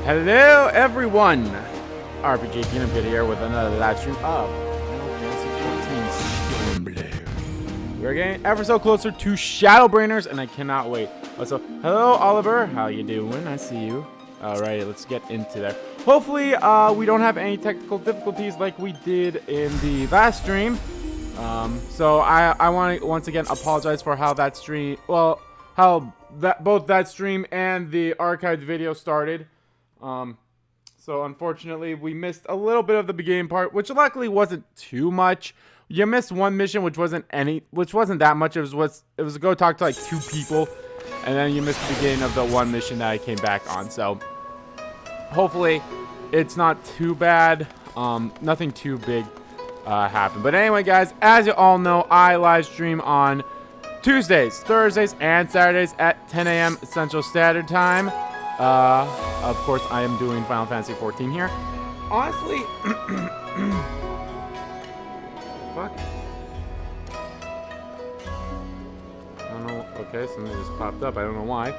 Hello everyone! RPG Kingdom here with another live stream of Final Fantasy 14 We're getting ever so closer to Shadowbringers, and I cannot wait. Also, hello Oliver, how you doing? I see you. Alright, let's get into that. Hopefully, we don't have any technical difficulties like we did in the last stream. So I want to once again apologize for how that stream, well, how both that stream and the archived video started. So unfortunately we missed a little bit of the beginning part, which luckily wasn't too much. You missed one mission, which wasn't that much. It was to go talk to like 2 people, and then you missed the beginning of the one mission that I came back on. So hopefully it's not too bad. Nothing too big happened. But anyway, guys, as you all know, I live stream on Tuesdays, Thursdays, and Saturdays at 10 a.m. Central Standard Time. Of course, I am doing Final Fantasy 14 here. Honestly, fuck. I don't know. Okay, something just popped up. I don't know why.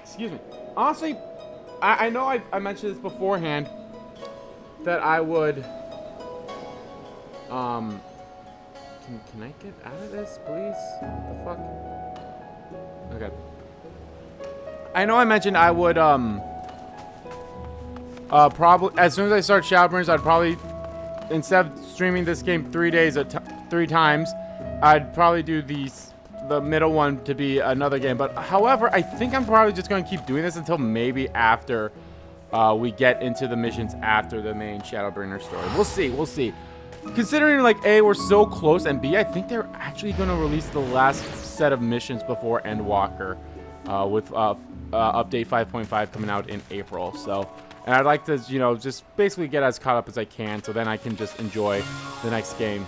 Excuse me. Honestly, I know I mentioned this beforehand that I would. Can I get out of this, please? What the fuck? Okay. I know I mentioned I would, probably, as soon as I start Shadowbringers, I'd probably, instead of streaming this game 3 times, I'd probably do the middle one to be another game. But, however, I think I'm probably just going to keep doing this until maybe after, we get into the missions after the main Shadowbringer story. We'll see, we'll see. Considering, like, A, we're so close, and B, I think they're actually going to release the last set of missions before Endwalker, with update 5.5 coming out in April. So, and I'd like to, you know, just basically get as caught up as I can, so then I can just enjoy the next game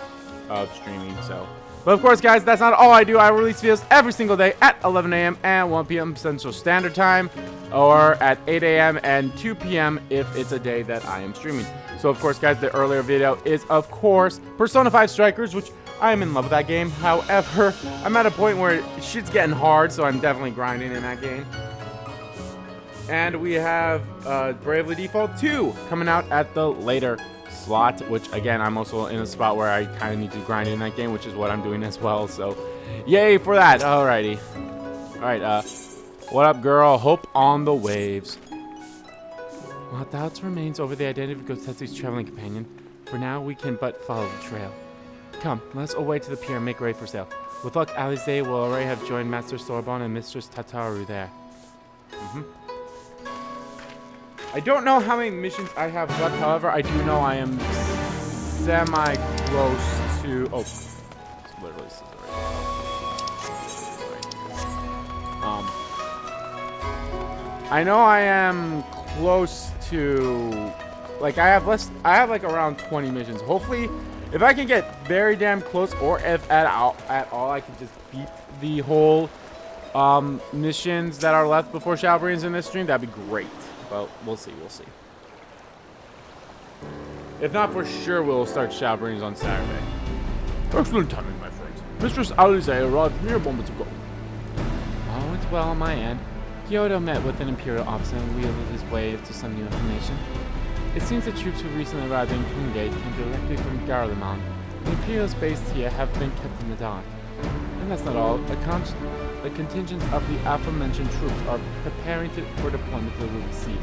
of streaming. So, but of course, guys, that's not all I do. I release videos every single day at 11 a.m. and 1 p.m. Central Standard Time, or at 8 a.m. and 2 p.m. if it's a day that I am streaming. So, of course, guys, the earlier video is, of course, Persona 5 Strikers, which I am in love with that game. However, I'm at a point where shit's getting hard, so I'm definitely grinding in that game. And we have Bravely Default 2 coming out at the later slot, which, again, I'm also in a spot where I kind of need to grind in that game, which is what I'm doing as well. So, yay for that. Alrighty. Alright, what up, girl? Hope on the waves. While doubts remains over the identity of Gotetsu's traveling companion, for now we can but follow the trail. Come, let's away to the pier and make ready for sail. With luck, Alice will already have joined Master Sorbonne and Mistress Tataru there. I don't know how many missions I have left, however, I do know I am semi-close to... Oh, it's literally I know I am close to... Like, I have like around 20 missions. Hopefully, if I can get very damn close, or if at all I can just beat the whole missions that are left before Shadowbringers in this stream, that'd be great. But we'll see, we'll see. If not, for sure we'll start Shadowbringers on Saturday. Excellent timing, my friend. Mistress Alice arrived mere moments ago. All went well on my end. Kyoto met with an Imperial officer and wielded his way to some new information. It seems the troops who recently arrived in Kingate came directly from Garlemald. The Imperials based here have been kept in the dark. And that's not all. A contingent of the aforementioned troops are preparing for deployment to the Ruby Sea.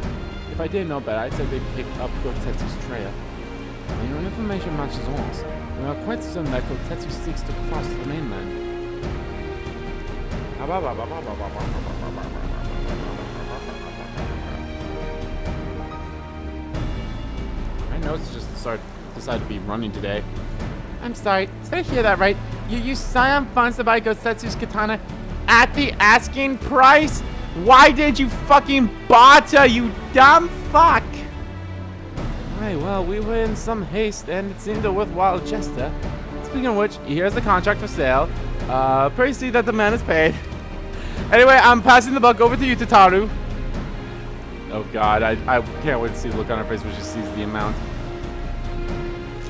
If I didn't know better, I'd say they'd pick up Gotetsu's trail. And your information matches ours. We are quite certain that Gotetsu seeks to cross the mainland. My nose just decided to be running today. I'm sorry, did I hear that right? You used Scion funds to buy Gotetsu's katana at the asking price? Why did you fucking barter, you dumb fuck? Alright, well, we were in some haste and it seemed a worthwhile gesture. Speaking of which, here's the contract for sale. Pray see that the man is paid. Anyway, I'm passing the buck over to you, Tataru. Oh god, I can't wait to see the look on her face when she sees the amount.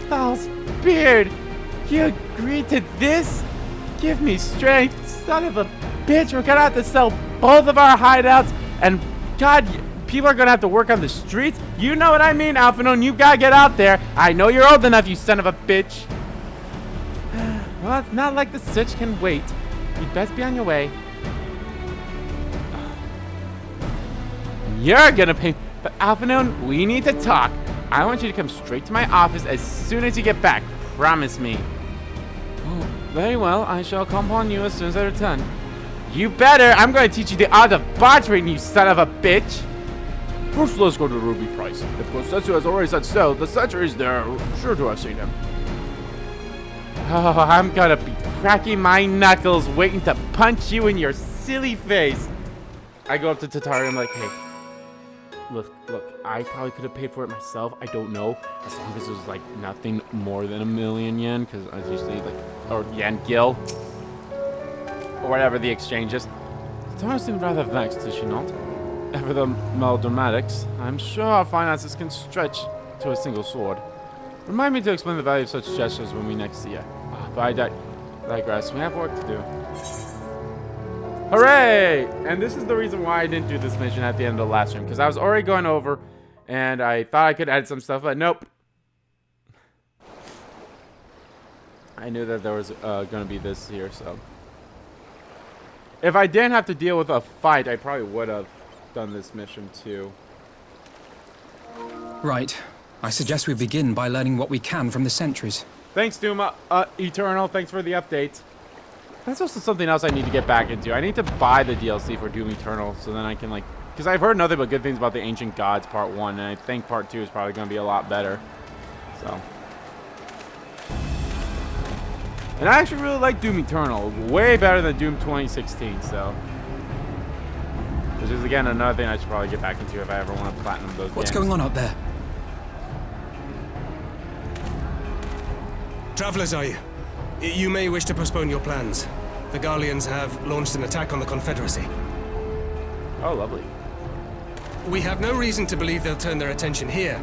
False beard! You agreed to this? Give me strength, son of a bitch, we're gonna have to sell both of our hideouts, and God, people are gonna have to work on the streets. You know what I mean, Alphinaud? You gotta get out there. I know you're old enough, you son of a bitch. Well, it's not like the sitch can wait. You'd best be on your way. You're gonna pay, but Alphinaud, we need to talk. I want you to come straight to my office as soon as you get back. Promise me. Oh, very well. I shall come upon you as soon as I return. You better. I'm going to teach you the art of bartering, you son of a bitch. First, let's go to the Ruby Price. If Kosetsu has already said so, the Sentry is there. Sure to have seen him. Oh, I'm going to be cracking my knuckles waiting to punch you in your silly face. I go up to Tatari. I'm like, hey. Look, I probably could have paid for it myself. I don't know. As long as it was, like, nothing more than 1,000,000 yen. Because as usually, like, or yen gil. Or whatever the exchange is. Tatari seemed rather vexed, did she not? Ever the melodramatics. I'm sure our finances can stretch to a single sword. Remind me to explain the value of such gestures when we next see her. But I digress. We have work to do. Hooray! And this is the reason why I didn't do this mission at the end of the last stream. Because I was already going over, and I thought I could edit some stuff, but nope. I knew that there was going to be this here, so. If I didn't have to deal with a fight, I probably would have done this mission too. Right. I suggest we begin by learning what we can from the sentries. Thanks, Doom Eternal. Thanks for the update. That's also something else I need to get back into. I need to buy the DLC for Doom Eternal so then I can, like... Because I've heard nothing but good things about the Ancient Gods Part 1, and I think Part 2 is probably going to be a lot better. So... And I actually really like Doom Eternal. Way better than Doom 2016, so... Which is, again, another thing I should probably get back into if I ever want to platinum those games. What's going on out there? Travelers, are you? You may wish to postpone your plans. The Garleans have launched an attack on the Confederacy. Oh, lovely. We have no reason to believe they'll turn their attention here.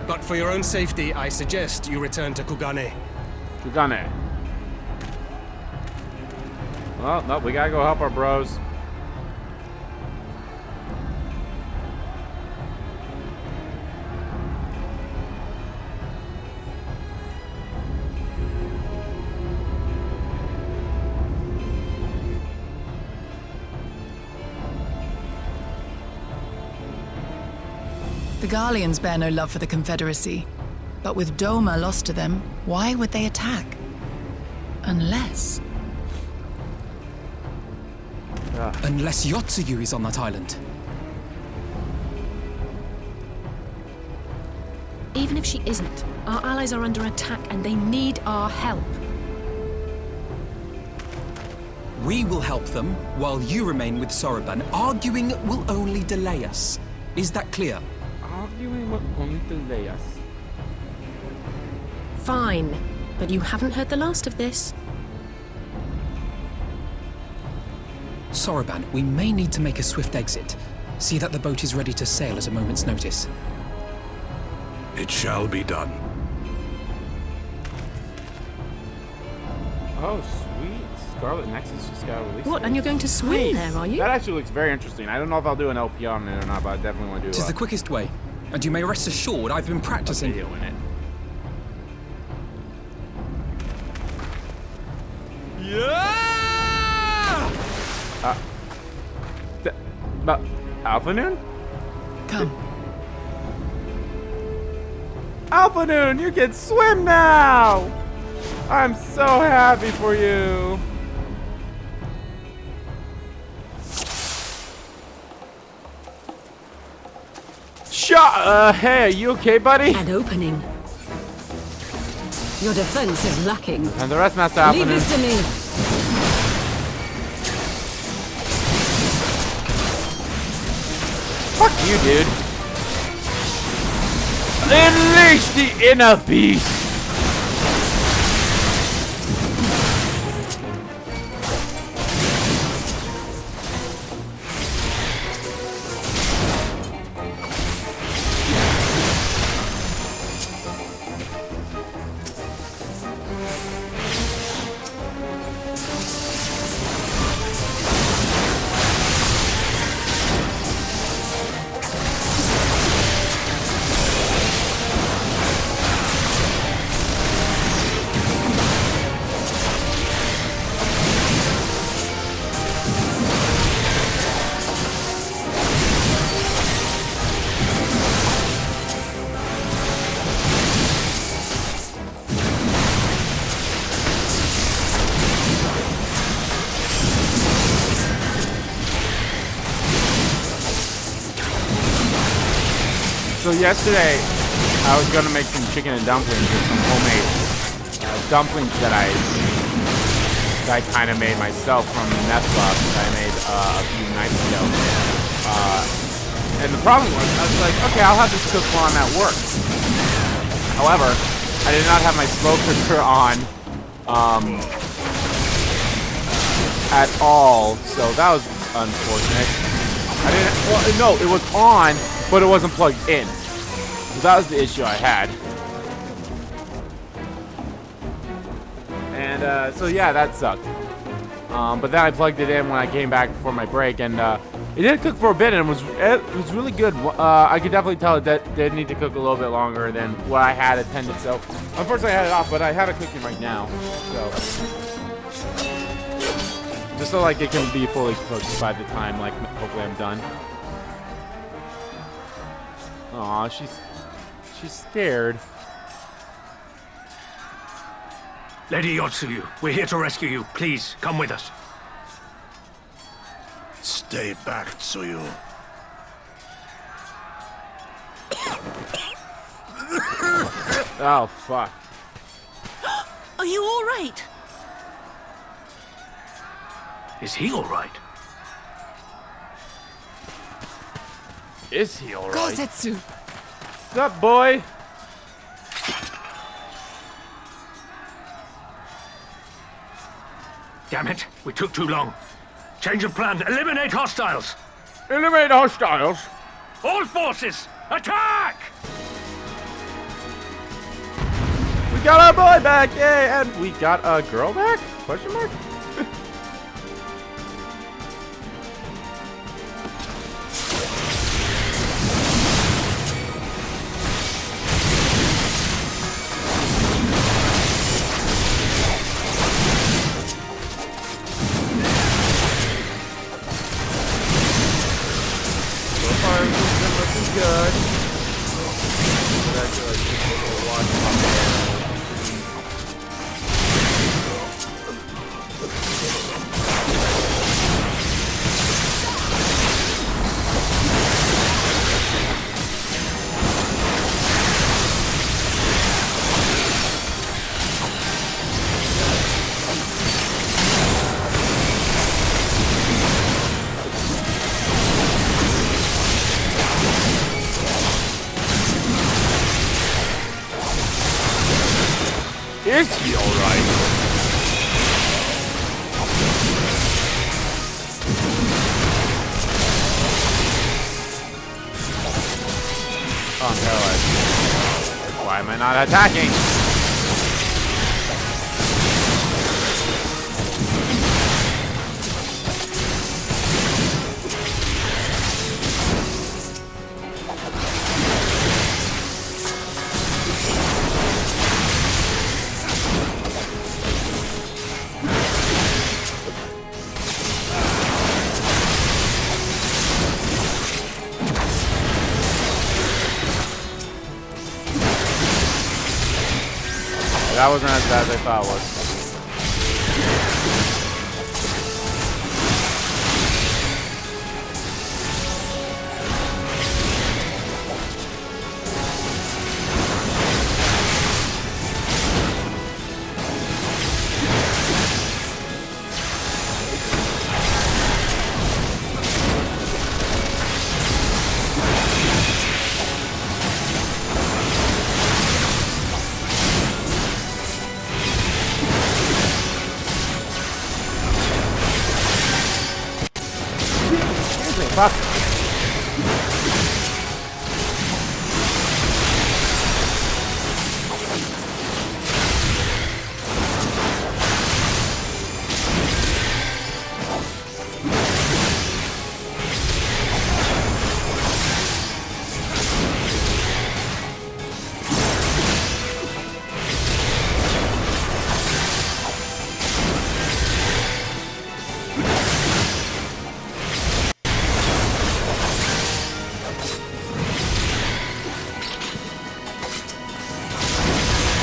But for your own safety, I suggest you return to Kugane. Kugane. Well, no, we gotta go help our bros. The Garleans bear no love for the Confederacy. But with Doma lost to them, why would they attack? Unless... Unless Yotsuyu is on that island. Even if she isn't, our allies are under attack and they need our help. We will help them, while you remain with Soroban. Arguing will only delay us. Is that clear? Arguing will only delay us. Fine, but you haven't heard the last of this. Soroban, we may need to make a swift exit. See that the boat is ready to sail at a moment's notice. It shall be done. Oh, sweet. Scarlet Nexus just got released. What, and you're going to swim there, are you? That actually looks very interesting. I don't know if I'll do an LPR on it or not, but I definitely want to do it. It is the quickest way, and you may rest assured I've been practicing. Video in it. Yeah! But Alphinaud? Come. Alphinaud, you can swim now! I'm so happy for you. Hey, are you okay, buddy? An opening. Your defense is lacking. And the rest, Master Alphinaud. Leave this to me. Fuck you, dude. Unleash the inner beast. So yesterday, I was gonna make some chicken and dumplings with some homemade dumplings that I kind of made myself from Nestle that I made a few nights ago. And the problem was, I was like, okay, I'll have this cooked while I'm at work. However, I did not have my slow cooker on at all, so that was unfortunate. I didn't. Well, no, it was on, but it wasn't plugged in. So that was the issue I had. And so yeah, that sucked. But then I plugged it in when I came back for my break, and it did cook for a bit, and it was really good. I could definitely tell it that did need to cook a little bit longer than what I had intended. So unfortunately, I had it off, but I have it cooking right now. So just so like it can be fully cooked by the time like hopefully I'm done. Aw, she's scared. Lady Yotsuyu, we're here to rescue you. Please, come with us. Stay back, Tsuyu. Oh, fuck. Are you all right? Is he all right? Is he alright? Kozetsu! What's up, boy? Damn it, we took too long. Change of plan. Eliminate hostiles. Eliminate hostiles. All forces, attack! We got our boy back, yay! And we got a girl back? Question mark? Good. But I feel like people will watch Is he alright? Oh, I'm paralyzed. Why am I not attacking? That wasn't as bad as I thought it was. Fuck.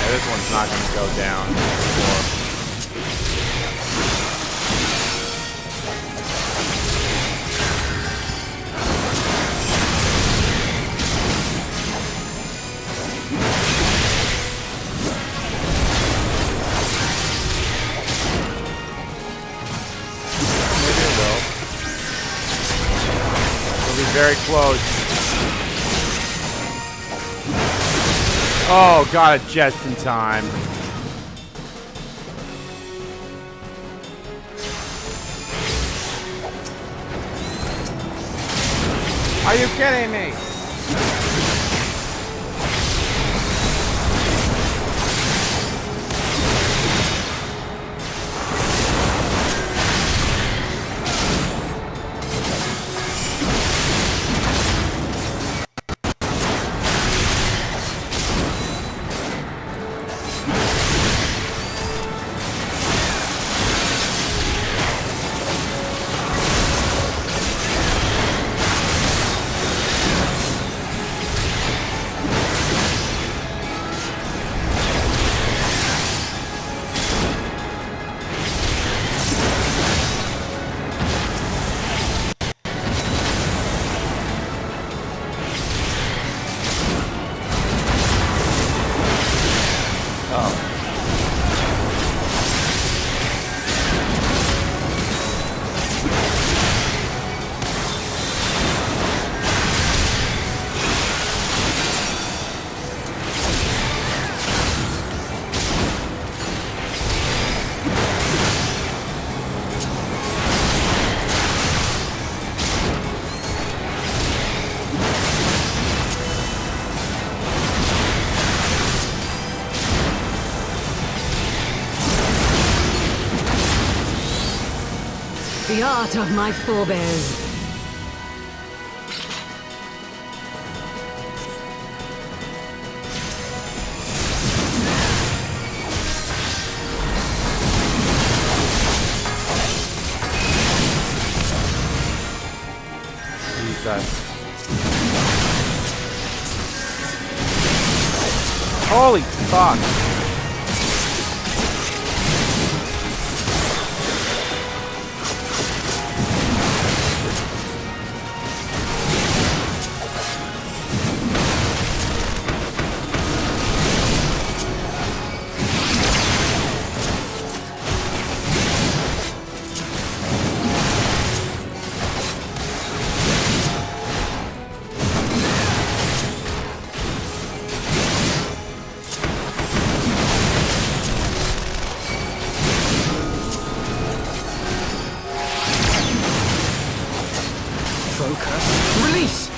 This one's not going to go down. very close. Oh, got it just in time. Are you kidding me? The art of my forebears. Jesus. Holy fuck. Release!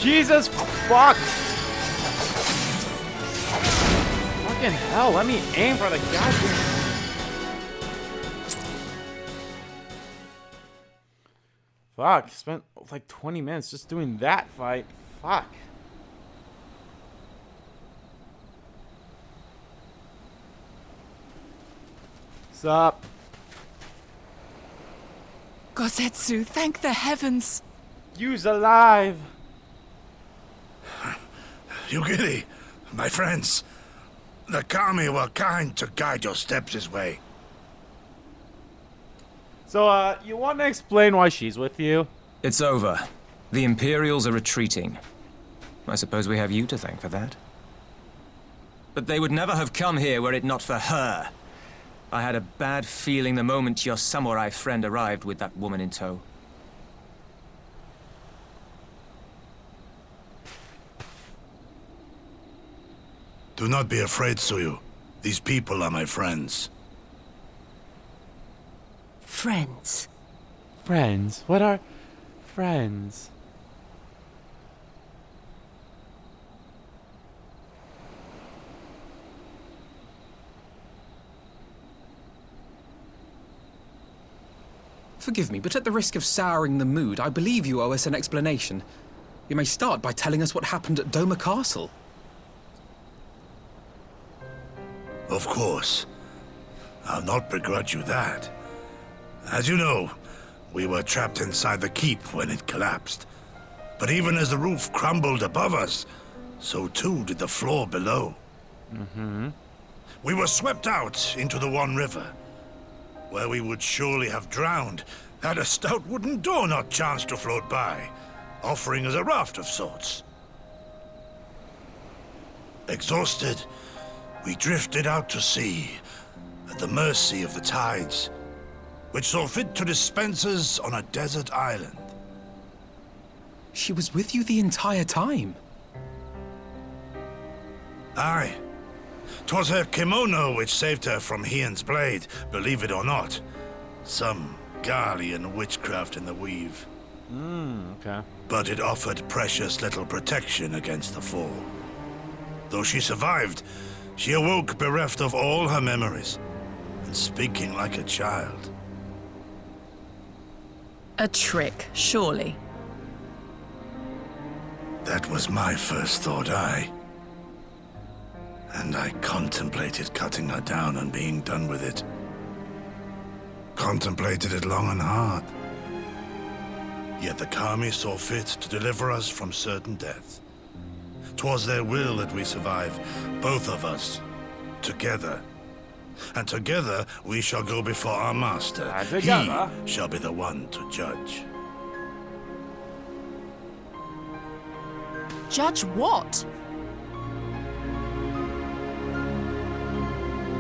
Jesus fuck! Fucking hell, let me aim for the goddamn... Fuck, spent like 20 minutes just doing that fight. Fuck. What's up? Gosetsu, thank the heavens. You's alive! Yugiri, my friends, the kami were kind to guide your steps this way. So, you want to explain why she's with you? It's over. The Imperials are retreating. I suppose we have you to thank for that. But they would never have come here were it not for her. I had a bad feeling the moment your samurai friend arrived with that woman in tow. Do not be afraid, Tsuyu. These people are my friends. Friends. Friends? What are friends? Forgive me, but at the risk of souring the mood, I believe you owe us an explanation. You may start by telling us what happened at Doma Castle. Of course. I'll not begrudge you that. As you know, we were trapped inside the keep when it collapsed. But even as the roof crumbled above us, so too did the floor below. We were swept out into the One River, where we would surely have drowned had a stout wooden door not chanced to float by, offering us a raft of sorts. Exhausted, we drifted out to sea, at the mercy of the tides, which saw fit to dispense us on a desert island. She was with you the entire time? Aye. 'Twas her kimono which saved her from Hien's blade, believe it or not. Some Garlean witchcraft in the weave. Okay. But it offered precious little protection against the fall. Though she survived, she awoke bereft of all her memories, and speaking like a child. A trick, surely. That was my first thought, aye. And I contemplated cutting her down and being done with it. Contemplated it long and hard. Yet the Kami saw fit to deliver us from certain death. 'Twas their will that we survive, both of us, together. And together we shall go before our master. Together? He shall be the one to judge. Judge what?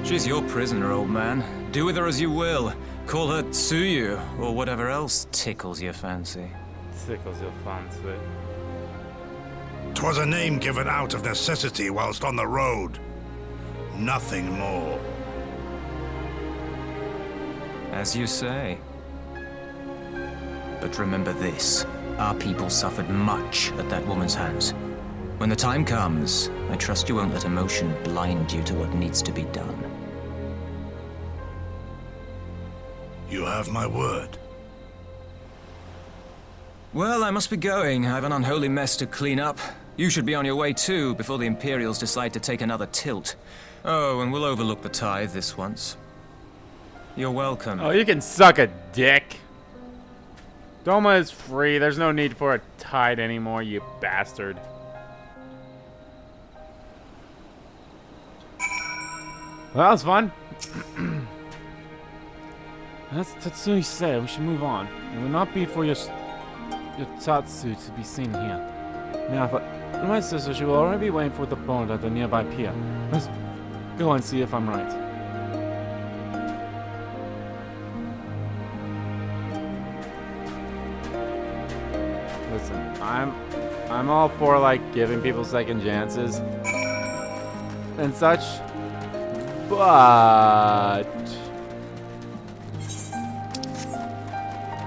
She's your prisoner, old man. Do with her as you will. Call her Tsuyu, or whatever else tickles your fancy. Tickles your fancy. 'Twas a name given out of necessity whilst on the road. Nothing more. As you say. But remember this. Our people suffered much at that woman's hands. When the time comes, I trust you won't let emotion blind you to what needs to be done. You have my word. Well, I must be going. I have an unholy mess to clean up. You should be on your way too, before the Imperials decide to take another tilt. Oh, and we'll overlook the tithe this once. You're welcome. Oh, you can suck a dick. Doma is free. There's no need for a tide anymore, you bastard. Well, that was fun. As Tatsui said, we should move on. It will not be for your Tatsu to be seen here. Now, but my sister, she will already be waiting for the boat at the nearby pier. Let's go and see if I'm right. Listen, I'm all for like giving people second chances and such, but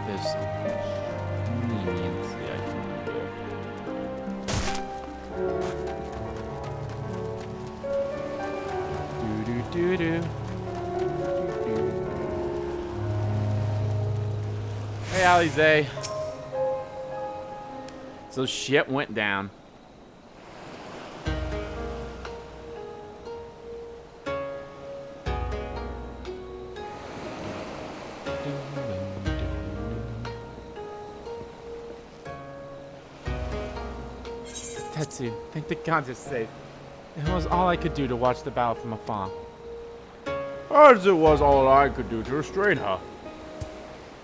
there's leniency I can give. Do. Hey, Alize. So shit went down. Tetsu, thank the gods you're safe. It was all I could do to watch the battle from afar. As it was all I could do to restrain her.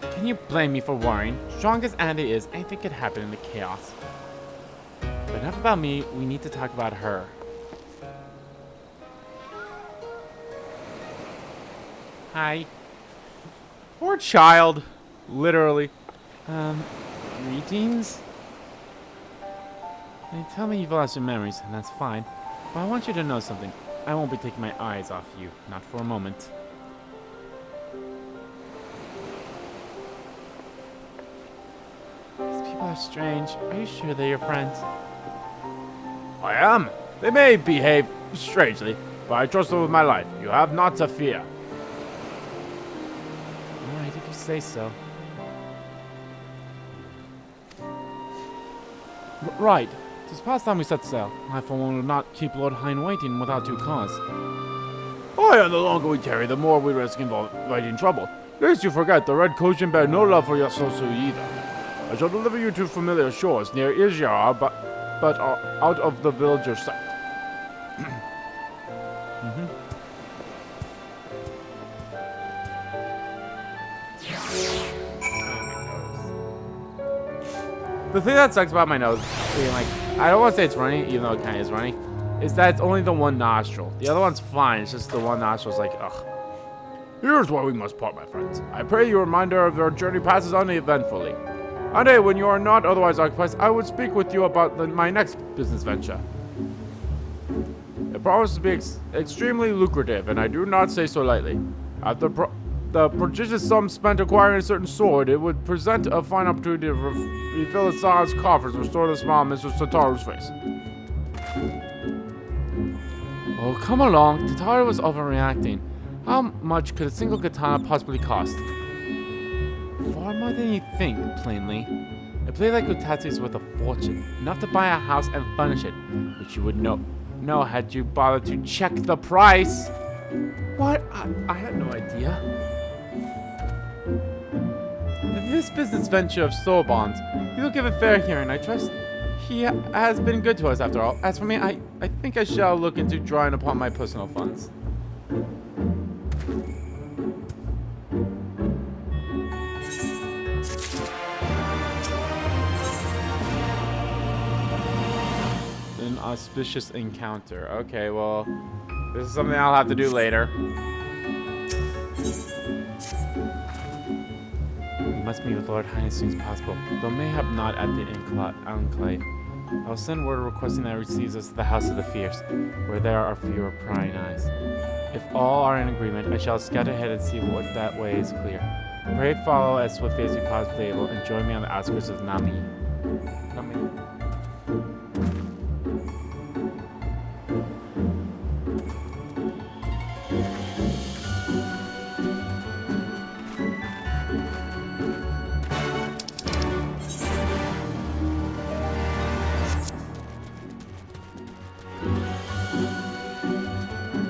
Can you blame me for worrying? Strong as Andy is, anything could happen in the chaos. But enough about me, we need to talk about her. Hi. Poor child. Literally. Greetings? They tell me you've lost your memories, and that's fine. But I want you to know something. I won't be taking my eyes off you, not for a moment. These people are strange. Are you sure they're your friends? I am. They may behave strangely, but I trust them with my life. You have not to fear. Alright, if you say so. Right. It was past time we set sail. I for one will not keep Lord Hein waiting without due cause. Oh yeah, the longer we tarry, the more we risk inviting trouble. Lest you forget, the Red Cushion bear no love for your Sosu either. I shall deliver you to familiar shores near Izhar, but out of the villager's sight. The thing that sucks about my nose being like, I don't want to say it's runny, even though it kind of is runny, is that it's only the one nostril. The other one's fine. It's just the one nostril's like, ugh. Here's where we must part, my friends. I pray your reminder of your journey passes uneventfully. One day, when you are not otherwise occupied, I would speak with you about my next business venture. It promises to be extremely lucrative, and I do not say so lightly. After the prodigious sum spent acquiring a certain sword, it would present a fine opportunity to refill the Tsar's coffers and restore the smile on Mr. Tataru's face. Oh, come along. Tataru was overreacting. How much could a single katana possibly cost? Far more than you think, plainly. A blade like Utatsu is worth a fortune, enough to buy a house and furnish it, which you would know had you bothered to check the price. What? I had no idea. This business venture of soul bonds, you will give a fair hearing. I trust he has been good to us after all. As for me, I think I shall look into drawing upon my personal funds. An auspicious encounter. Okay, well, this is something I'll have to do later. We must meet with Lord Hein as soon as possible, though mayhap not at the enclave. I will send word requesting that it receives us at the House of the Fierce, where there are fewer prying eyes. If all are in agreement, I shall scout ahead and see what that way is clear. Pray follow as swiftly as you possibly able, and join me on the outskirts of Nami.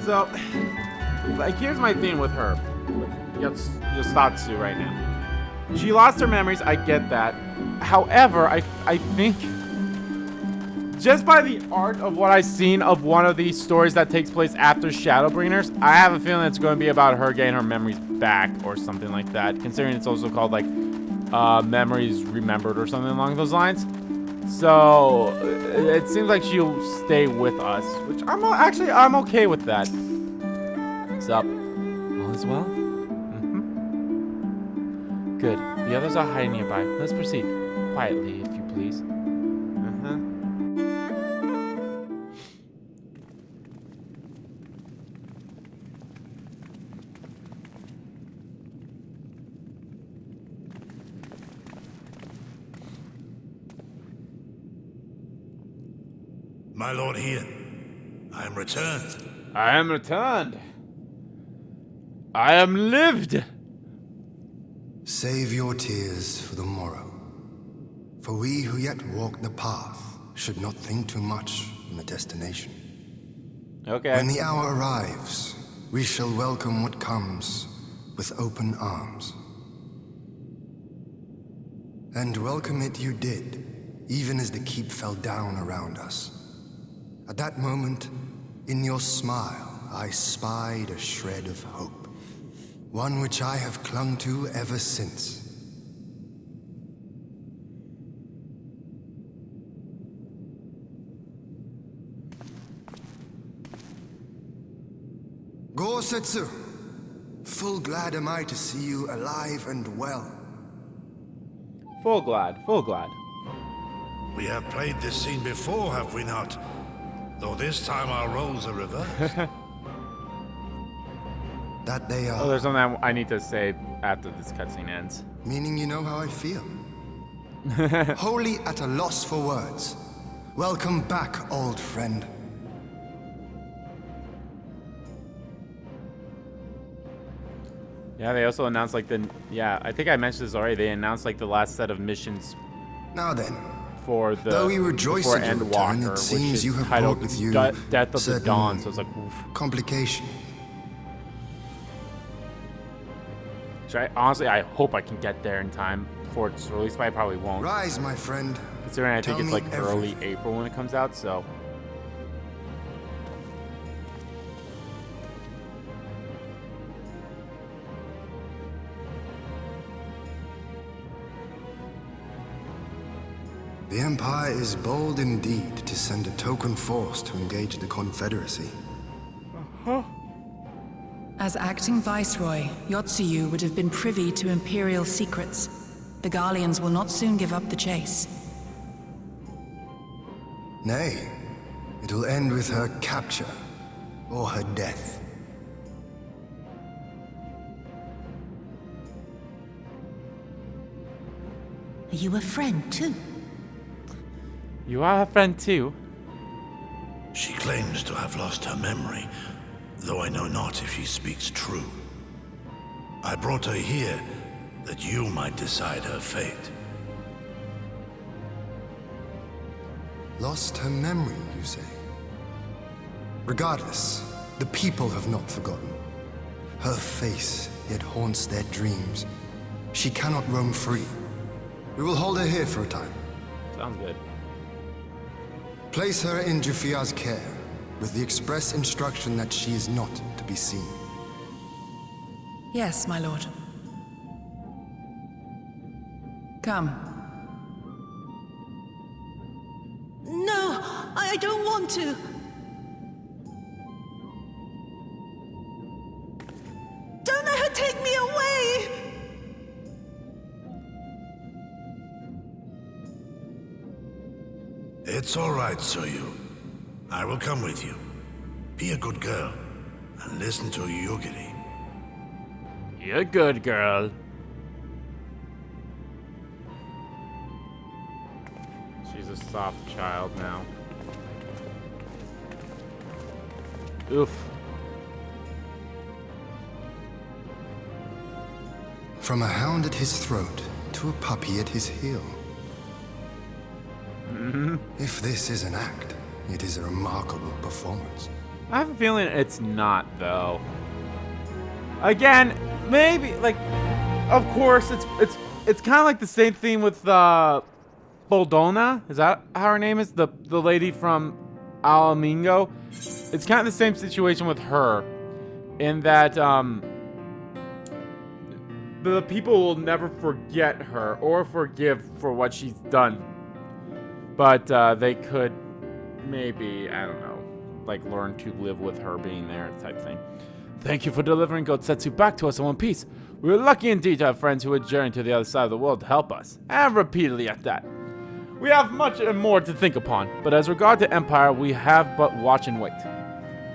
So, like, here's my thing with her. With Yostatsu right now. She lost her memories, I get that. However, I think just by the art of what I've seen of one of these stories that takes place after Shadowbringers, I have a feeling it's going to be about her getting her memories back or something like that. Considering it's also called, like, Memories Remembered or something along those lines. So, it seems like she'll stay with us, which I'm okay with that. What's up? All is well? Mm-hmm. Good. The others are hiding nearby. Let's proceed. Quietly, if you please. My Lord Ian, I am returned. I am returned. I am lived. Save your tears for the morrow. For we who yet walk the path should not think too much on the destination. Okay. When the hour arrives, we shall welcome what comes with open arms. And welcome it you did, even as the keep fell down around us. At that moment, in your smile, I spied a shred of hope. One which I have clung to ever since. Gosetsu, full glad am I to see you alive and well. Full glad, full glad. We have played this scene before, have we not? Though this time our roles are reversed. That they are. Oh, there's something I need to say after this cutscene ends. Meaning you know how I feel. Wholly at a loss for words. Welcome back, old friend. Yeah, they also announced like I think I mentioned this already. They announced like the last set of missions. Now then. For the though we rejoice at your return, Endwalker, it seems you have titled brought with you Death of the Dawn. So it's like oof. Complication. So honestly, I hope I can get there in time before it's released, but I probably won't. Rise, my friend. Considering I think Tell it's like me early April when it comes out, so. The Empire is bold indeed to send a token force to engage the Confederacy. As acting Viceroy, Yotsuyu would have been privy to Imperial secrets. The Garleans will not soon give up the chase. Nay, it will end with her capture, or her death. Are you a friend, too? You are a friend too. She claims to have lost her memory, though I know not if she speaks true. I brought her here that you might decide her fate. Lost her memory, you say? Regardless, the people have not forgotten. Her face yet haunts their dreams. She cannot roam free. We will hold her here for a time. Sounds good. Place her in Jufia's care, with the express instruction that she is not to be seen. Yes, my lord. Come. No, I don't want to. Don't let her take me away! It's all right, Tsuyu. I will come with you. Be a good girl, and listen to Yugiri. You're a good girl. She's a soft child now. Oof. From a hound at his throat to a puppy at his heel. If this is an act, it is a remarkable performance. I have a feeling it's not, though. Again, maybe like, of course, it's kind of like the same thing with Boldona. Is that how her name is? The lady from Alamingo. It's kind of the same situation with her, in that the people will never forget her or forgive for what she's done. But they could maybe, I don't know, like learn to live with her being there type thing. Thank you for delivering Gotsetsu back to us in one piece. We were lucky indeed to have friends who would journey to the other side of the world to help us, and repeatedly at that. We have much and more to think upon, but as regard to Empire, we have but watch and wait.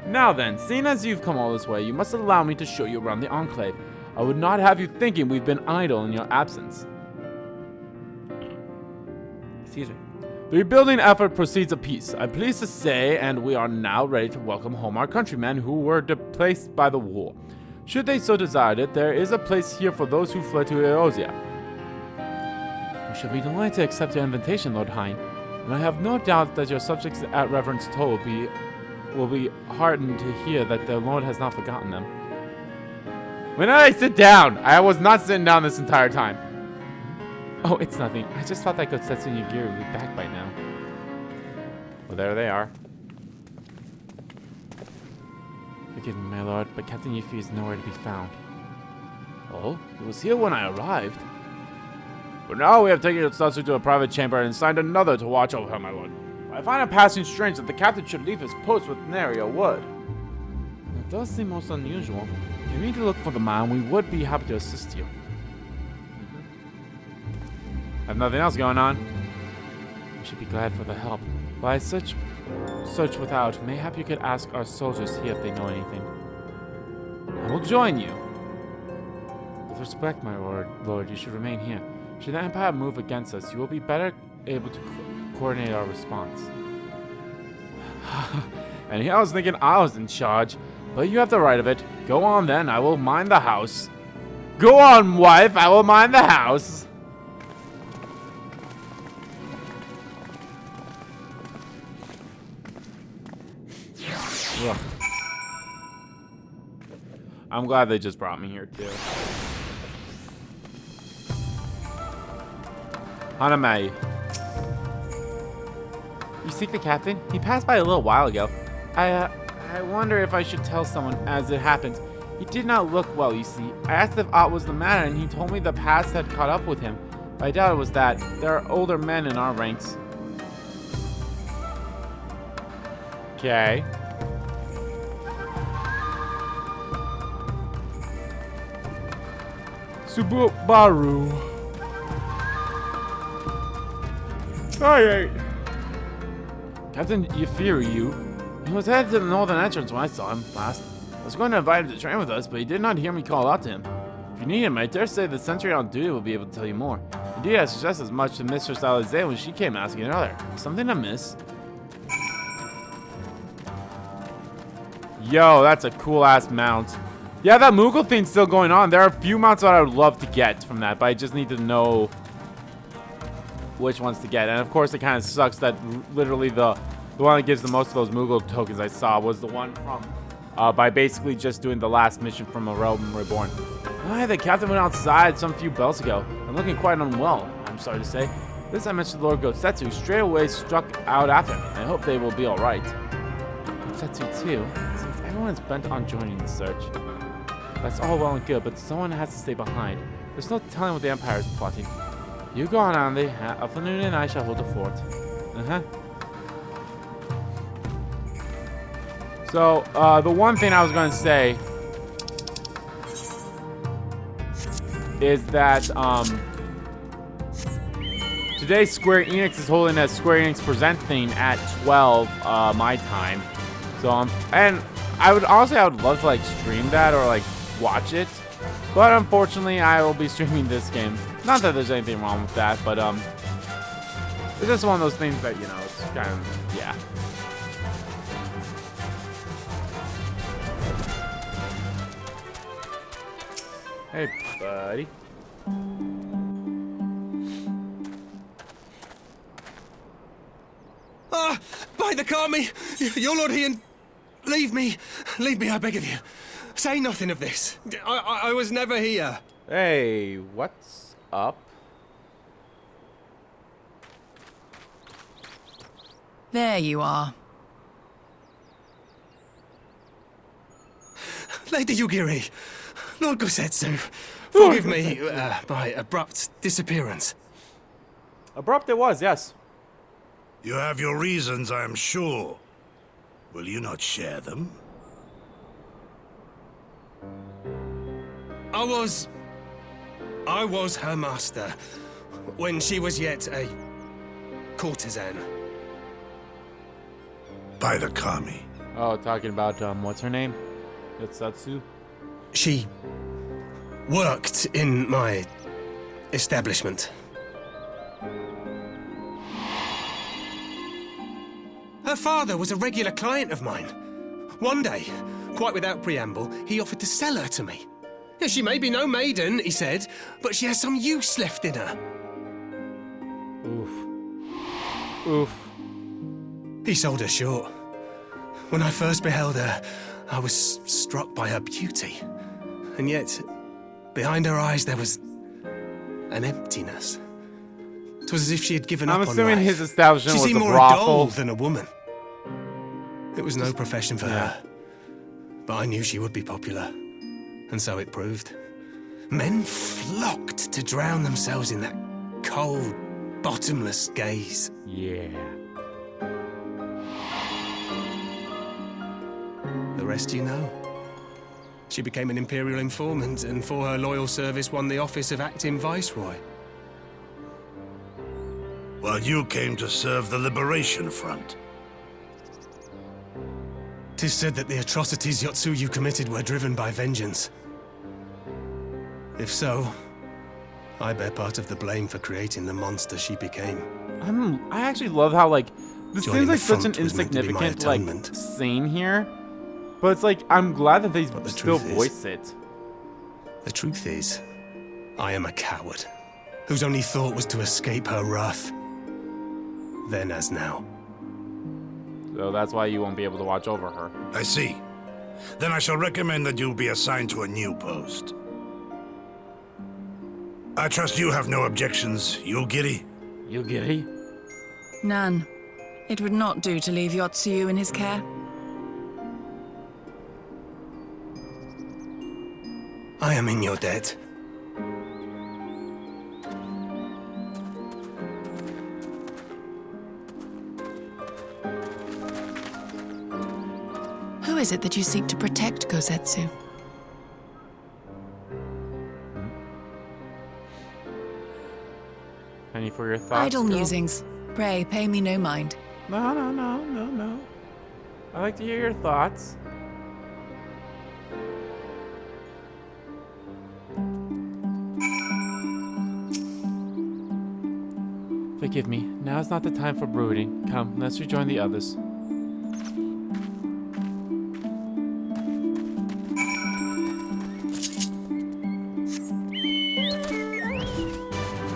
Now then, seeing as you've come all this way, you must allow me to show you around the Enclave. I would not have you thinking we've been idle in your absence. Excuse me. The rebuilding effort proceeds apace, I'm pleased to say, and we are now ready to welcome home our countrymen who were displaced by the war. Should they so desire it, there is a place here for those who fled to Eosia. We shall be delighted to accept your invitation, Lord Hein, and I have no doubt that your subjects at Reverend's Toll will be heartened to hear that their Lord has not forgotten them. When did I sit down? I was not sitting down this entire time. Oh, it's nothing. I just thought that Gotsetsu and Yugiri would be back by now. Well, there they are. Forgive me, my lord, but Captain Yuffie is nowhere to be found. Oh? He was here when I arrived. But now we have taken Gotsetsu to a private chamber and assigned another to watch over her, my lord. I find it passing strange that the captain should leave his post with nary a word. It does seem most unusual. If you need to look for the man, we would be happy to assist you. Have nothing else going on. We should be glad for the help. While I search without, mayhap you could ask our soldiers here if they know anything. I will join you. With respect, my lord, you should remain here. Should the Empire move against us, you will be better able to coordinate our response. And here I was thinking I was in charge, but you have the right of it. Go on then, I will mind the house. Go on, wife, I will mind the house. Ugh. I'm glad they just brought me here too. Hanamei. You seek the captain? He passed by a little while ago. I wonder if I should tell someone as it happens. He did not look well, you see. I asked if aught was the matter, and he told me the past had caught up with him. But I doubt it was that. There are older men in our ranks. Okay. Subaru. Alright. Captain Yafiryu. He was headed to the northern entrance when I saw him last. I was going to invite him to train with us, but he did not hear me call out to him. If you need him, I dare say the sentry on duty will be able to tell you more. Indeed, I suggest as much to Mistress Alize when she came asking earlier. Something amiss? Yo, that's a cool-ass mount. Yeah, that Moogle thing's still going on. There are a few mounts that I would love to get from that, but I just need to know which ones to get. And of course, it kind of sucks that literally the one that gives the most of those Moogle tokens I saw was the one from by basically just doing the last mission from A Realm Reborn. Why, the captain went outside some few bells ago. I'm looking quite unwell, I'm sorry to say. This I mentioned Lord Gosetsu straight away struck out after him. I hope they will be alright. Gosetsu too? Since everyone is bent on joining the search. That's all well and good, but someone has to stay behind. There's no telling what the Empire is plotting. You go on, Andy. Alfanune and I shall hold the fort. So, the one thing I was going to say is that, today Square Enix is holding a Square Enix Present thing at 12, my time. So, and I would love to, like, stream that or, like, watch it. But unfortunately, I will be streaming this game. Not that there's anything wrong with that, but, it's just one of those things that, you know, it's kind of, yeah. Hey, buddy. Ah! By the Kami! Your Lord Heian! Leave me! Leave me, I beg of you. Say nothing of this. I was never here. Hey, what's up? There you are. Lady Yugiri, Lord Gosetsu, forgive me my abrupt disappearance. Abrupt it was, yes. You have your reasons, I am sure. Will you not share them? I was her master when she was yet a courtesan. By the Kami. Oh, talking about, what's her name? Yotsatsu? She worked in my establishment. Her father was a regular client of mine. One day, quite without preamble, he offered to sell her to me. Yeah, she may be no maiden, he said, but she has some use left in her. Oof. Oof. He sold her short. When I first beheld her, I was struck by her beauty. And yet, behind her eyes there was an emptiness. It was as if she had given up on life. I'm assuming his establishment was a brothel. She seemed more a doll than a woman. It was no profession for her. But I knew she would be popular. And so it proved. Men flocked to drown themselves in that cold, bottomless gaze. Yeah. The rest you know. She became an Imperial informant, and for her loyal service won the office of acting Viceroy. While you came to serve the Liberation Front. 'Tis said that the atrocities Yotsuyu committed were driven by vengeance. If so, I bear part of the blame for creating the monster she became. I actually love how, like, this Joining seems like the such an front was meant to be my insignificant, like, atonement. scene here. But it's like, I'm glad that they the still truth is- voice it. The truth is, I am a coward, whose only thought was to escape her wrath. Then as now. So that's why you won't be able to watch over her. I see. Then I shall recommend that you be assigned to a new post. I trust you have no objections, Yugiri? Yugiri? None. It would not do to leave Yotsuyu in his care. I am in your debt. is it that you seek to protect Kosetsu? Any for your thoughts? Idle girl? musings. Pray, pay me no mind. No. I like to hear your thoughts. Forgive me. Now is not the time for brooding. Come, let's rejoin the others.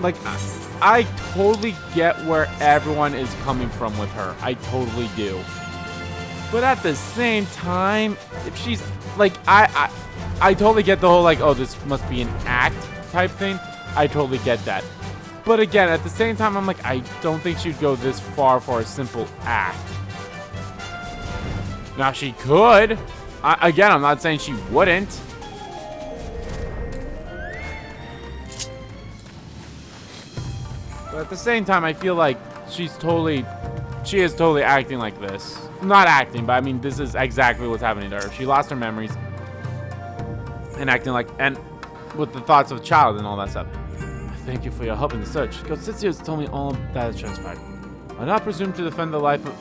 Like, I totally get where everyone is coming from with her. I totally do. But at the same time, if she's like, I totally get the whole like, oh, this must be an act type thing. I totally get that. But again, at the same time, I'm like, I don't think she'd go this far for a simple act. Now she could. Again, I'm not saying she wouldn't. But at the same time, I feel like she is totally acting like this. Not acting, but I mean, this is exactly what's happening to her. She lost her memories and acting like, and with the thoughts of a child and all that stuff. Thank you for your help in the search. Kosetsu has told me all that has transpired. I'll not presume to defend the life of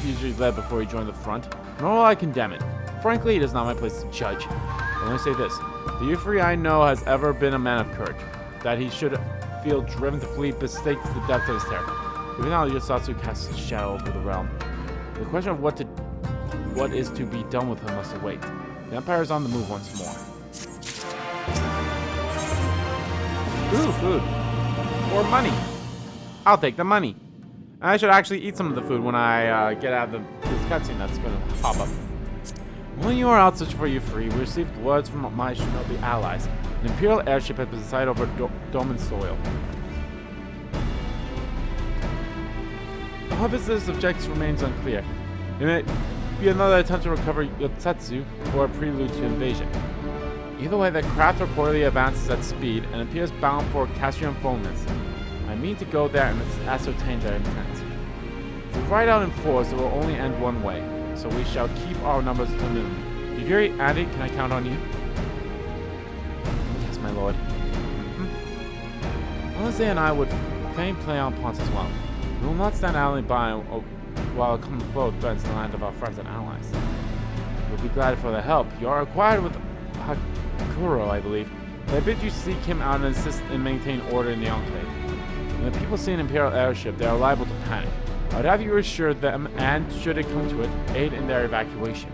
usually led before he joined the front, nor will I condemn it. Frankly, it is not my place to judge. But let me say this. The Yufiri I know has ever been a man of courage. That he should feel driven to flee bestakes the depth of his terror. Even now, Yosatsu casts a shadow over the realm. The question of what is to be done with him must await. The Empire is on the move once more. Ooh, food. Or money. I'll take the money. And I should actually eat some of the food when I get out of this cutscene that's going to pop up. When you are out searching for Yufiri, we received words from my shinobi allies. An Imperial airship has been sighted over Doman soil. However, this objective remains unclear. It may be another attempt to recover Yotsatsu or a prelude to invasion. Either way, the craft reportedly advances at speed and appears bound for Castrian fullness. I mean to go there and ascertain their intent. If we ride out in force, it will only end one way, so we shall keep our numbers to a minimum. Yugiri, Andy, can I count on you? Yes, my lord. Alice and I would fain play on pawns as well. We will not stand idly by while a common foe threatens the land of our friends and allies. We'll be glad for the help. You are acquired with Hakuro, I believe. But I bid you seek him out and assist in maintaining order in the Enclave. When the people see an Imperial airship, they are liable to panic. I would have you assure them, and should it come to it, aid in their evacuation.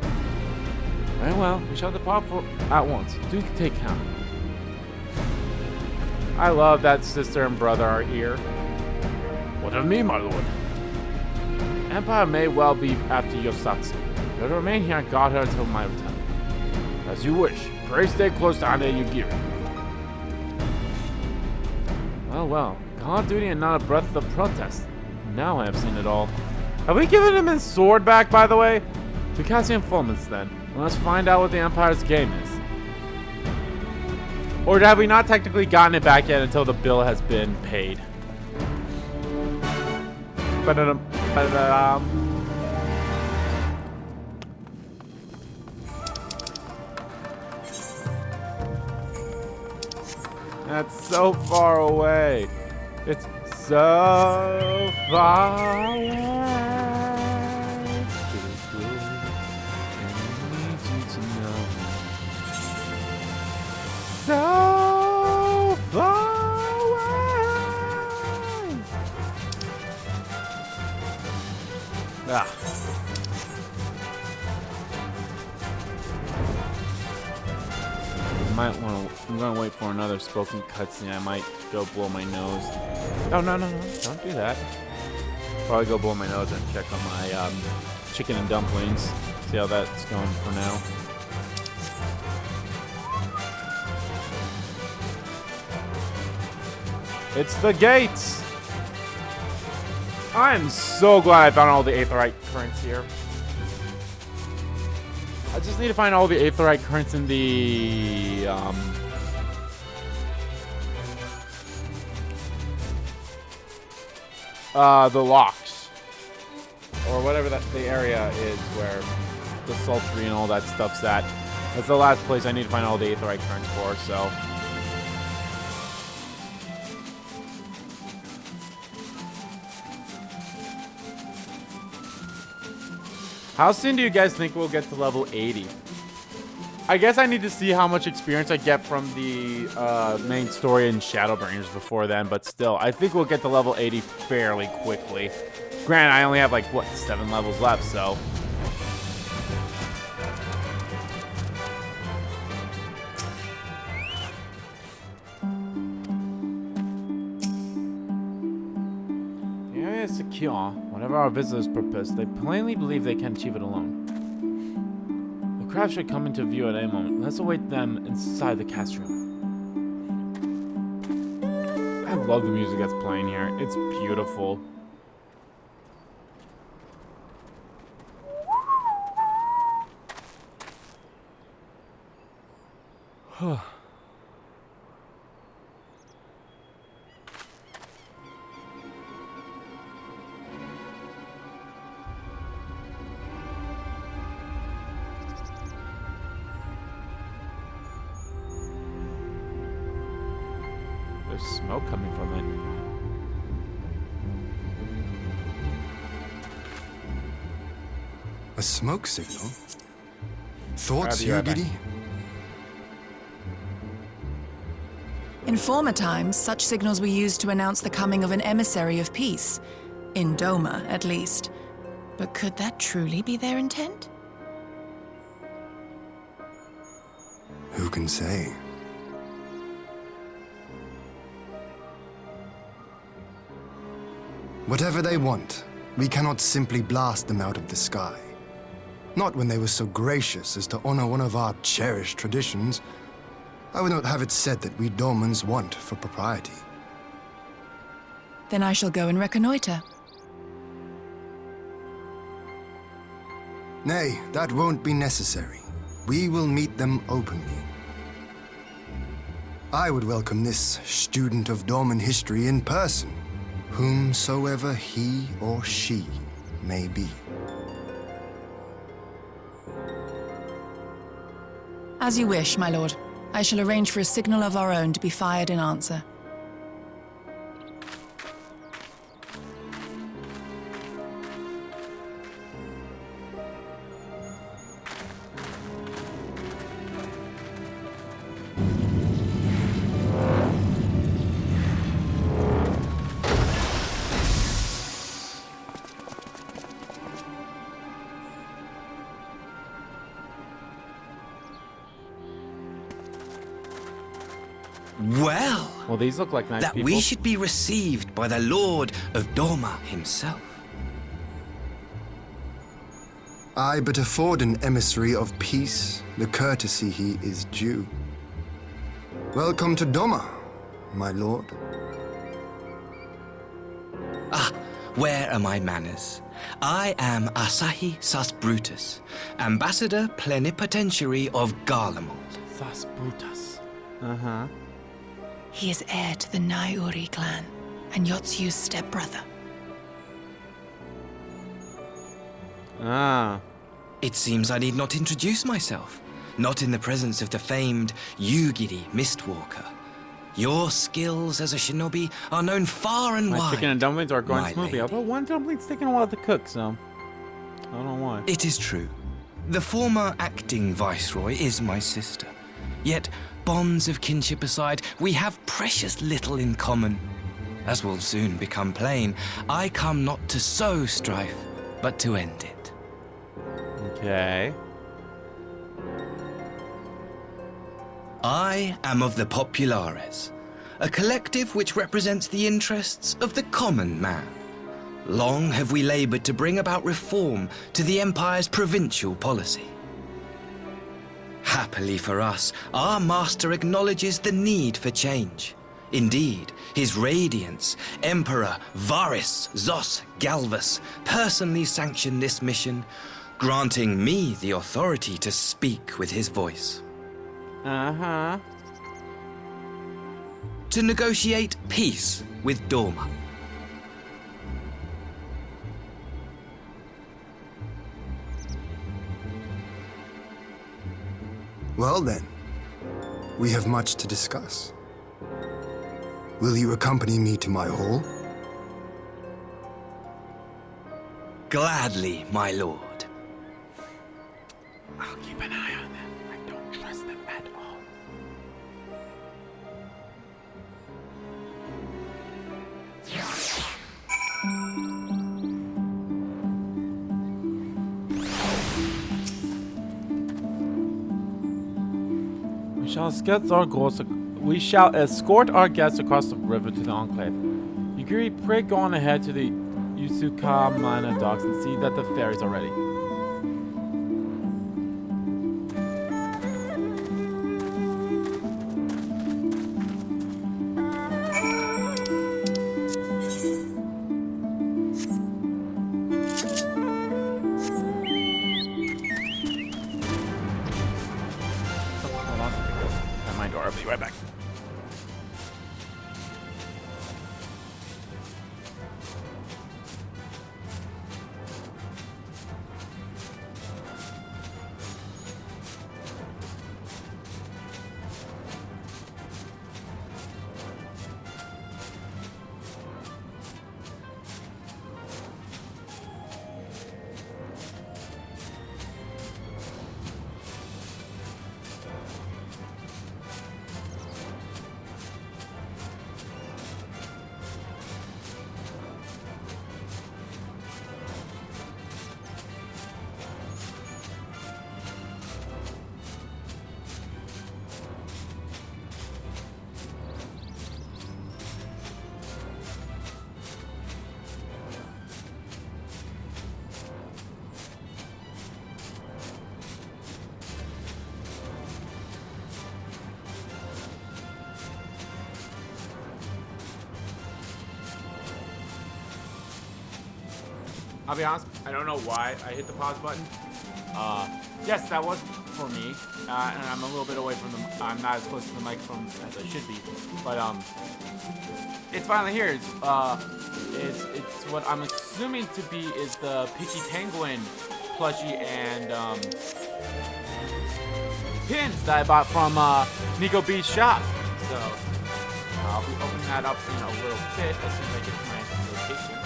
Very well, we shall depart at once. Do take count. I love that sister and brother are here. What of me, my lord? Empire may well be after Yosatsu. But to remain here and guard her until my return. As you wish. Pray stay close to Ande Yugiri. Well. Call of Duty and not a breath of protest. Now I have seen it all. Have we given him his sword back, by the way? To Cassian Fulmans, then. Let's find out what the Empire's game is. Or have we not technically gotten it back yet until the bill has been paid? That's so far away. It's so far away. So far away. I'm gonna wait for another spoken cutscene. I might go blow my nose. No, don't do that. Probably go blow my nose and check on my chicken and dumplings. See how that's going for now. It's the gates! I'm so glad I found all the aetheryte currents here. I just need to find all the aetheryte currents in the locks, or whatever the area is where the sultry and all that stuff's at. That's the last place I need to find all the aetheryte currents for, so. How soon do you guys think we'll get to level 80? I guess I need to see how much experience I get from the main story in Shadowbringers before then, but still, I think we'll get to level 80 fairly quickly. Granted, I only have like, what, 7 levels left, so. The area is secure. Whatever our visitors' purpose, they plainly believe they can achieve it alone. The craft should come into view at any moment. Let's await them inside the cast room. I love the music that's playing here. It's beautiful. There's smoke coming from it. A smoke signal? Thoughts, Grab the Yugiri? In former times, such signals were used to announce the coming of an emissary of peace. In Doma, at least. But could that truly be their intent? Who can say? Whatever they want, we cannot simply blast them out of the sky. Not when they were so gracious as to honor one of our cherished traditions. I would not have it said that we Domans want for propriety. Then I shall go and reconnoiter. Nay, that won't be necessary. We will meet them openly. I would welcome this student of Dorman history in person, whomsoever he or she may be. As you wish, my lord. I shall arrange for a signal of our own to be fired in answer. Well, these look like nice that people. we should be received by the Lord of Doma himself. I but afford an emissary of peace the courtesy he is due. Welcome to Doma, my lord. Ah, where are my manners? I am Asahi Sas Brutus, ambassador plenipotentiary of Garlemald. Sas Brutus. Uh-huh. He is heir to the Naiuri clan, and Yotsu's stepbrother. Ah. It seems I need not introduce myself, not in the presence of the famed Yugiri Mistwalker. Your skills as a shinobi are known far and My wide. chicken and dumplings are going my smoothly, lady. although one dumpling's taking a while to cook, so I don't know why. It is true. The former acting viceroy is my sister. Yet, bonds of kinship aside, we have precious little in common. As will soon become plain, I come not to sow strife, but to end it. Okay. I am of the Populares, a collective which represents the interests of the common man. Long have we labored to bring about reform to the Empire's provincial policy. Happily for us, our master acknowledges the need for change. Indeed, his radiance, Emperor Varys Zos Galvus, personally sanctioned this mission, granting me the authority to speak with his voice. Uh-huh. To negotiate peace with Doma. Well then, we have much to discuss. Will you accompany me to my hall? Gladly, my lord. I'll keep an eye on them. I don't trust them at all. We shall escort our guests across the river to the Enclave. Yugiri, pray go on ahead to the Yusukamana docks and see that the ferries are ready. Hold on. At my door. I'll be right back. I'll be honest, I don't know why I hit the pause button. Yes, that was for me, and I'm a little bit away from the. I'm not as close to the microphone as I should be, but it's finally here. It's what I'm assuming to be is the Picky Penguin plushie and pins that I bought from Nico B's shop. So I'll be opening that up in a little bit as soon as I get to my location.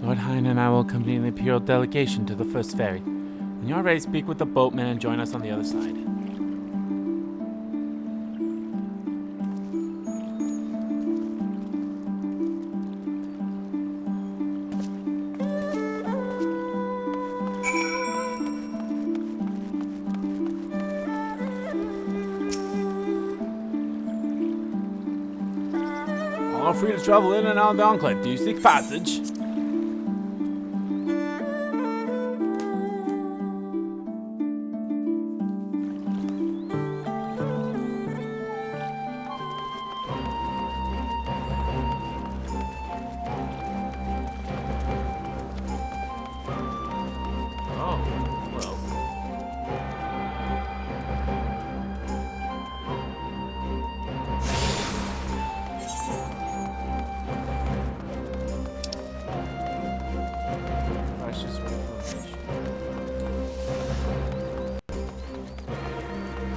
Lord Hine and I will accompany the Imperial delegation to the first ferry. When you are ready, speak with the boatman and join us on the other side. All are free to travel in and out of the Enclave. Do you seek passage?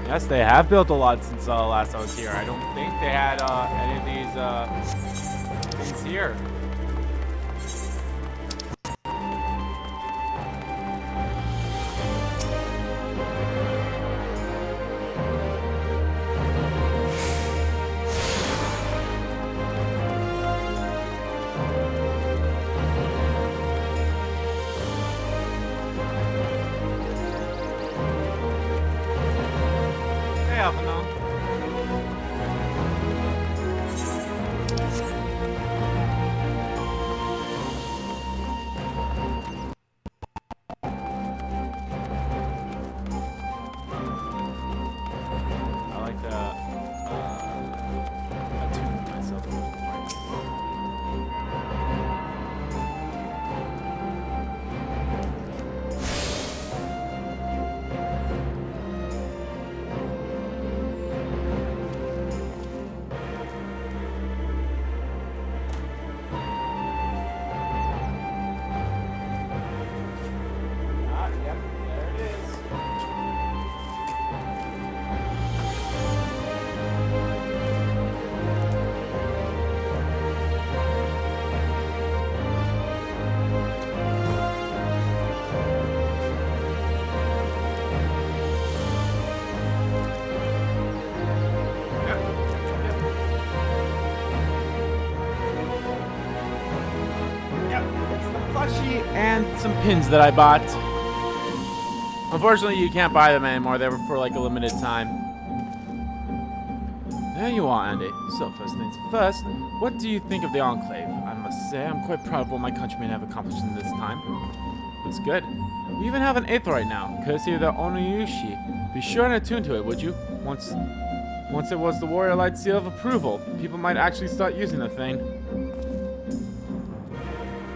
Yes, they have built a lot since last I was here. I don't think they had any of these things here. some pins that I bought. Unfortunately, you can't buy them anymore. They were for like a limited time. There you are, Andy. So, first things first, what do you think of the Enclave? I must say, I'm quite proud of what my countrymen have accomplished in this time. Looks good. We even have an 8th right now, courtesy of the Onuyushi. Be sure and attune to it, would you? Once it was the Warrior Light seal of approval, people might actually start using the thing.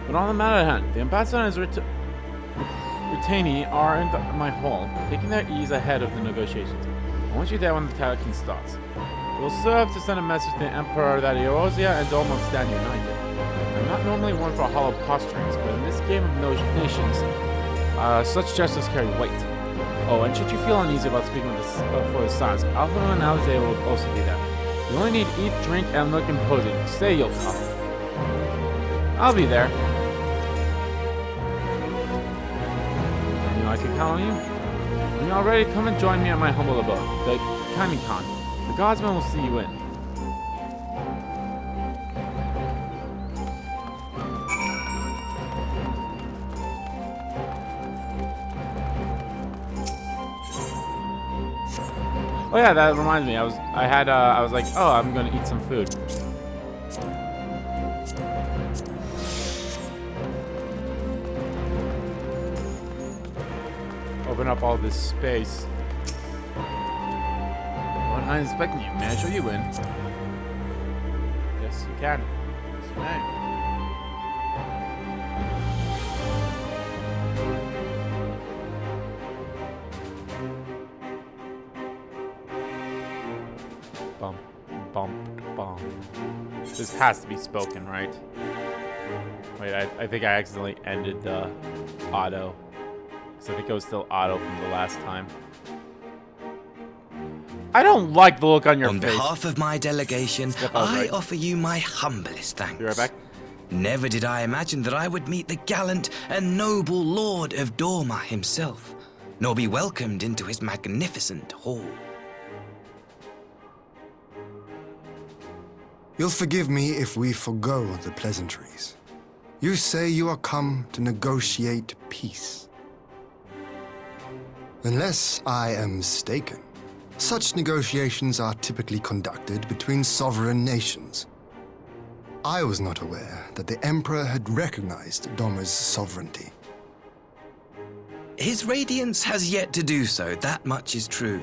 But on the matter at hand, the ambassador and his retainee are in my hall, taking their ease ahead of the negotiations. I want you there when the talking starts. It will serve to send a message to the Emperor that Eorzea and Doma stand united. I'm not normally one for hollow posturings, but in this game of nations, such gestures carry weight. Oh, and should you feel uneasy about speaking with for the sons, Alpha and Alizé will also be there. You only need to eat, drink, and look imposing. Say you'll come. I'll be there. I knew I could count on you. When you're all ready, come and join me at my humble abode, the Kamikon. The Godsman will see you in. Oh yeah, that reminds me. I was like, oh, I'm gonna eat some food. Open up all this space. What I'm expecting you. May I show you in? Yes, you can. Yes, you may. Bum, bum, bum. This has to be spoken, right? Wait, I think I accidentally ended the auto. So I think it was still auto from the last time. I don't like the look on your face. On behalf of my delegation, I offer you my humblest thanks. Be right back. Never did I imagine that I would meet the gallant and noble Lord of Doma himself, nor be welcomed into his magnificent hall. You'll forgive me if we forgo the pleasantries. You say you are come to negotiate peace. Unless I am mistaken, such negotiations are typically conducted between sovereign nations. I was not aware that the Emperor had recognized Doma's sovereignty. His Radiance has yet to do so, that much is true.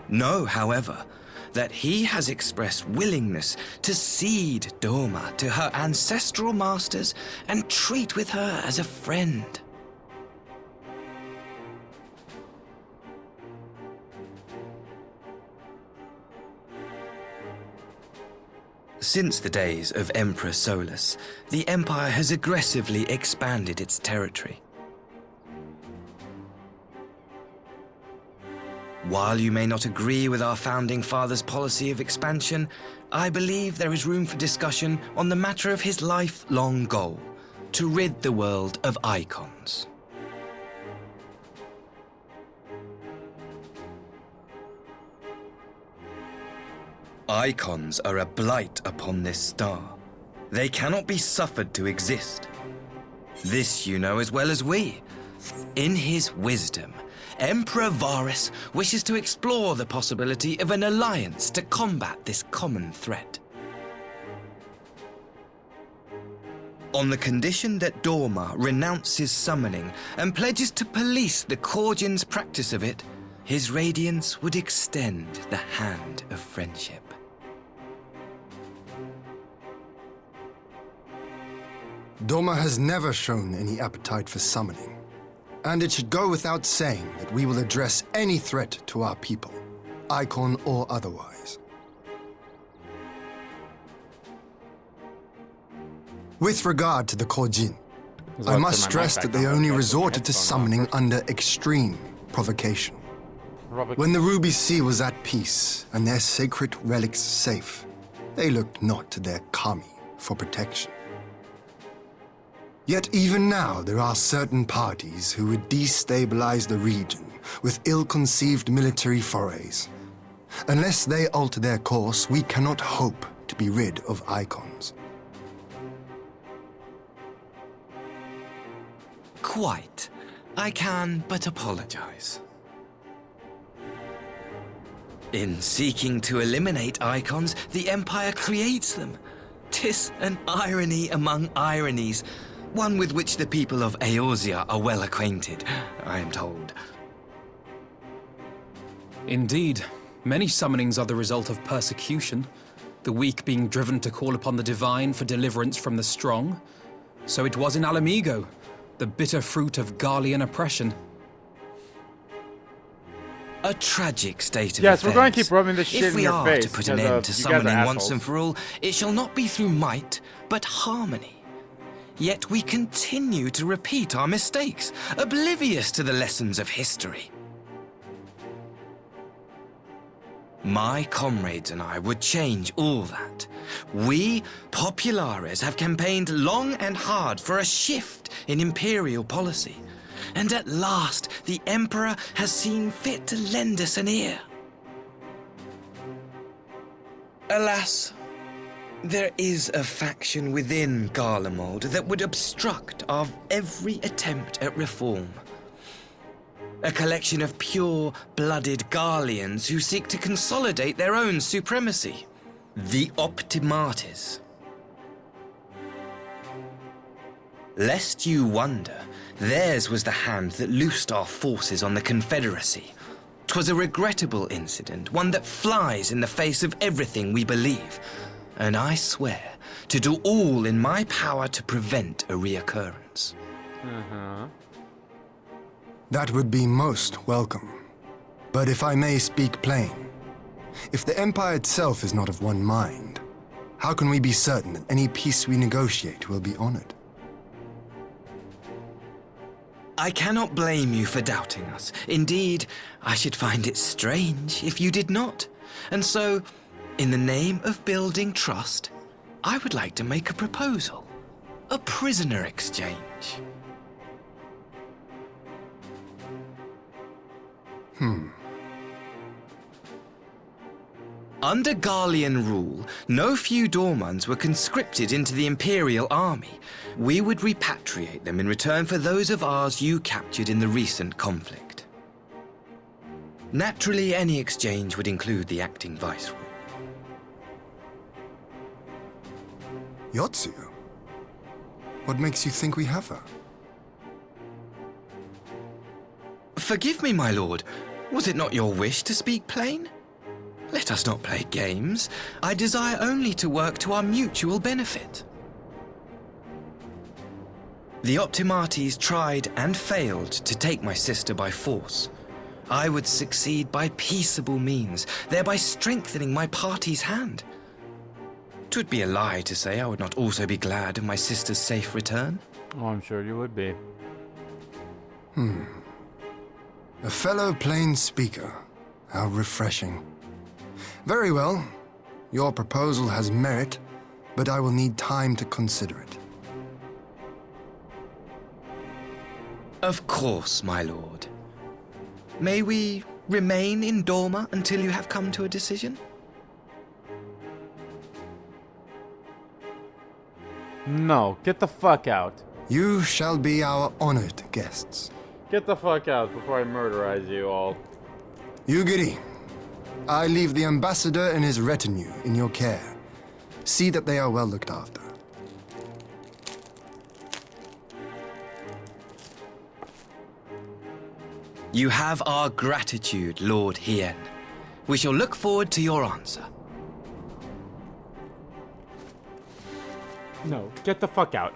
Know, however, that he has expressed willingness to cede Doma to her ancestral masters and treat with her as a friend. Since the days of Emperor Solus, the Empire has aggressively expanded its territory. While you may not agree with our founding father's policy of expansion, I believe there is room for discussion on the matter of his lifelong goal, to rid the world of icons. Icons are a blight upon this star. They cannot be suffered to exist. This you know as well as we. In his wisdom, Emperor Varus wishes to explore the possibility of an alliance to combat this common threat. On the condition that Doma renounces summoning and pledges to police the Korjin's practice of it, his Radiance would extend the hand of friendship. Doma has never shown any appetite for summoning, and it should go without saying that we will address any threat to our people, icon or otherwise. With regard to the Korjin, I must stress that they only resorted to summoning under extreme provocation. When the Ruby Sea was at peace and their sacred relics safe, they looked not to their kami for protection. Yet even now there are certain parties who would destabilize the region with ill-conceived military forays. Unless they alter their course, we cannot hope to be rid of icons. quite. I can but apologize. In seeking to eliminate icons, the Empire creates them. 'Tis an irony among ironies, one with which the people of Eorzea are well acquainted, I am told. Indeed, many summonings are the result of persecution, the weak being driven to call upon the divine for deliverance from the strong. So it was in Alamigo, the bitter fruit of Garlean oppression. A tragic state of Yes, affairs. we're going to keep rubbing this shit If in we your are face to put an because end to you guys are summoning once assholes. and for all, it shall not be through might, but harmony. Yet we continue to repeat our mistakes, oblivious to the lessons of history. My comrades and I would change all that. We, Populares, have campaigned long and hard for a shift in imperial policy. And at last, the Emperor has seen fit to lend us an ear. Alas, there is a faction within Garlemald that would obstruct our every attempt at reform. A collection of pure-blooded Garleans who seek to consolidate their own supremacy. The Optimates. Lest you wonder, theirs was the hand that loosed our forces on the Confederacy. 'Twas a regrettable incident, one that flies in the face of everything we believe. And I swear to do all in my power to prevent a reoccurrence. That would be most welcome. But if I may speak plain, if the Empire itself is not of one mind, how can we be certain that any peace we negotiate will be honored? I cannot blame you for doubting us. Indeed, I should find it strange if you did not. And so, in the name of building trust, I would like to make a proposal. A prisoner exchange. Under Garlean rule, no few Dormans were conscripted into the Imperial Army. We would repatriate them in return for those of ours you captured in the recent conflict. Naturally, any exchange would include the acting viceroy. Yotsuyu? What makes you think we have her? Forgive me, my lord. Was it not your wish to speak plain? Let us not play games. I desire only to work to our mutual benefit. The Optimates tried and failed to take my sister by force. I would succeed by peaceable means, thereby strengthening my party's hand. 'Twould be a lie to say I would not also be glad of my sister's safe return. Oh, I'm sure you would be. A fellow plain speaker. How refreshing. Very well. Your proposal has merit, but I will need time to consider it. Of course, my lord. May we remain in Dorma until you have come to a decision? No, get the fuck out. You shall be our honored guests. Get the fuck out before I murderize you all. Yugiri, I leave the ambassador and his retinue in your care. See that they are well looked after. You have our gratitude, Lord Hien. We shall look forward to your answer. No, get the fuck out.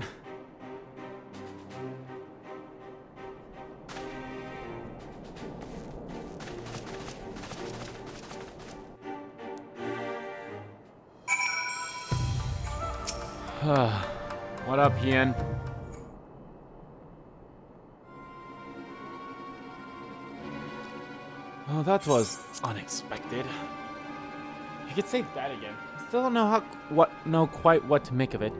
What up, Hien? Oh, that was unexpected. You could say that again. I still don't know quite what to make of it.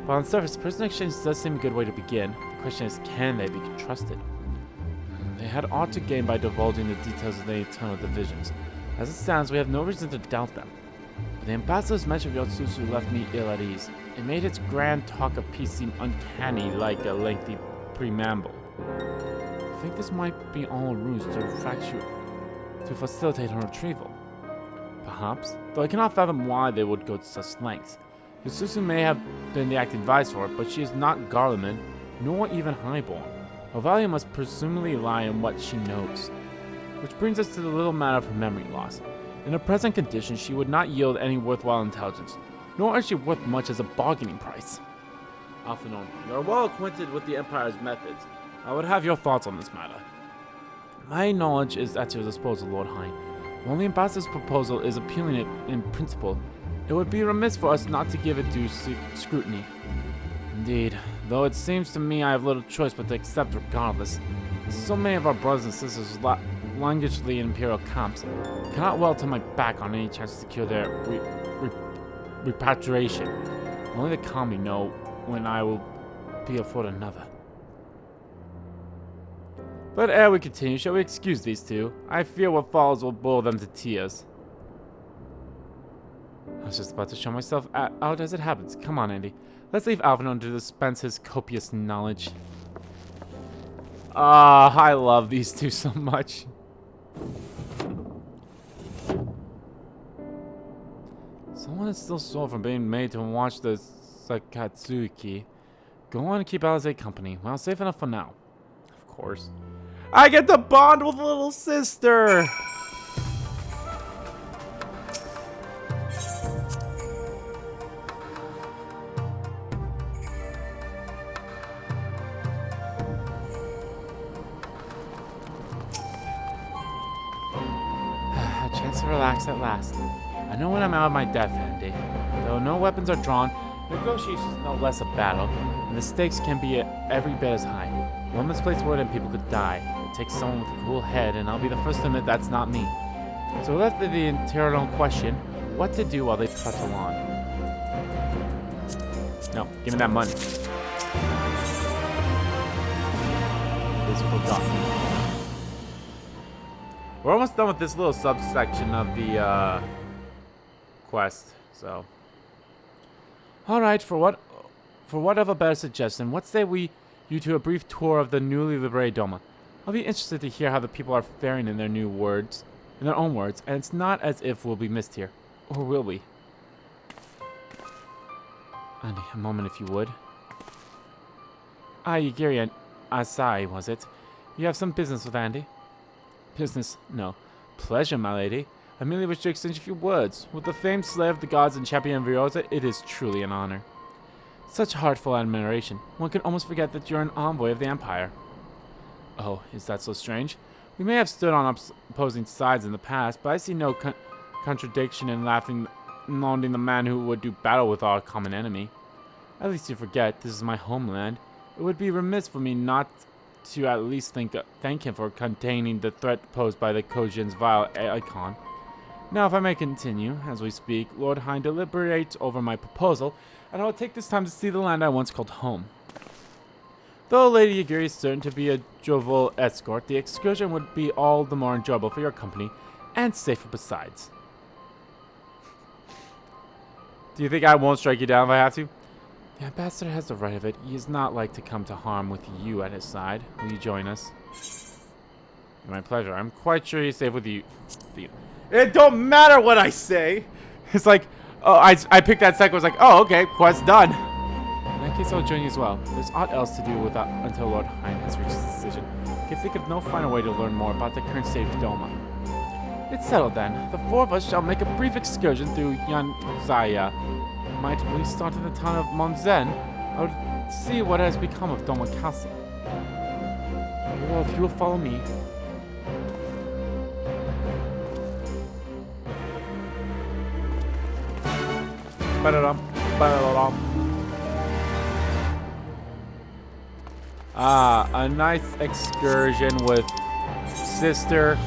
But on the surface, prisoner exchange does seem a good way to begin. The question is, can they be trusted? They had aught to gain by divulging the details of the internal divisions. As it stands, we have no reason to doubt them. But the ambassador's mention of Yotsuyu left me ill at ease. It made its grand talk of peace seem uncanny, like a lengthy preamble. I think this might be all a ruse to facilitate her retrieval. Perhaps, though I cannot fathom why they would go to such lengths. Yususu may have been the acting vice for it, but she is not Garleman, nor even highborn. Her value must presumably lie in what she knows. Which brings us to the little matter of her memory loss. In her present condition, she would not yield any worthwhile intelligence, nor is she worth much as a bargaining price. Alphinaud, you are well acquainted with the Empire's methods. I would have your thoughts on this matter. My knowledge is at your disposal, Lord Hein. While the ambassador's proposal is appealing in principle, it would be remiss for us not to give it due scrutiny. Indeed, though it seems to me I have little choice but to accept regardless. So many of our brothers and sisters languishedly in imperial camps cannot well turn my back on any chance to secure their repatriation. Only the Kami know when I will be afforded another. But ere we continue, shall we excuse these two? I fear what follows will bore them to tears. I was just about to show myself out as it happens. Come on, Andy. Let's leave Alphinaud to dispense his copious knowledge. I love these two so much. Someone is still sore from being made to watch the Sakatsuki. Go on and keep Alize company. Well, safe enough for now. Of course. I get to bond with little sister! A chance to relax at last. I know when I'm out of my depth, Andy. Though no weapons are drawn, negotiations is no less a battle, and the stakes can be every bit as high. One misplaced word and people could die. It takes someone with a cool head, and I'll be the first to admit that's not me. So we're left with the eternal question, what to do while they prattle on. No, give me that money. It's forgotten. We're almost done with this little subsection of the quest, so. Alright, for what of a better suggestion, what say you to a brief tour of the newly liberated Doma? I'll be interested to hear how the people are faring in their own words, and it's not as if we'll be missed here. Or will we? Andy, a moment if you would. Yagiri and Asai, was it? You have some business with Andy? Business? No. Pleasure, my lady. I merely wish to exchange a few words. With the famed slayer of the gods and champion of Vioza, it is truly an honor. Such heartful admiration. One can almost forget that you're an envoy of the Empire. Oh, is that so strange? We may have stood on opposing sides in the past, but I see no contradiction in lauding the man who would do battle with our common enemy. At least you forget, this is my homeland. It would be remiss for me not to at least thank him for containing the threat posed by the Kojin's vile icon. Now, if I may continue, as we speak, Lord Hein deliberates over my proposal, and I will take this time to see the land I once called home. Though Lady Yagiri is certain to be a jovial escort, the excursion would be all the more enjoyable for your company, and safer besides. Do you think I won't strike you down if I have to? The ambassador has the right of it. He is not like to come to harm with you at his side. Will you join us? My pleasure. I'm quite sure he's safe with you. It don't matter what I say. It's like, oh, I picked that second. I was like, oh, okay, quest done. In that case, I'll join you as well. There's aught else to do until Lord Hein has reached his decision. I can think of no finer way to learn more about the current state of Doma. It's settled then. The four of us shall make a brief excursion through Yanzaya. Might we start in the town of Monzen? I would see what has become of Doma Castle. Well, if you will follow me. A nice excursion with sister,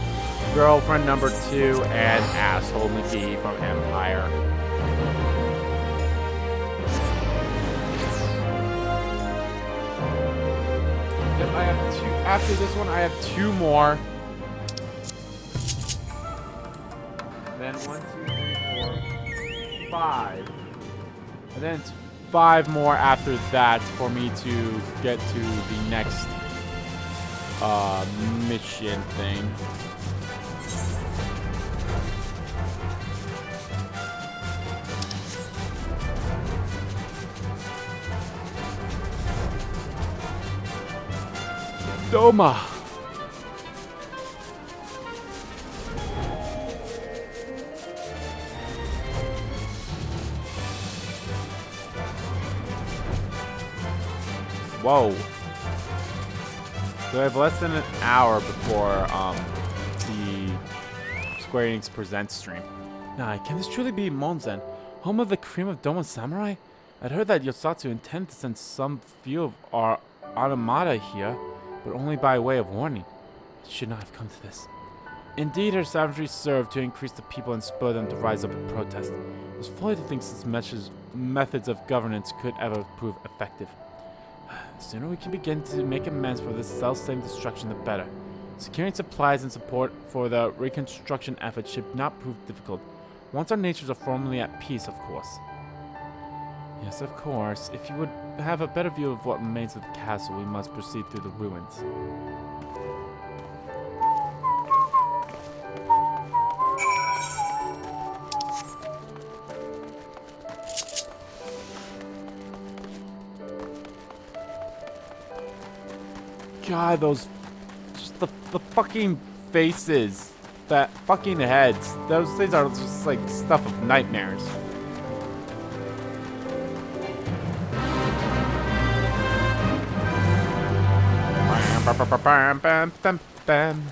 girlfriend number 2, and asshole McGee from Empire. I have 2. After this one, I have 2 more. Then 1, 2, 3, 4, 5. And then it's 5 more after that for me to get to the next mission thing. Doma. Whoa. So I have less than an hour before the Square Enix Presents stream. Nah, can this truly be Monzen, home of the cream of Doma Samurai? I'd heard that Yosatsu intended to send some few of our automata here, but only by way of warning. It should not have come to this. Indeed, her savagery served to increase the people and spur them to rise up in protest. It was folly to think such methods of governance could ever prove effective. The sooner we can begin to make amends for this self-same destruction, the better. Securing supplies and support for the reconstruction effort should not prove difficult, once our natures are formally at peace, of course. Yes, of course. If you would have a better view of what remains of the castle, we must proceed through the ruins. God, those... just the fucking faces. That fucking heads. Those things are just like stuff of nightmares. Bam, bam, bam, bam.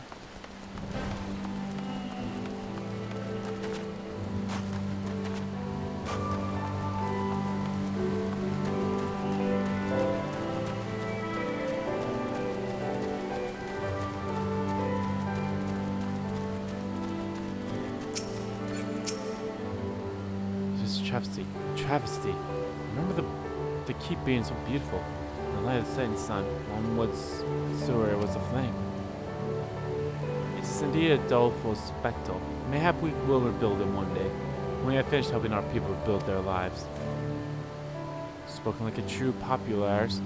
Travesty. Remember the keep being so beautiful. In the light of the setting sun, one wood's sewer was aflame. It is indeed a doleful spectacle. Mayhap we will rebuild it one day, when we have finished helping our people rebuild their lives. Spoken like a true popularis,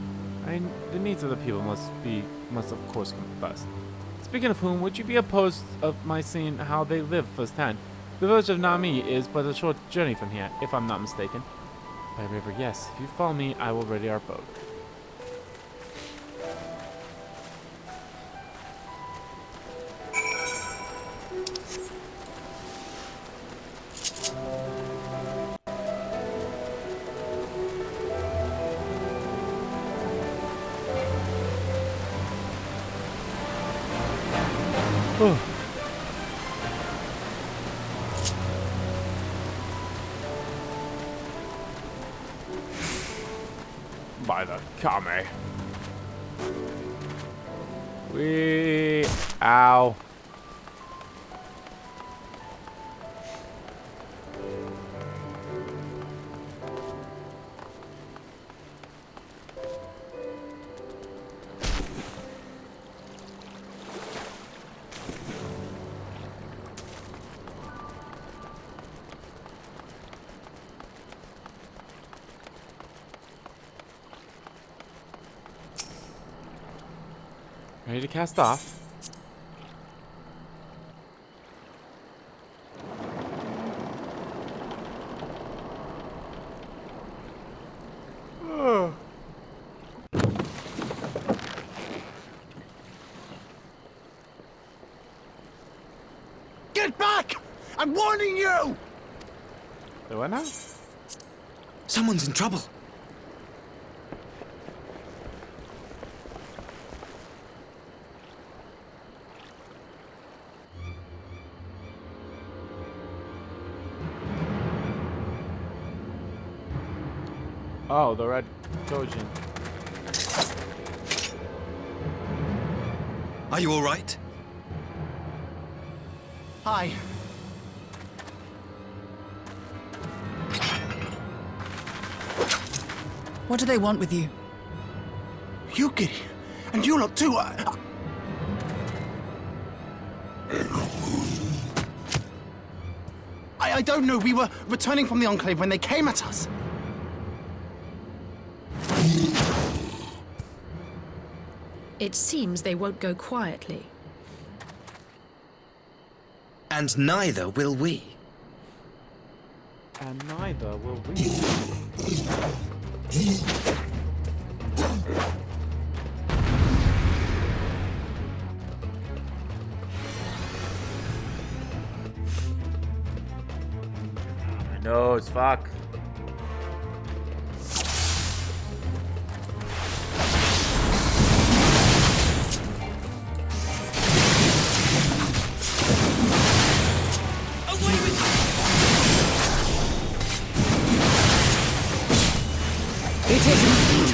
the needs of the people must of course come first. Speaking of whom, would you be opposed of my seeing how they live firsthand? The village of Nami is but a short journey from here, if I'm not mistaken. By river, yes. If you follow me, I will ready our boat. By the Kame. Ow. Ready to cast off? Get back! I'm warning you! The what now? Someone's in trouble. Oh, the red Kojin. Are you all right? Hi. What do they want with you? Yuki, and you lot too. I don't know. We were returning from the Enclave when they came at us. It seems they won't go quietly. And neither will we. And neither will we. My nose, fuck. It isn't.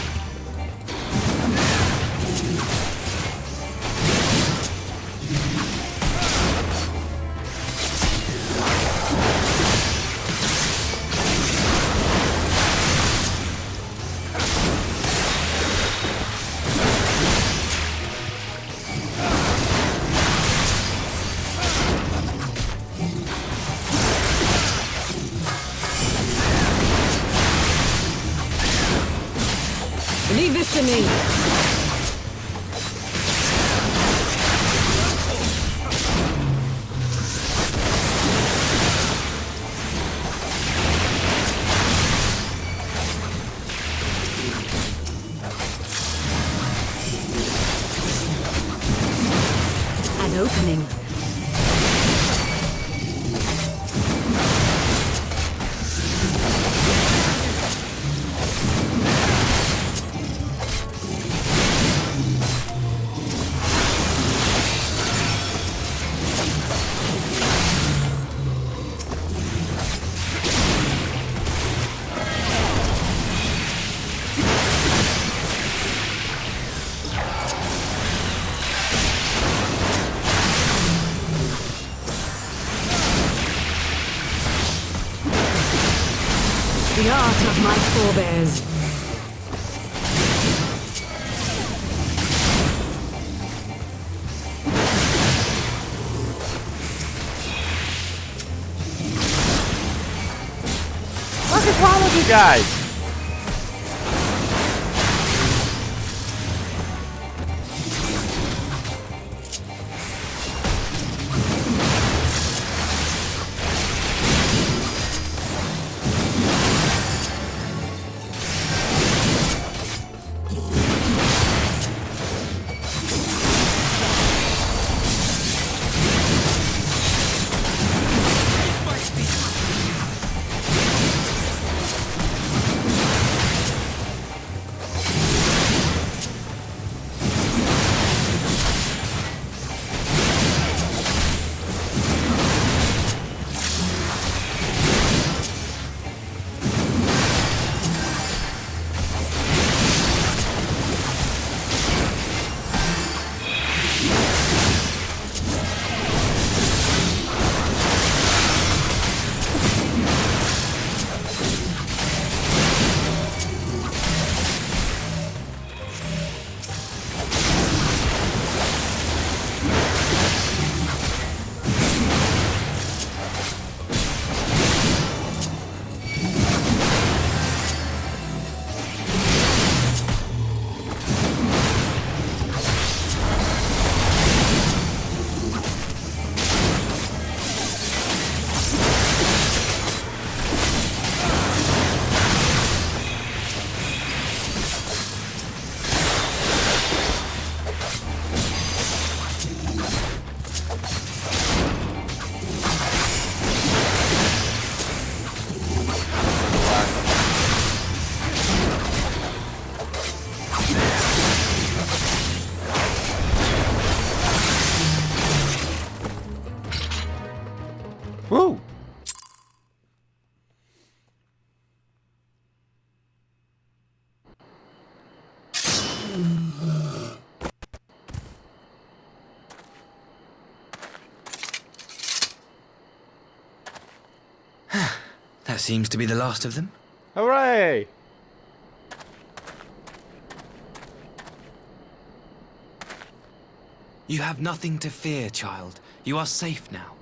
Leave this to me. An opening. The art of my forebears. What is wrong with you guys? Woo! That seems to be the last of them. Hooray! You have nothing to fear, child. You are safe now.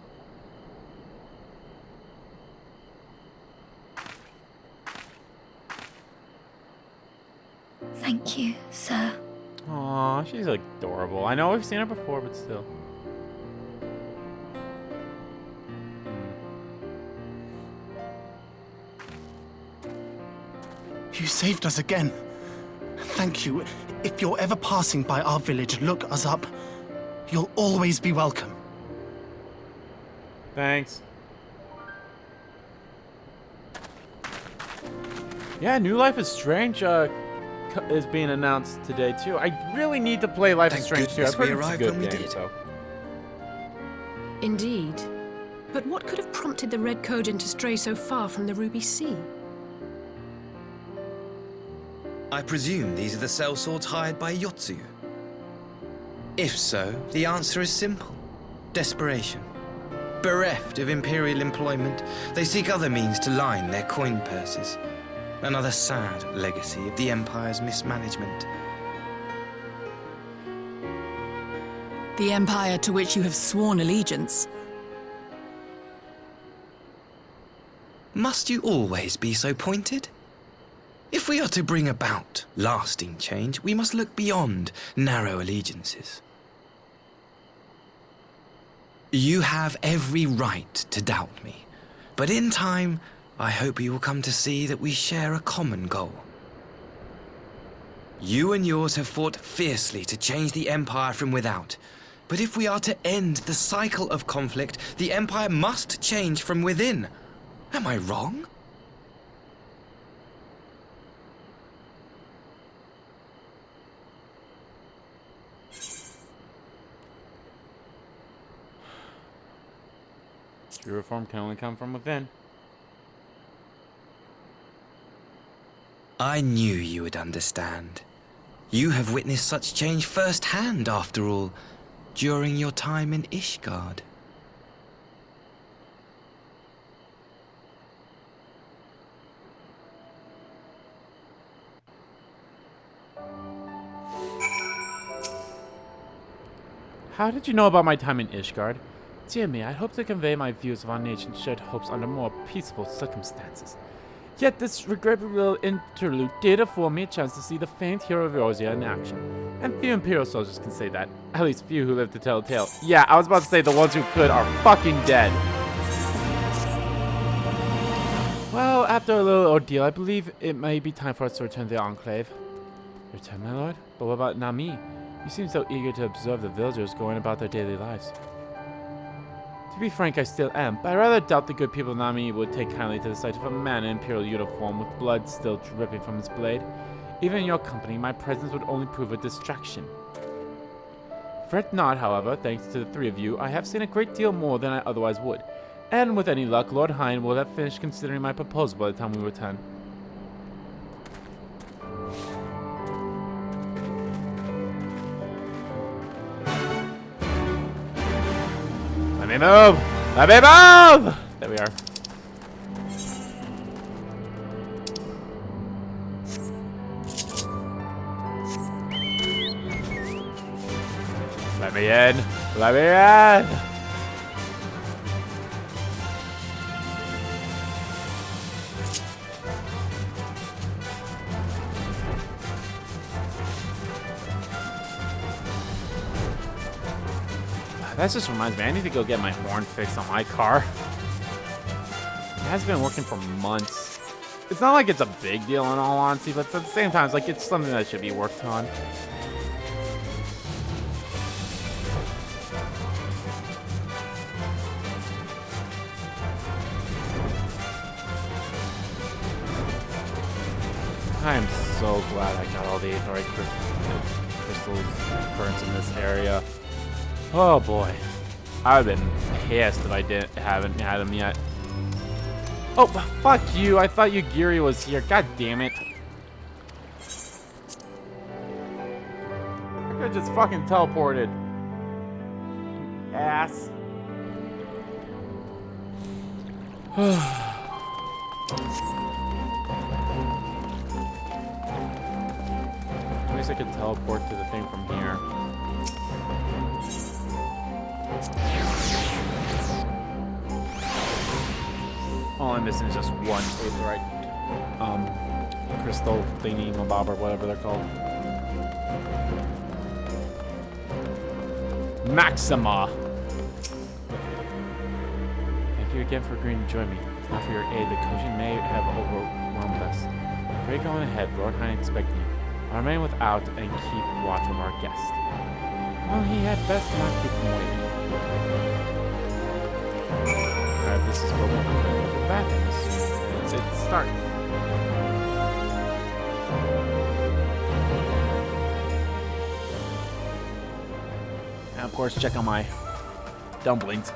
Thank you, sir. Aww. Aw, she's adorable. I know we've seen her before, but still. You saved us again. Thank you. If you're ever passing by our village, look us up. You'll always be welcome. Thanks. Yeah, New Life is Strange is being announced today too. I really need to play Life is Strange too. I've heard it's a good game, so. Indeed. But what could have prompted the Red Kojin to stray so far from the Ruby Sea? I presume these are the sellswords hired by Yotsu. If so, the answer is simple. Desperation. Bereft of imperial employment, they seek other means to line their coin purses. Another sad legacy of the Empire's mismanagement. The Empire to which you have sworn allegiance. Must you always be so pointed? If we are to bring about lasting change, we must look beyond narrow allegiances. You have every right to doubt me, but in time, I hope you will come to see that we share a common goal. You and yours have fought fiercely to change the Empire from without, but if we are to end the cycle of conflict, the Empire must change from within. Am I wrong? True reform can only come from within. I knew you would understand. You have witnessed such change firsthand, after all, during your time in Ishgard. How did you know about my time in Ishgard? Dear me, I hope to convey my views of our nation's shared hopes under more peaceful circumstances. Yet this regrettable little interlude did afford me a chance to see the famed hero of Eorzea in action. And few Imperial soldiers can say that. At least few who live to tell a tale. Yeah, I was about to say the ones who could are fucking dead. Well, after a little ordeal, I believe it may be time for us to return to the Enclave. Return, my lord? But what about Nami? You seem so eager to observe the villagers going about their daily lives. To be frank, I still am, but I rather doubt the good people of Nami would take kindly to the sight of a man in Imperial uniform with blood still dripping from his blade. Even in your company, my presence would only prove a distraction. Fret not, however, thanks to the three of you, I have seen a great deal more than I otherwise would. And with any luck, Lord Hein will have finished considering my proposal by the time we return. Let me move! Let me move! There we are. Let me in! Let me in! That just reminds me, I need to go get my horn fixed on my car. It has been working for months. It's not like it's a big deal in all honesty, but at the same time, it's like it's something that should be worked on. I am so glad I got all the aetheryte crystals currents in this area. Oh boy, I've been pissed if I haven't had them yet. Oh, fuck you! I thought Yugiri was here. God damn it! I could've just fucking teleported. Ass. At least I can teleport to the thing from here. All I'm missing is just one aetheryte crystal thingy mabob or whatever they're called. Maxima. Thank you again for agreeing to join me. If not for your aid, the Kojin may have overwhelmed us. Pray go on ahead, Lord Hein expecting you. I'll remain without and keep watch of our guest. Well, he had best not keep him waiting. Alright, this is what we're going to go back in this. It starts. And of course, check on my dumplings.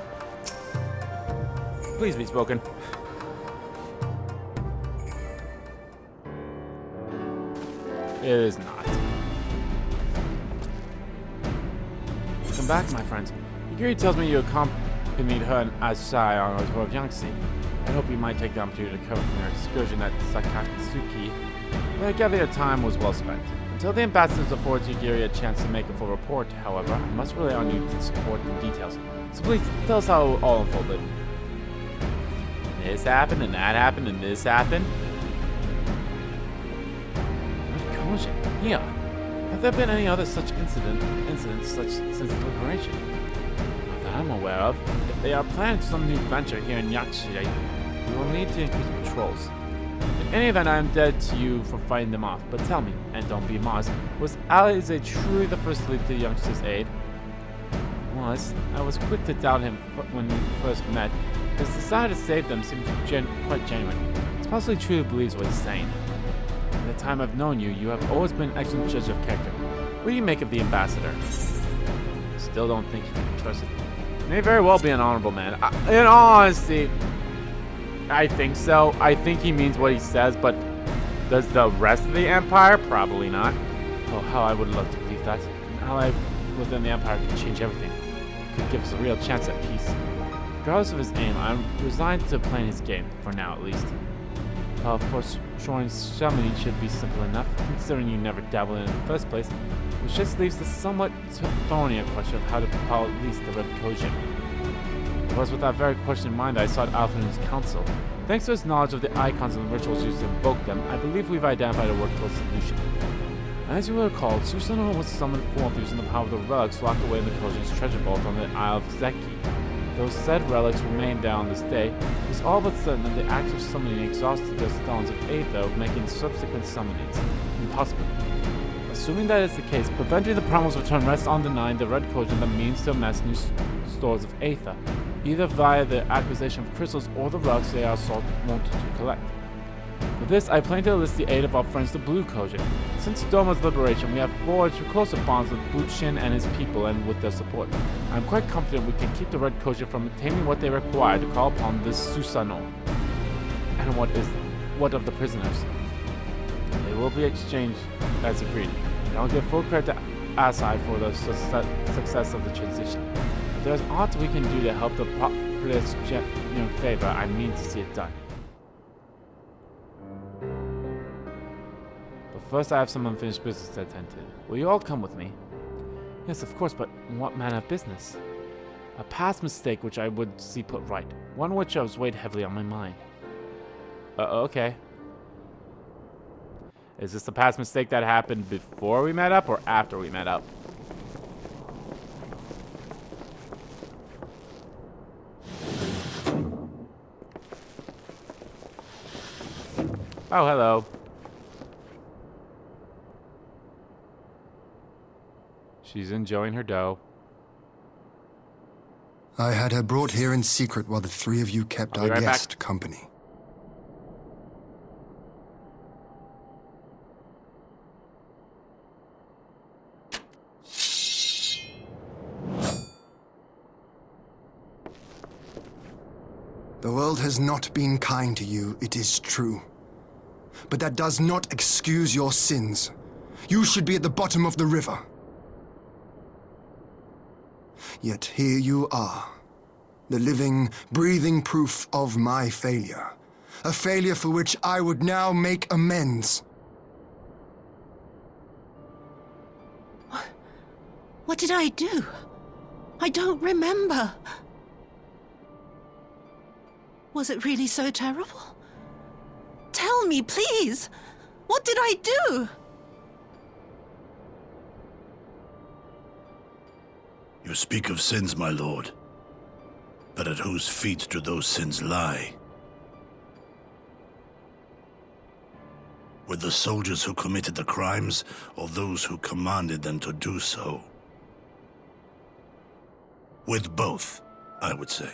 Please be spoken. It is not. Welcome back, my friends. Yuri tells me you accompanied her and Asai on a tour of Yangtze. I hope you might take the opportunity to recover from your excursion at Sakakatsuki, but I gather your time was well spent. Until the ambassadors afford Yuri a chance to make a full report, however, I must rely on you to support the details. So please, tell us how it all unfolded. This happened, and that happened, and this happened. Yeah. Have there been any other such incidents since the liberation? Not that I'm aware of. If they are planning some new venture here in Yakushi, we will need to increase patrols. In any event, I am dead to you for fighting them off. But tell me, and don't be modest, was Alize truly the first to leap to the youngster's aid? Was. I was quick to doubt him when we first met. His desire to save them seemed quite genuine. It's possibly true he believes what he's saying. In the time I've known you, you have always been an excellent judge of character. What do you make of the ambassador? Still don't think you can trust it. May very well be an honorable man. In all honesty, I think so. I think he means what he says, but does the rest of the Empire? Probably not. Oh, how I would love to believe that. How I within the Empire could change everything. Could give us a real chance at peace. Regardless of his aim, I'm resigned to playing his game, for now at least. Of course, showing summoning should be simple enough, considering you never dabbled in it in the first place, which just leaves the somewhat thorny question of how to police the Red Kojin. It was with that very question in mind that I sought Alphane's counsel. Thanks to his knowledge of the icons and the rituals used to invoke them, I believe we've identified a workable solution. As you will recall, Susanoo was summoned forth using the power of the relics locked away in the Kojin's treasure vault on the Isle of Zeki. Those said relics remain there on this day, it was all but certain that the act of summoning exhausted the stones of Aether, making subsequent summonings impossible. Assuming that is the case, preventing the Primal's return rests on denying the Red Kojin the means to amass new stores of Aether, either via the acquisition of crystals or the relics they are so wanted to collect. For this, I plan to enlist the aid of our friends the Blue Kojin. Since Doma's liberation, we have forged closer bonds with Buchin and his people, and with their support, I am quite confident we can keep the Red Kojin from obtaining what they require to call upon this Susanoo. And what of the prisoners? They will be exchanged as agreed, and I'll give full credit to Asai for the success of the transition. If there's aught we can do to help the populace in favor, I mean to see it done. First, I have some unfinished business to attend to. Will you all come with me? Yes, of course, but what manner of business? A past mistake which I would see put right. One which has weighed heavily on my mind. Okay. Is this the past mistake that happened before we met up or after we met up? Oh, hello. She's enjoying her dough. I had her brought here in secret while the three of you kept our guest company. The world has not been kind to you, it is true. But that does not excuse your sins. You should be at the bottom of the river. Yet here you are, the living, breathing proof of my failure. A failure for which I would now make amends. What did I do? I don't remember. Was it really so terrible? Tell me, please! What did I do? You You speak of sins, my lord. But at whose feet do those sins lie? With the soldiers who committed the crimes, or those who commanded them to do so? With both, I would say.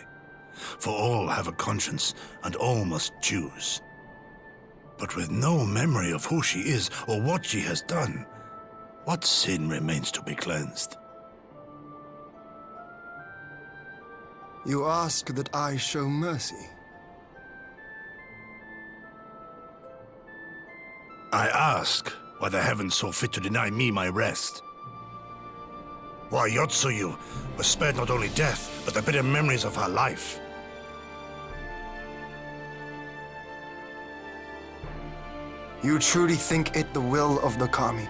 For all have a conscience, and all must choose. But with no memory of who she is, or what she has done, what sin remains to be cleansed? You ask that I show mercy. I ask why the heavens saw fit to deny me my rest. Why Yotsuyu was spared not only death, but the bitter memories of her life. You truly think it the will of the Kami?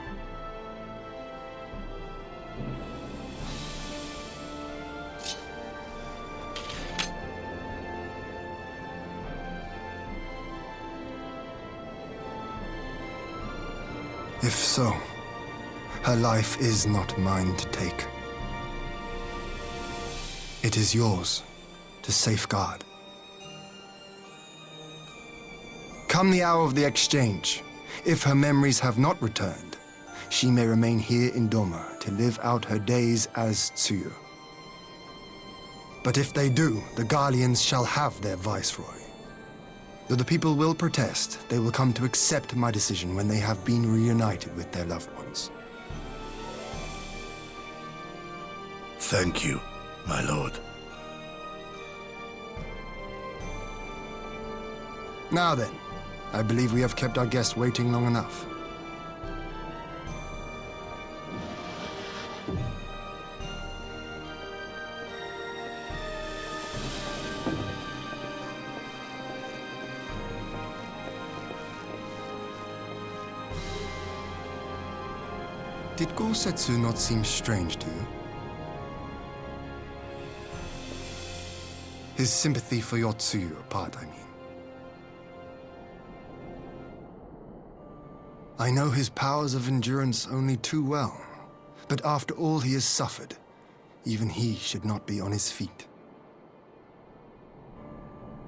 If so, her life is not mine to take. It is yours to safeguard. Come the hour of the exchange, if her memories have not returned, she may remain here in Doma to live out her days as Tsuyu. But if they do, the Guardians shall have their viceroy. Though the people will protest, they will come to accept my decision when they have been reunited with their loved ones. Thank you, my lord. Now then, I believe we have kept our guest waiting long enough. Did Gosetsu not seem strange to you? His sympathy for Yotsuyu apart, I mean. I know his powers of endurance only too well, but after all he has suffered, even he should not be on his feet.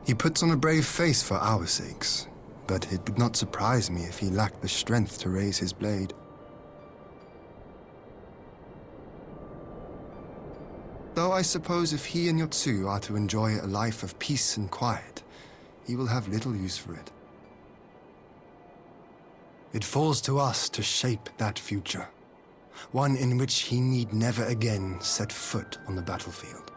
He puts on a brave face for our sakes, but it would not surprise me if he lacked the strength to raise his blade. Though I suppose if he and Yotsuyu are to enjoy a life of peace and quiet, he will have little use for it. It falls to us to shape that future, one in which he need never again set foot on the battlefield.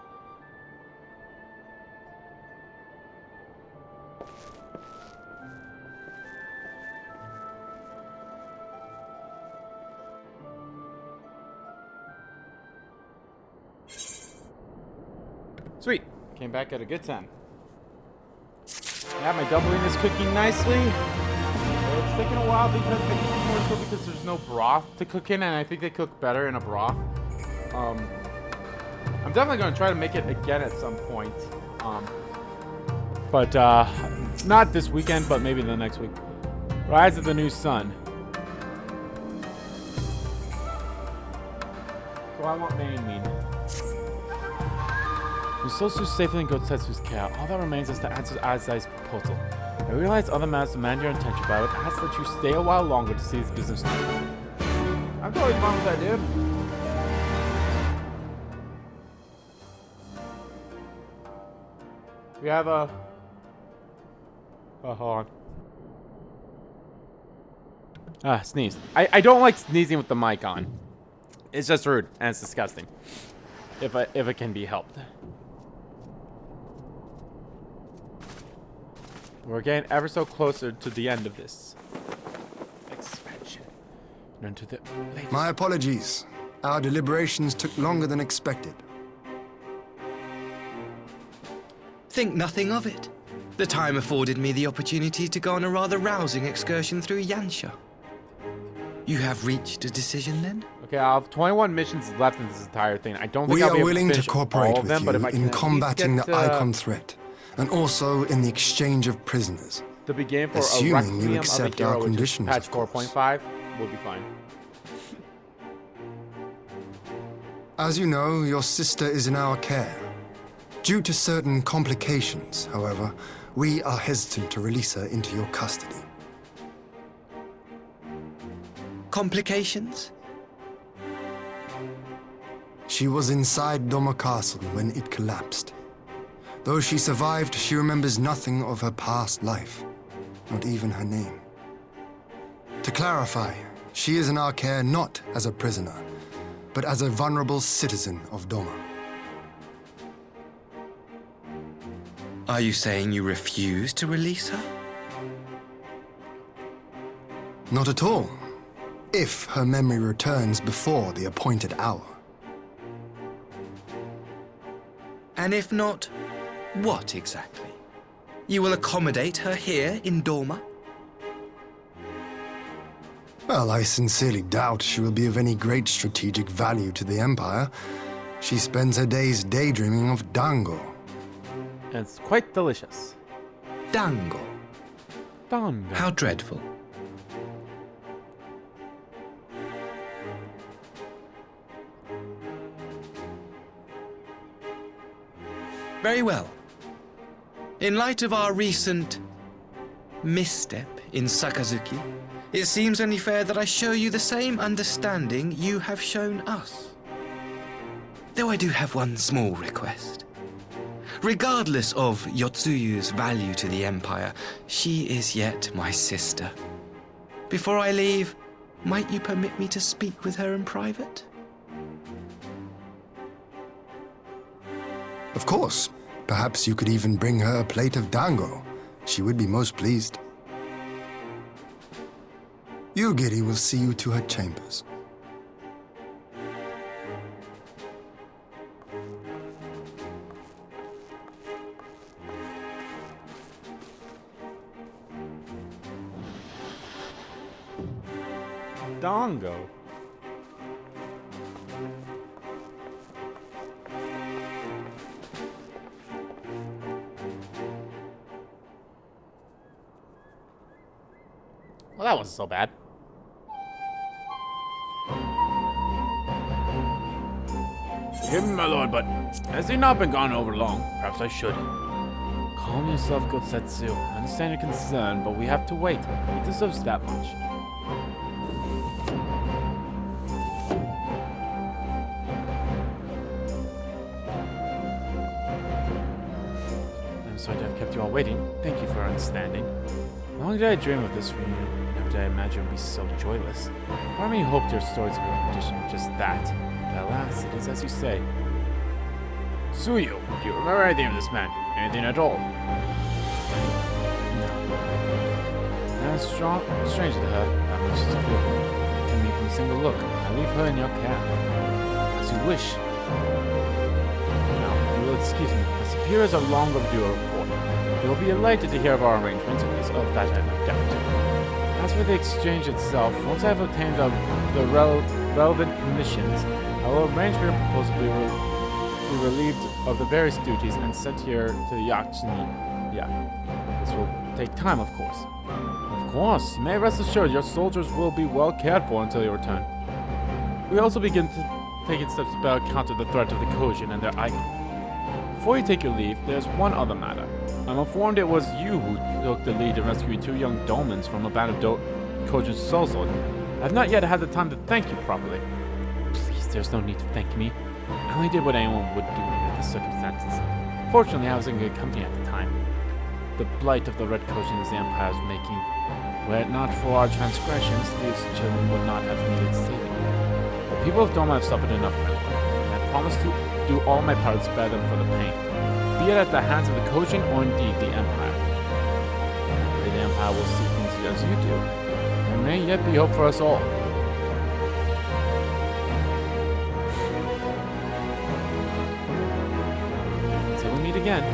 Sweet. Came back at a good time. Yeah, my doubling is cooking nicely. It's taking a while because I think more so because there's no broth to cook in, and I think they cook better in a broth. I'm definitely going to try to make it again at some point. But not this weekend, but maybe the next week. Rise of the New Sun. So I want main mean. We still so safely in Gotetsu's care. All that remains is to answer Azai's proposal. I realize other matters demand your attention, but I would ask that you stay a while longer to see this business through. I'm totally fine with that, dude. We have a... Oh, hold on. Sneeze. I don't like sneezing with the mic on. It's just rude, and it's disgusting. If it can be helped. We're getting ever so closer to the end of this expansion. And to the latest. My apologies. Our deliberations took longer than expected. Think nothing of it. The time afforded me the opportunity to go on a rather rousing excursion through Yansha. You have reached a decision then? Okay, I have 21 missions left in this entire thing. I don't think We I'll be are able willing to to finish cooperate all of with them, but if you I can in at least combating get, the Icon threat, and also in the exchange of prisoners. The beginning for Assuming a you Requiem accept of a our Hero, which is conditions, patch of course. 4.5, will be fine. As you know, your sister is in our care. Due to certain complications, however, we are hesitant to release her into your custody. Complications? She was inside Doma Castle when it collapsed. Though she survived, she remembers nothing of her past life, not even her name. To clarify, she is in our care not as a prisoner, but as a vulnerable citizen of Doma. Are you saying you refuse to release her? Not at all, if her memory returns before the appointed hour. And if not, what exactly? You will accommodate her here in Doma? Well, I sincerely doubt she will be of any great strategic value to the Empire. She spends her days daydreaming of dango. It's quite delicious. Dango? Dango. How dreadful. Very well. In light of our recent misstep in Sakazuki, it seems only fair that I show you the same understanding you have shown us. Though I do have one small request. Regardless of Yotsuyu's value to the Empire, she is yet my sister. Before I leave, might you permit me to speak with her in private? Of course. Perhaps you could even bring her a plate of dango. She would be most pleased. Yugiri will see you to her chambers. Dango. Well, that wasn't so bad. Forgive me, my lord, but has he not been gone over long? Perhaps I should. Calm yourself, Gotsetsu. I understand your concern, but we have to wait. He deserves that much. I'm sorry to have kept you all waiting. Thank you for your understanding. How long did I dream of this reunion? Never did I imagine it would be so joyless. Part of me hoped your stories of repetition were just that. But alas, it is as you say. Tsuyu, do you remember anything of this man? Anything at all? No. That's strange to her. That much is clear to me from a single look. I leave her in your care. As you wish. Now, if you will excuse me, my superiors are long overdue a report. They will be delighted to hear of our arrangements, and of that I have no doubt. As for the exchange itself, once I have obtained the relevant permissions, I will arrange for your proposal to be relieved of the various duties and sent here to the Yachini. Yeah, this will take time, of course. Of course, you may rest assured your soldiers will be well cared for until your return. We also begin to take steps to better counter the threat of the Kojin and their icon. Before you take your leave, there's one other matter. I'm informed it was you who took the lead in rescuing 2 young Domans from a band of Kojin's Soulsword. I've not yet had the time to thank you properly. Please, there's no need to thank me. I only did what anyone would do under the circumstances. Fortunately, I was in good company at the time. The blight of the Red Kojin is the Empire's making. Were it not for our transgressions, these children would not have needed saving. The people of Doma have suffered enough, my lord, and I promise to do all my part to spare them for the pain, be it at the hands of the Kojin or indeed the Empire. I pray the Empire will see things as you do. There may yet be hope for us all. Until we meet again.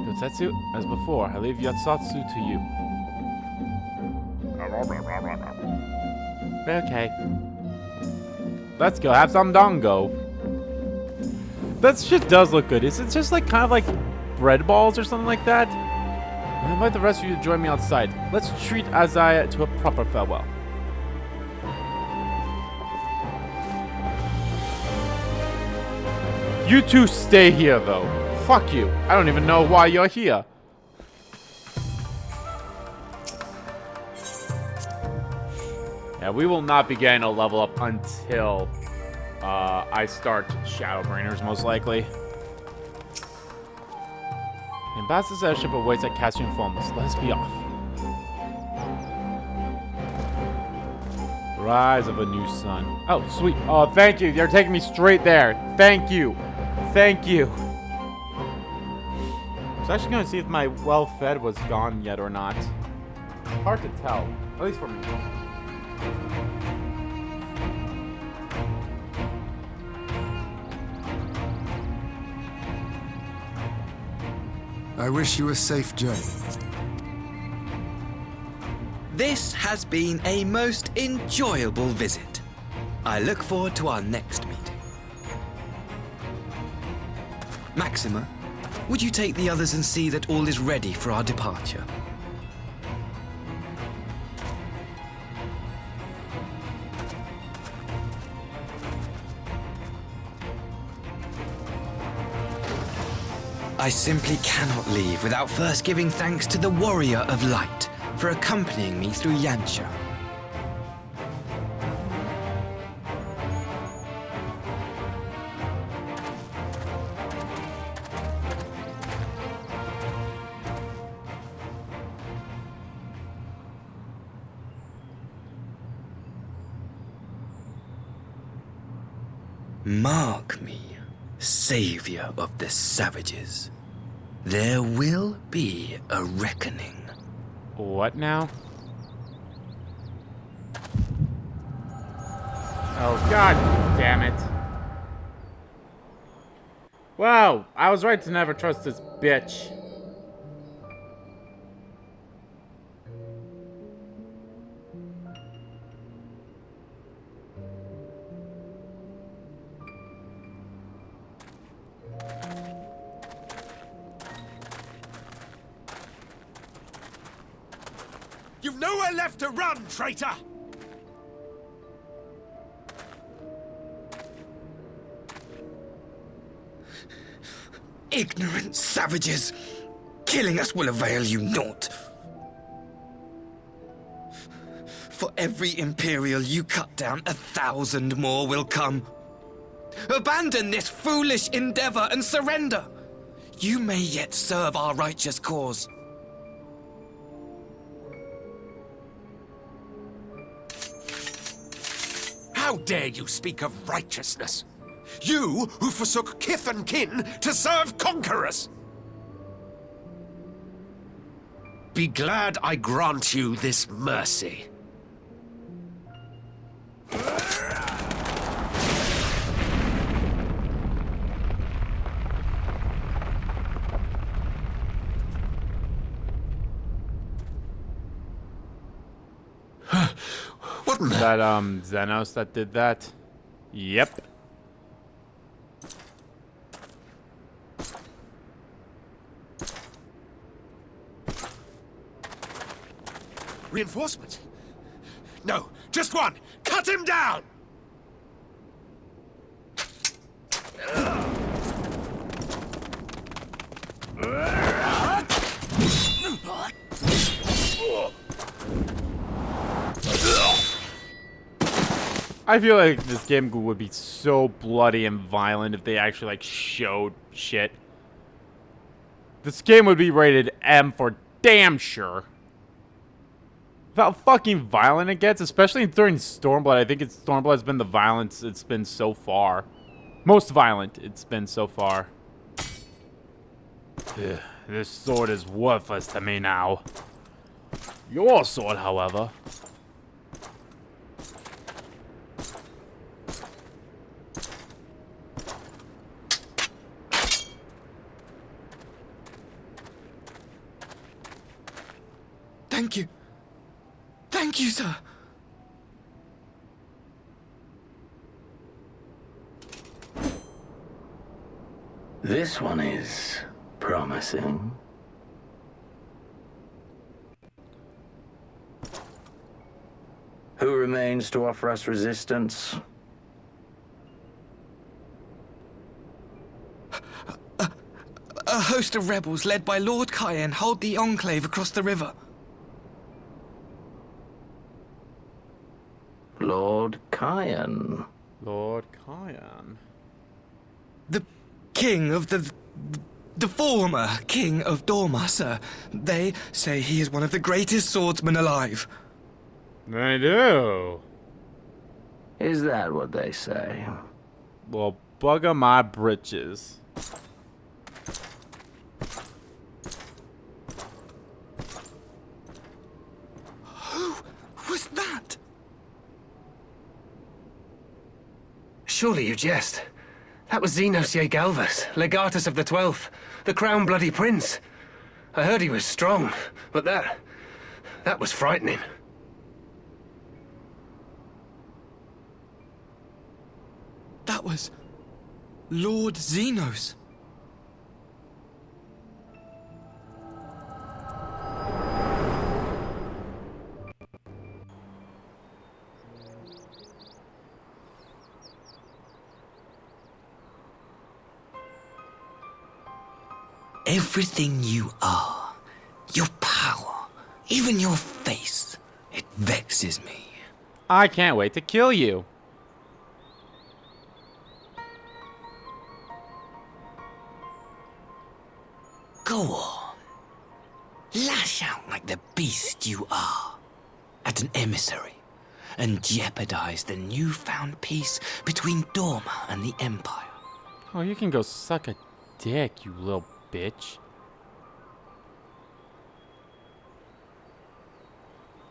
Gotsetsu, as before, I leave Yatsatsu to you. Okay. Let's go have some dango. That shit does look good. Is it just like kind of like bread balls or something like that? I invite the rest of you to join me outside. Let's treat Isaiah to a proper farewell. You two stay here, though. Fuck you. I don't even know why you're here. Yeah, we will not be getting a level up until I start Shadowbringers, most likely. The ambassador's airship awaits at Cassian Formless. Let us be off. Rise of a new sun. Oh, sweet. Oh, thank you. You're taking me straight there. Thank you. Thank you. I was actually going to see if my well-fed was gone yet or not. Hard to tell. At least for me. I wish you a safe journey. This has been a most enjoyable visit. I look forward to our next meeting. Maxima, would you take the others and see that all is ready for our departure? I simply cannot leave without first giving thanks to the Warrior of Light for accompanying me through Yansha. Mark me, savior of the savages. There will be a reckoning. What now? Oh, god damn it. Wow, I was right to never trust this bitch. You've nowhere left to run, traitor! Ignorant savages! Killing us will avail you naught. For every Imperial you cut down, 1,000 more will come. Abandon this foolish endeavor and surrender. You may yet serve our righteous cause. How dare you speak of righteousness? You who forsook kith and kin to serve conquerors! Be glad I grant you this mercy. What in the... That, Xenos that did that? Yep. Reinforcements? No, just one! Cut him down! I feel like this game would be so bloody and violent if they actually, like, showed shit. This game would be rated M for damn sure. How fucking violent it gets, especially during Stormblood. I think Stormblood has been the violence it's been so far. Most violent it's been so far. Ugh, this sword is worthless to me now. Your sword, however. Thank you. Thank you, sir. This one is promising. Who remains to offer us resistance? A host of rebels led by Lord Cayenne hold the Enclave across the river. Lord Cayenne. Lord Cayenne. The king of the former king of Dorma, sir. They say he is one of the greatest swordsmen alive. They do. Is that what they say? Well, bugger my britches. Who was that? Surely you jest. That was Xenos Galvus, legatus of the 12th, the Crown Bloody Prince. I heard he was strong, but that was frightening. That was Lord Xenos. Everything you are, your power, even your face, it vexes me. I can't wait to kill you. Go on. Lash out like the beast you are at an emissary and jeopardize the newfound peace between Dorma and the Empire. Oh, you can go suck a dick, you little bitch.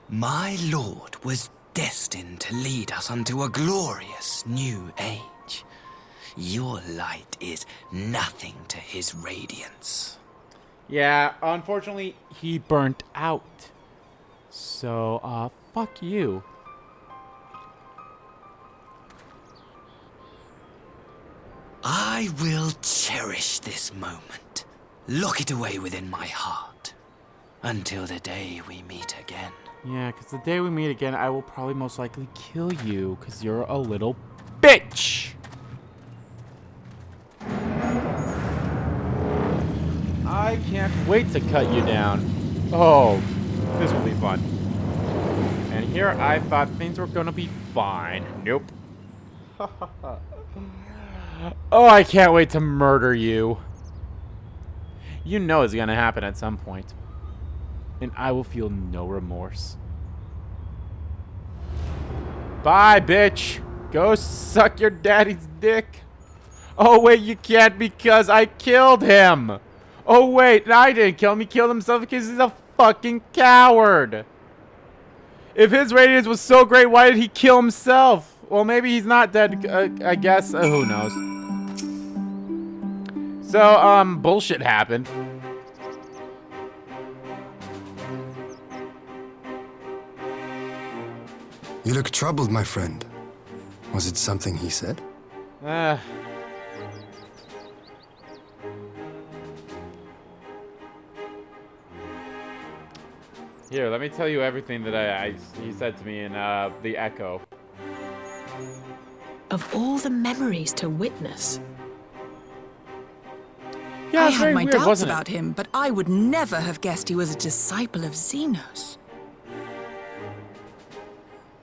My lord was destined to lead us unto a glorious new age. Your light is nothing to his radiance. Yeah, unfortunately, he burnt out. So, fuck you. I will cherish this moment. Lock it away within my heart. Until the day we meet again. Yeah, because the day we meet again, I will probably most likely kill you, because you're a little bitch! I can't wait to cut you down. Oh, this will be fun. And here I thought things were gonna be fine. Nope. Oh, I can't wait to murder you. You know it's gonna happen at some point. And I will feel no remorse. Bye, bitch. Go suck your daddy's dick. Oh, wait, you can't because I killed him. Oh, wait, I didn't kill him. He killed himself because he's a fucking coward. If his radiance was so great, why did he kill himself? Well, maybe he's not dead, I guess. Who knows? So, bullshit happened. You look troubled, my friend. Was it something he said? Here, let me tell you everything that he said to me in the Echo. Of all the memories to witness. Yeah, I it's had very my weird, doubts wasn't it? about him, but I would never have guessed he was a disciple of Xenos.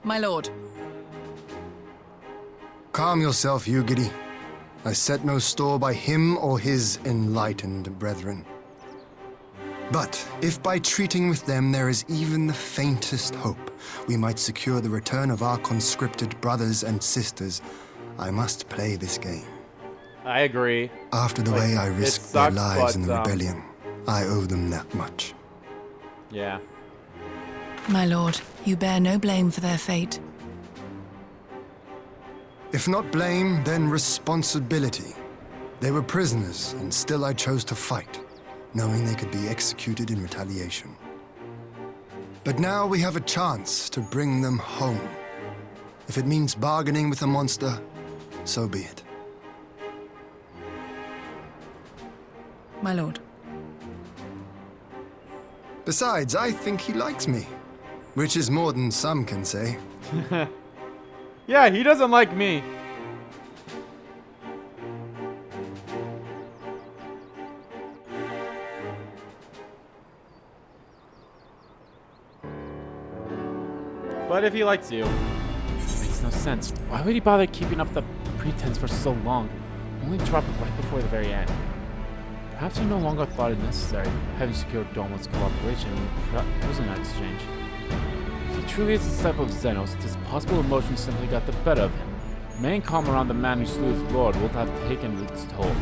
My lord. Calm yourself, Ugiri. I set no store by him or his enlightened brethren. But if by treating with them there is even the faintest hope, we might secure the return of our conscripted brothers and sisters, I must play this game. I agree. After the way I risked their lives in the rebellion, I owe them that much. Yeah. My lord, you bear no blame for their fate. If not blame, then responsibility. They were prisoners, and still I chose to fight, knowing they could be executed in retaliation. But now we have a chance to bring them home. If it means bargaining with the monster, so be it. My lord. Besides, I think he likes me, which is more than some can say. Yeah, he doesn't like me. But if he likes you, it makes no sense. Why would he bother keeping up the pretense for so long? Only drop it right before the very end. Perhaps he no longer thought it necessary, having secured Doma's cooperation in the prisoner exchange. If he truly is a disciple of Xenos, it is possible emotion simply got the better of him. Remaining calm around the man who slew his lord will have taken its toll.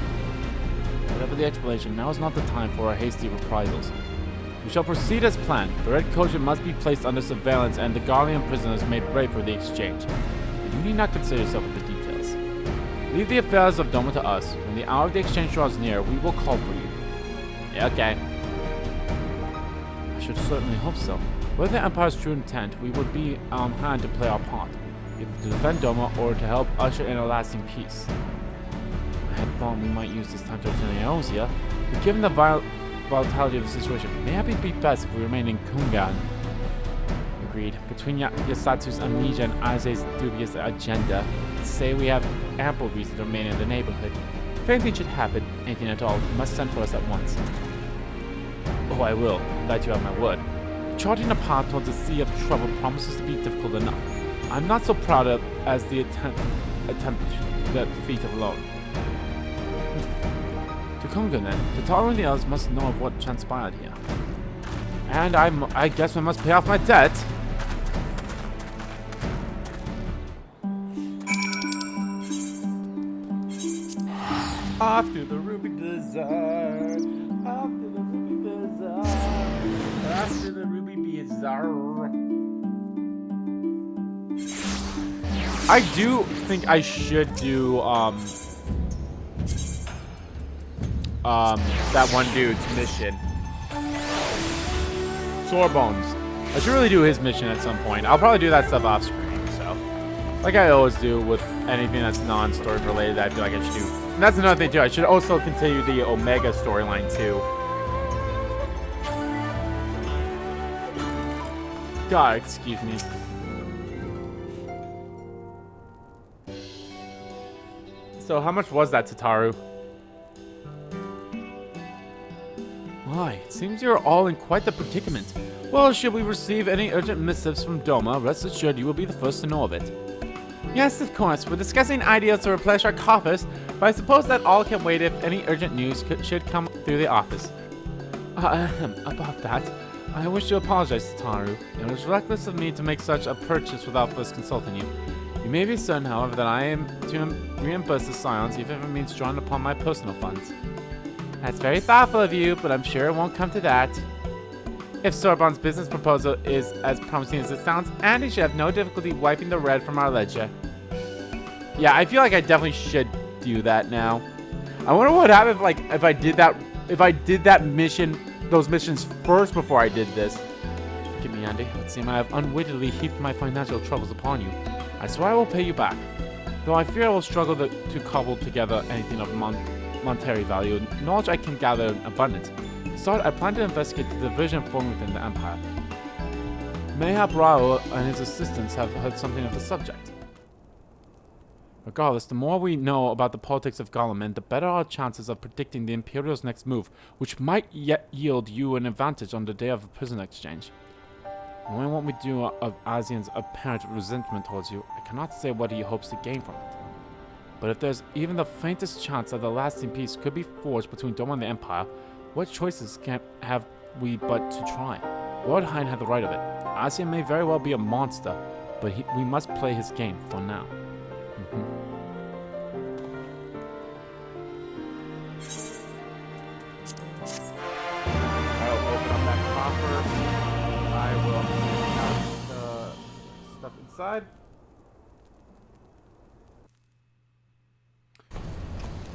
Whatever the explanation, now is not the time for our hasty reprisals. We shall proceed as planned. The Red Kojin must be placed under surveillance and the Garlean prisoners made ready for the exchange. But you need not concern yourself with the details. Leave the affairs of Doma to us. When the hour of the exchange draws near, we will call for you. Yeah, okay. I should certainly hope so. Whether the Empire's true intent, we would be on hand to play our part, either to defend Doma or to help usher in a lasting peace. I had thought we might use this time to return to Eosia, but given the volatility of the situation, maybe it'd be best if we remain in Kungan. Agreed. Between Yasatsu's amnesia and Aze's dubious agenda, say we have ample reason to remain in the neighborhood. If anything should happen, anything at all, you must send for us at once. Oh, I will. That you have my word. Charting a path towards a sea of trouble promises to be difficult enough. I'm not so proud of as the attempt that feat alone. To Kungan then, Tataru and the others must know of what transpired here. And I guess I must pay off my debt. Off to the Ruby Bazaar. Off to the Ruby Bazaar. Off to the Ruby Bazaar. I do think I should do that one dude's mission. Sorebones. I should really do his mission at some point. I'll probably do that stuff off screen, so. Like I always do with anything that's non-story related, I feel like I should do. And that's another thing too, I should also continue the Omega storyline too. God, excuse me. So how much was that, Tataru? Why, it seems you're all in quite the predicament. Well, should we receive any urgent missives from Doma, rest assured you will be the first to know of it. Yes, of course, we're discussing ideas to replenish our coffers, but I suppose that all can wait if any urgent news should come through the office. About that, I wish to apologize, Tataru. It was reckless of me to make such a purchase without first consulting you. You may be certain, however, that I am to reimburse the Scions even if it means drawing upon my personal funds. That's very thoughtful of you, but I'm sure it won't come to that. If Sorbonne's business proposal is as promising as it sounds, Andy should have no difficulty wiping the red from our ledger. Yeah, I feel like I definitely should do that now. I wonder what would happen if I did that mission, those missions first before I did this. Forgive me, Andy. It would seem I have unwittingly heaped my financial troubles upon you. I swear I will pay you back, though I fear I will struggle to cobble together anything of monetary value. Knowledge I can gather in abundance. To start, I plan to investigate the division formed within the Empire. Mayhap Raoul and his assistants have heard something of the subject. Regardless, the more we know about the politics of Goleman, the better our chances of predicting the Imperial's next move, which might yet yield you an advantage on the day of the prison exchange. Knowing what we do of Asian's apparent resentment towards you, I cannot say what he hopes to gain from it. But if there's even the faintest chance that a lasting peace could be forged between Doma and the Empire, what choices have we but to try? Lord Hein had the right of it. Asian may very well be a monster, but we must play his game for now. I'll open up that coffer. I will take out the stuff inside.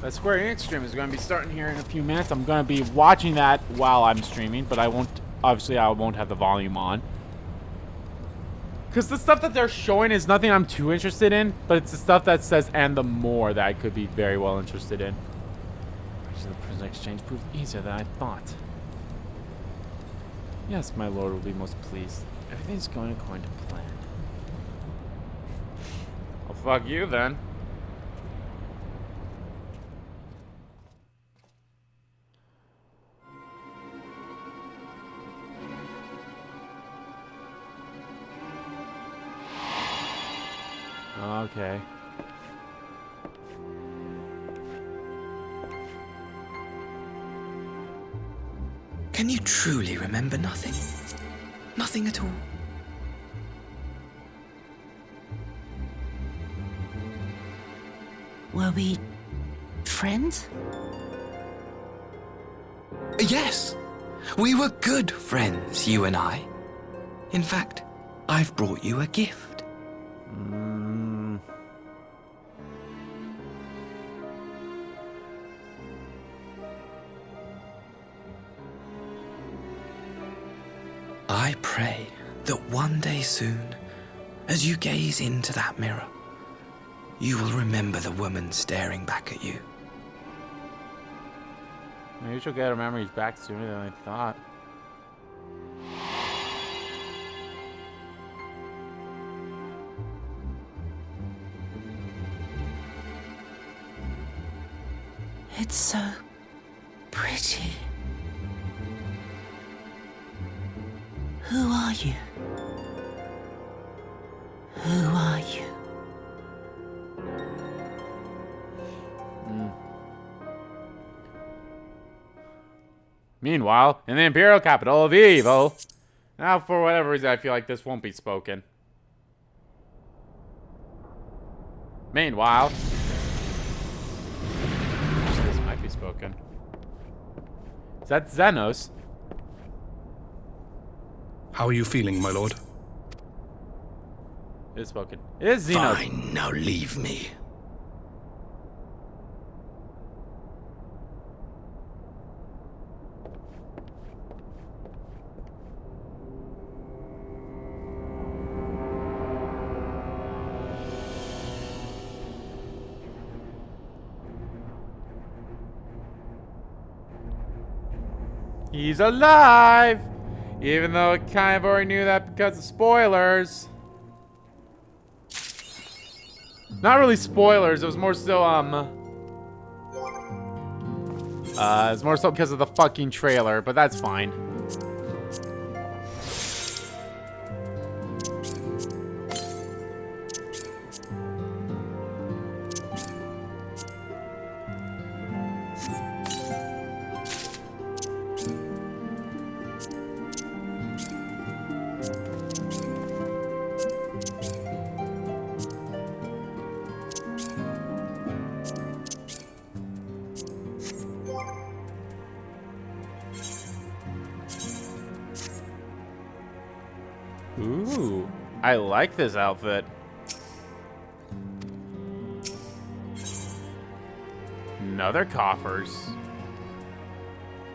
The Square Enix stream is going to be starting here in a few minutes. I'm going to be watching that while I'm streaming, but I won't have the volume on. Because the stuff that they're showing is nothing I'm too interested in, but it's the stuff that says "and the more" that I could be very well interested in. the prisoner exchange proved easier than I thought. Yes, my lord will be most pleased. Everything's going according to plan. Well, fuck you then. Okay. Can you truly remember nothing? Nothing at all? Were we friends? Yes. We were good friends, you and I. In fact, I've brought you a gift. I pray that one day soon, as you gaze into that mirror, you will remember the woman staring back at you. Maybe she'll get her memories back sooner than I thought. It's so pretty. Who are you? Who are you? Meanwhile, in the imperial capital of evil. Now, for whatever reason, I feel like this won't be spoken. Meanwhile, this might be spoken. Is that Xenos? How are you feeling, my lord? It is spoken. It is Xenos. Fine, now leave me. He's alive! Even though I kind of already knew that because of spoilers. Not really spoilers, it was more so, it's more so because of the fucking trailer, but that's fine. Ooh, I like this outfit. Another coffers.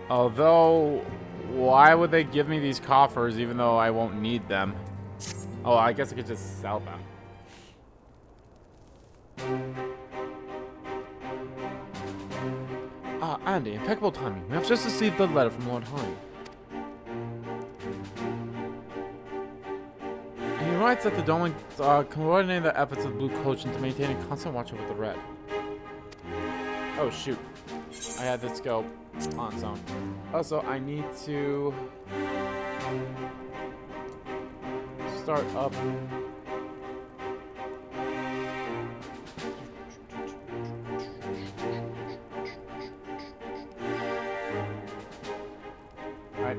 Although, why would they give me these coffers even though I won't need them? Oh, I guess I could just sell them. Ah, Andy, impeccable timing. We have just received the letter from Lord Hardy. He writes that the Doman coordinating the efforts of the Blue Coalition to maintain a constant watch over the Red. Oh shoot. I had this go on zone. Also, I need to start up. Alright.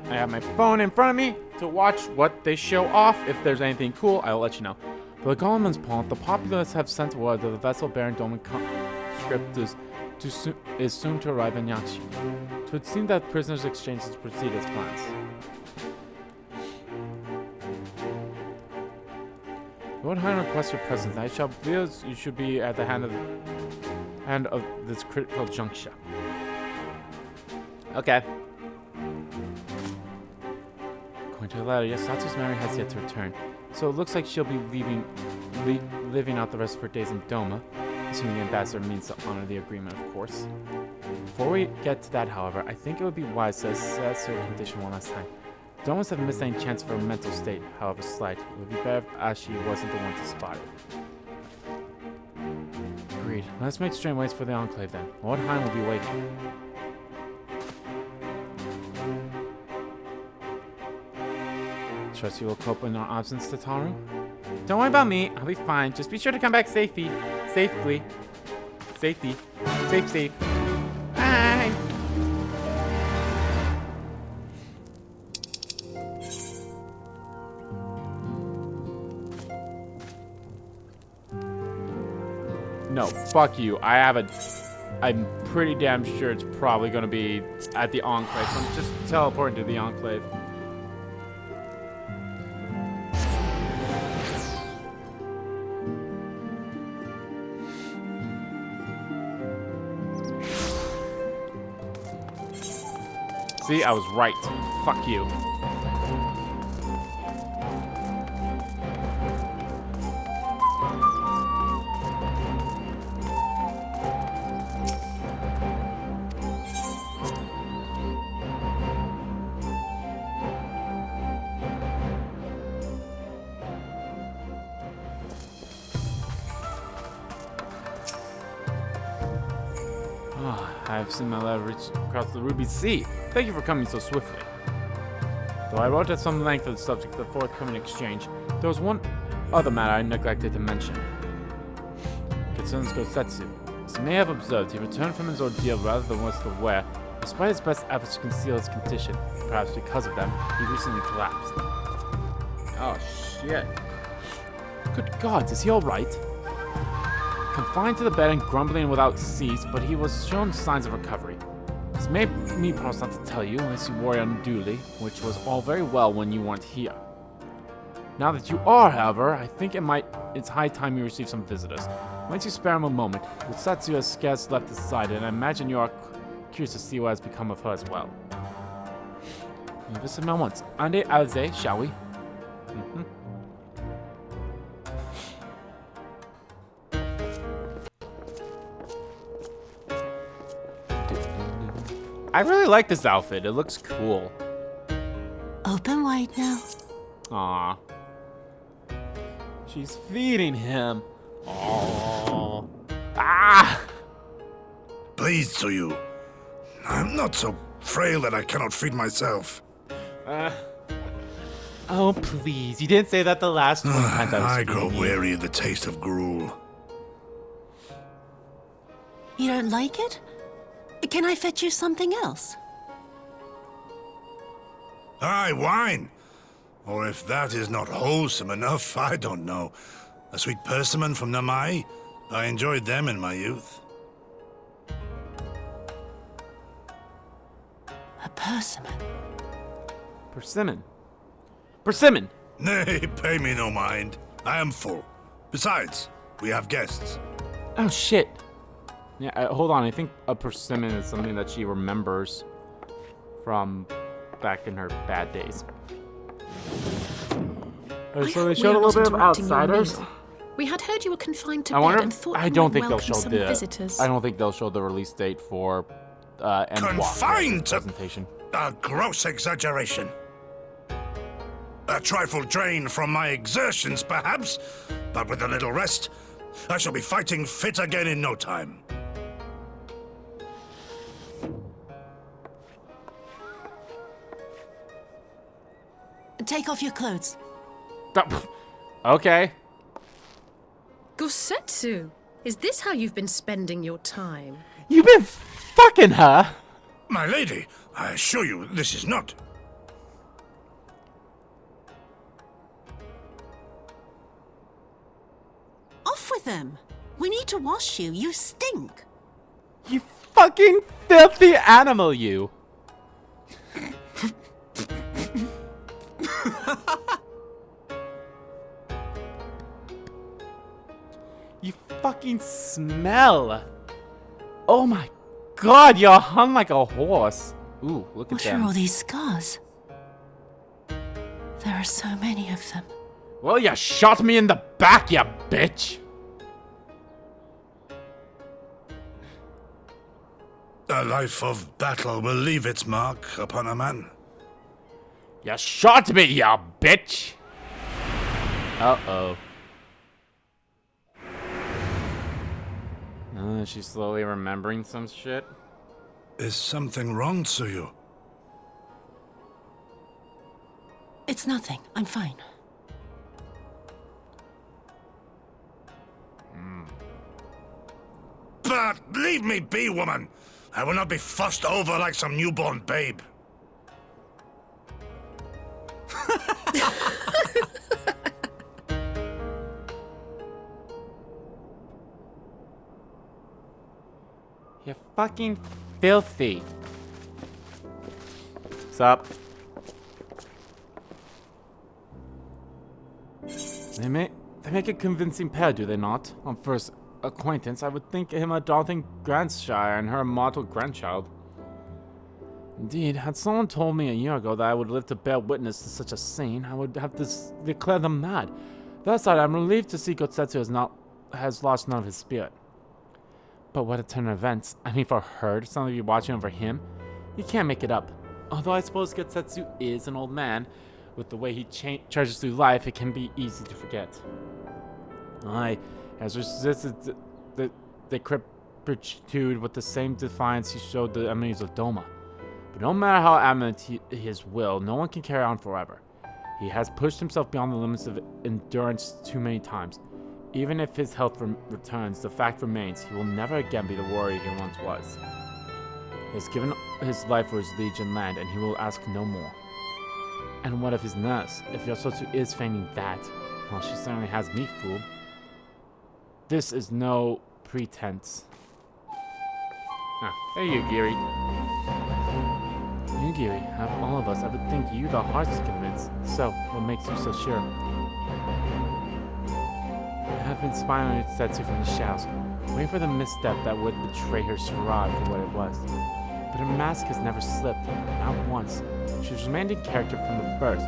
I have my phone in front of me to watch what they show off. If there's anything cool, I'll let you know. For the Goleman's point, the populace have sent word that the vessel bearing Doman conscript is soon to arrive in Yaxi. It would seem that prisoners' exchanges proceed as plans. Lord Hein requests your presence. I shall feel you should be at the hand of this critical juncture. Okay. According to the letter, Yasatsu's Mary has yet to return, so it looks like she'll be living out the rest of her days in Doma, assuming the ambassador means to honor the agreement, of course. Before we get to that, however, I think it would be wise to assess her condition one last time. Don't want to miss any chance of her mental state, however slight. It would be better if Ashi wasn't the one to spot it. Agreed. Let's make straight ways for the Enclave then. Lord Hein will be waiting. Trust you will cope in our absence, Tataru? Don't worry about me. I'll be fine. Just be sure to come back safely. Safety. Safe. Bye. No, fuck you. I'm pretty damn sure it's probably gonna be at the Enclave. So I'm just teleporting to the Enclave. See, I was right. Fuck you. I've seen my letter reach across the Ruby Sea. Thank you for coming so swiftly. Though I wrote at some length of the subject of the forthcoming exchange, there was one other matter I neglected to mention. Concerns Gosetsu. As you may have observed, he returned from his ordeal rather than was aware. Despite his best efforts to conceal his condition, perhaps because of them, he recently collapsed. Oh shit. Good gods, is he alright? Confined to the bed and grumbling without cease, but he was shown signs of recovery. This made me promise not to tell you unless you worry unduly, which was all very well when you weren't here. Now that you are, however, I think it's high time you receive some visitors. Once you spare him a moment, Gosetsu has scarce left his side, and I imagine you are curious to see what has become of her as well. You visit him at once. Ande alze, shall we? I really like this outfit. It looks cool. Open wide now. Aww. She's feeding him. Aww. Ah! Please, Tsuyu. I'm not so frail that I cannot feed myself. Oh, please. You didn't say that the last one. I grow weary of the taste of gruel. You don't like it? Can I fetch you something else? Aye, wine. Or if that is not wholesome enough, I don't know. A sweet persimmon from Namai? I enjoyed them in my youth. A persimmon? Persimmon! Nay, pay me no mind. I am full. Besides, we have guests. Oh, shit. Yeah, hold on. I think a persimmon is something that she remembers from back in her bad days. So they showed a little bit of Outsiders. We had heard you were confined to I bed wonder. and thought I you don't might think they'll welcome show some the. visitors. I don't think they'll show the release date for Confined to presentation. A gross exaggeration. A trifle drained from my exertions, perhaps, but with a little rest, I shall be fighting fit again in no time. Take off your clothes. Okay. Gosetsu, is this how you've been spending your time? You've been fucking her. My lady, I assure you, this is not. Off with them. We need to wash you. You stink. You fucking filthy animal, you. You fucking smell. Oh my god, you're hung like a horse. Ooh, look at What them. are all these scars? There are so many of them. Well, you shot me in the back, you bitch. A life of battle will leave its mark upon a man. You shot me, you bitch! Uh-oh. She's slowly remembering some shit. Is something wrong, Tsuyu? It's nothing. I'm fine. But leave me be, woman! I will not be fussed over like some newborn babe. You're fucking filthy. What's up? They make a convincing pair, do they not? On first acquaintance, I would think him a daunting grandsire and her a model grandchild. Indeed, had someone told me a year ago that I would live to bear witness to such a scene, I would have declared them mad. That aside, I'm relieved to see Gotsetsu has lost none of his spirit. But what a turn of events. I mean, for her to suddenly be watching over him, you can't make it up. Although I suppose Gotsetsu is an old man, with the way he charges through life, it can be easy to forget. I has resisted the decrepitude with the same defiance he showed the enemies of Doma. But no matter how adamant his will, no one can carry on forever. He has pushed himself beyond the limits of endurance too many times. Even if his health returns, the fact remains he will never again be the warrior he once was. He has given his life for his liege and land, and he will ask no more. And what of his nurse? If Yosotsu is feigning that, well, she certainly has me fooled. This is no pretense. Hey, Yugiri. Yugiri, out of all of us, I would think you the hardest to convince. So, what makes you so sure? I have been spying on Setsu from the shadows, waiting for the misstep that would betray her charade for what it was. But her mask has never slipped, not once. She has remained in character from the first.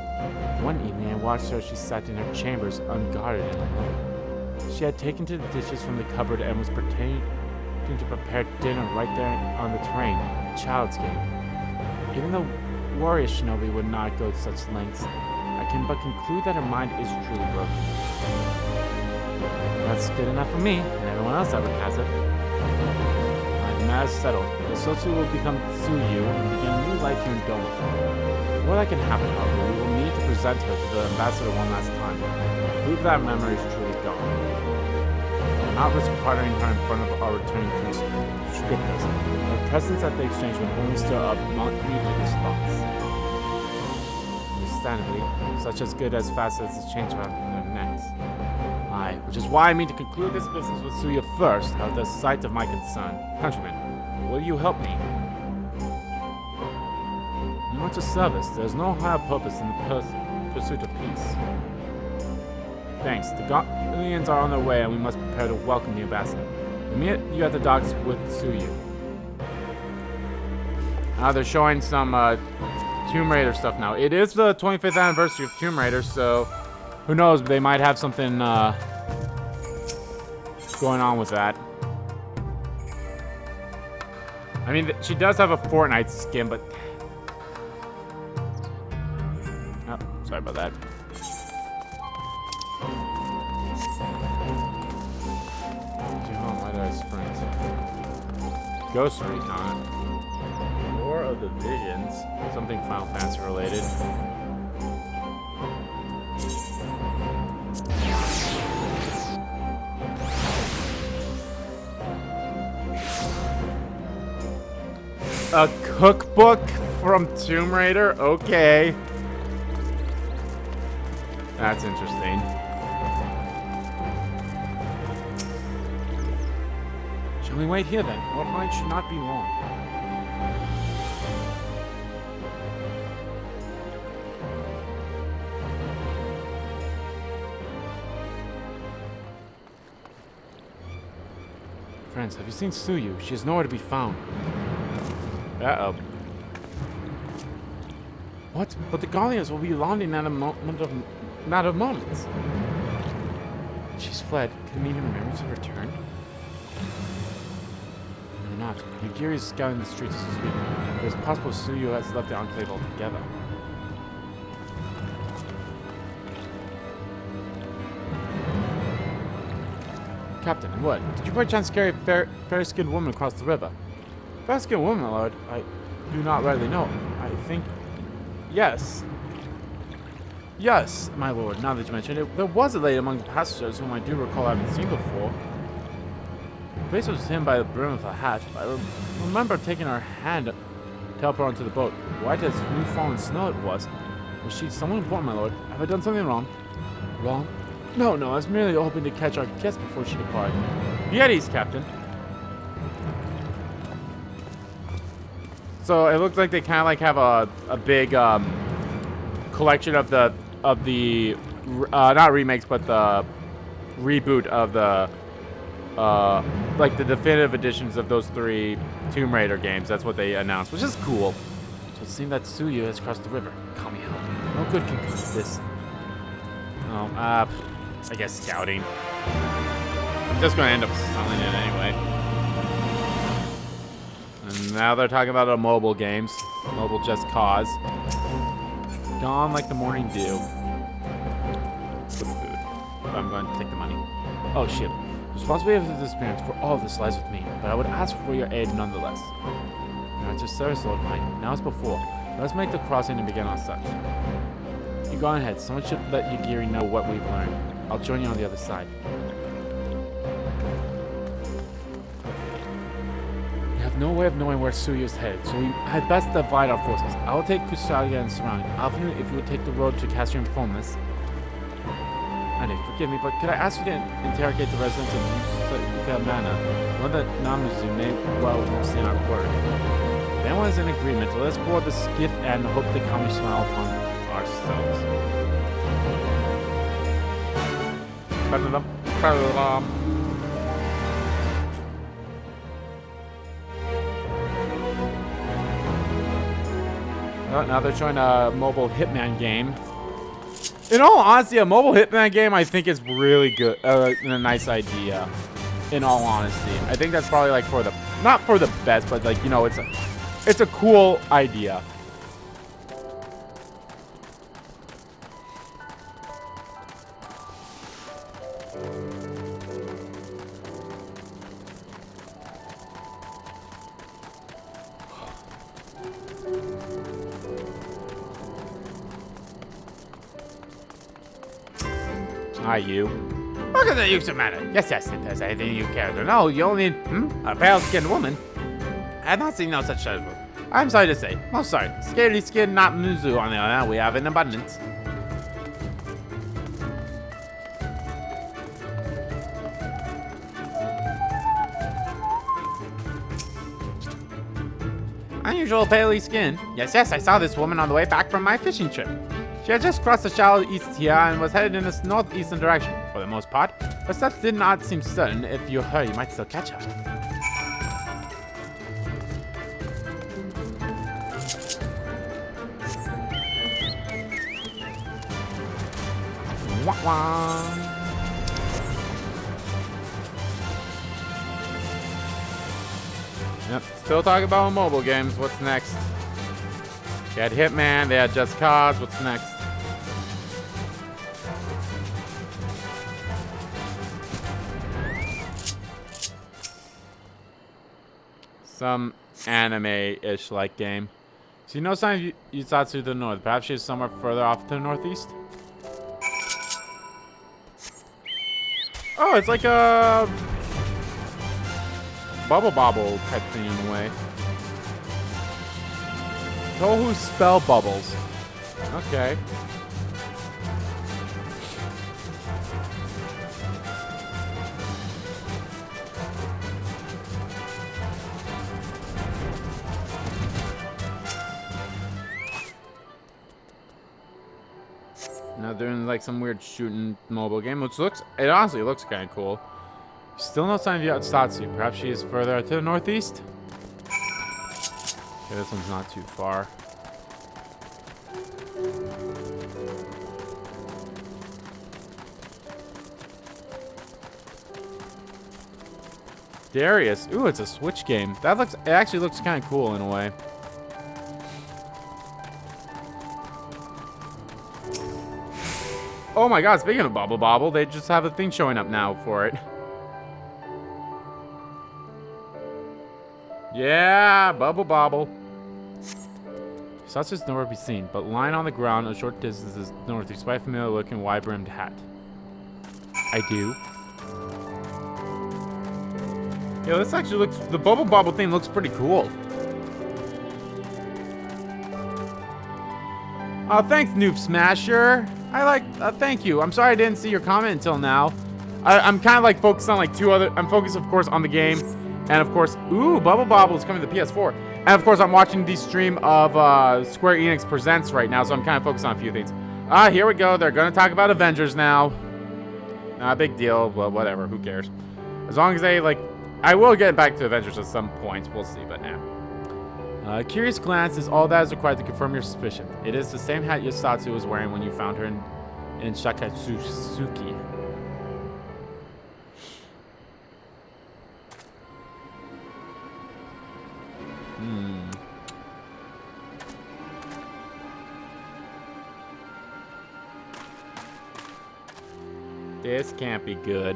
One evening I watched her as she sat in her chambers, unguarded and alone. She had taken to the dishes from the cupboard and was pretending to prepare dinner right there on the train, a child's game. Even the warrior shinobi would not go to such lengths. I can but conclude that her mind is truly broken. That's good enough for me, and everyone else that has it. The matter is settled. Yosotsu will become Tsuyu and begin a new life here in Doma. Before that can happen, however, we will need to present her to the ambassador one last time. Prove that memory is truly gone. I will not risk pardoning her in front of our returning conscriptus. Her presence at the exchange would only stir up mutual response. Understandably, such as good as fast as the change around their necks. Aye, which is why I mean to conclude this business with Tsuyu first, out of the sight of my concern. Countryman, will you help me? In order to service, there is no higher purpose in the pursuit of peace. Thanks. The Guardians are on their way, and we must prepare to welcome the ambassador. We'll meet you at the docks with Tsuyu. They're showing some Tomb Raider stuff now. It is the 25th anniversary of Tomb Raider, so who knows? They might have something going on with that. I mean, she does have a Fortnite skin, but... Oh, sorry about that. Why did I sprint? Ghost Recon. War of the Visions. Something Final Fantasy related. A cookbook from Tomb Raider? Okay. That's interesting. Shall we wait here then? Our ride should not be long. Friends, have you seen Tsuyu? She is nowhere to be found. Uh-oh. What? But the Guardians will be landing at a matter of moments. She's fled. Could it mean her memories have returned? or not. Yugiri is scouting the streets this week. But it's possible Tsuyu has left the Enclave altogether. Captain, what? Did you by chance carry a fair-skinned woman across the river? Fair-skinned woman, my lord? I do not rightly know. I think... Yes. Yes, my lord, now that you mention it, there was a lady among the passengers whom I do recall having seen before. Her face was hidden by the brim of her hat. I remember taking her hand to help her onto the boat. White as new fallen snow it was. Was she someone important, my lord? Have I done something wrong? Wrong? No, I was merely hoping to catch our guest before she departed. Be at ease, Captain. So it looks like they kind of like have a big collection of the not remakes but the reboot of the like the definitive editions of those 3 Tomb Raider games. That's what they announced, which is cool. So it seems that Tsuyu has crossed the river. Call me help. No good can come of this. Oh, I guess scouting. I'm just gonna end up selling it anyway. And now they're talking about mobile games. Mobile Just Cause. Gone like the morning dew. Good food. I'm going to take the money. Oh shit. The responsibility of this experience for all of this lies with me, but I would ask for your aid nonetheless. Now it's just service, Lord mine. Now as before. Let's make the crossing and begin on such. You go on ahead. Someone should let Yugiri know what we've learned. I'll join you on the other side. We have no way of knowing where Tsuyu is headed, so we had best divide our forces. I will take Kusaga and surrounding. Alvin, if you would take the road to Castrian Fullness. Andy, forgive me, but could I ask you to interrogate the residents of Tsukuyomi Manor? One that Namazu may well say not word. If anyone is in agreement, let us board the skiff and hope the Kami smile upon ourselves. Oh, now they're showing a mobile Hitman game. In all honesty, a mobile Hitman game I think is really good, and a nice idea. In all honesty, I think that's probably like for the, not for the best, but like, you know, it's a cool idea. Hi, you. Look at the use of matter. Yes, if there's anything you care to know, you'll need, a pale-skinned woman. I have not seen no such trouble. I'm sorry to say. Most sorry. Scary skin, not Muzu, on the other hand, we have in abundance. Unusual paley skin. Yes, I saw this woman on the way back from my fishing trip. She had just crossed the shallow east here and was headed in this northeastern direction, for the most part. Her steps did not seem certain. If you hurry, you might still catch her. Wah wah. Yep, still talking about mobile games. What's next? They had Hitman, they had Just Cause. What's next? Some anime-ish like game. See no sign of Yuzatsu to the north. Perhaps she is somewhere further off to the northeast? Oh, it's like a Bubble Bobble type thing in a way. Tohu spell bubbles. Okay. Now they're in like some weird shooting mobile game, which it honestly looks kind of cool. Still no sign of Yatsatsu. Perhaps she is further to the northeast? Okay, this one's not too far. Darius. Ooh, it's a Switch game. It actually looks kind of cool in a way. Oh my god, speaking of Bobble Bobble, they just have a thing showing up now for it. Yeah, Bubble Bobble. Such is nowhere to be seen, but lying on the ground a short distance is north, despite a familiar looking wide-brimmed hat. I do. Yeah, this actually looks, the Bubble Bobble thing looks pretty cool. Oh, thanks, Noob Smasher. Thank you. I'm sorry I didn't see your comment until now. I'm kind of like focused on like I'm focused, of course, on the game. And of course, ooh, Bubble Bobble is coming to the PS4. And of course, I'm watching the stream of Square Enix Presents right now, so I'm kind of focused on a few things. Here we go. They're going to talk about Avengers now. Not a big deal. Well, whatever. Who cares? As long as they, like... I will get back to Avengers at some point. We'll see, but now. A curious glance is all that is required to confirm your suspicion. It is the same hat Yosatsu was wearing when you found her in Shakatsuki. This can't be good.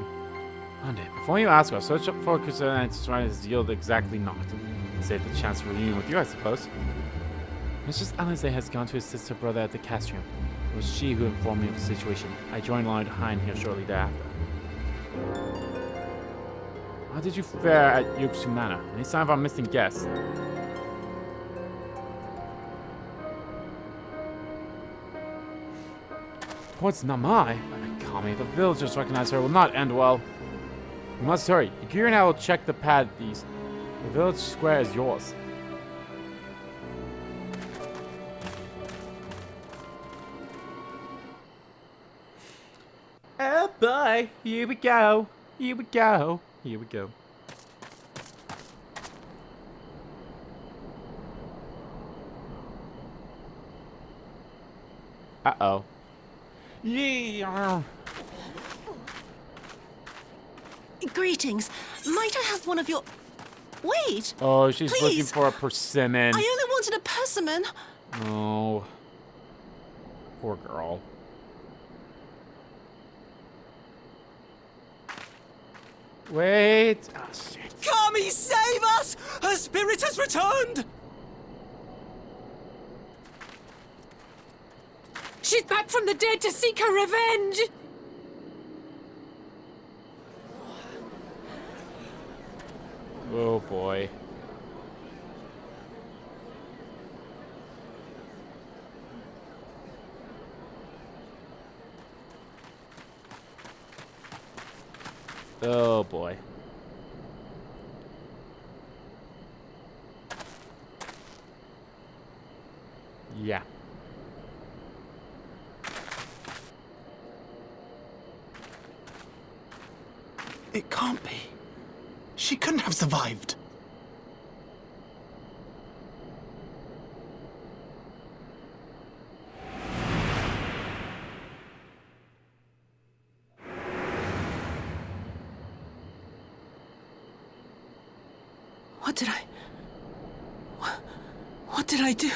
Monday. Before you ask us, such a focus on its has yielded exactly not. Save the chance for reunion with you, I suppose. Mrs. Alize has gone to assist her brother at the castrum. It was she who informed me of the situation. I joined along behind here shortly thereafter. How did you fare at Yukusu Manor? Any sign of our missing guest? What's Namai? Kami, the villagers recognize her will not end well. We must hurry. Yukiri and I will check the pad these. The village square is yours. Oh boy, here we go. Here we go. Here we go. Uh-oh. Yeah. Greetings. Might I have one of your... Wait! Oh, she's please. looking for a persimmon. I only wanted a persimmon. Oh. Poor girl. Wait. Oh, shit. Kami, save us! Her spirit has returned! She's back from the dead to seek her revenge! Oh boy. Oh boy. Yeah. It can't be. She couldn't have survived. What did I do?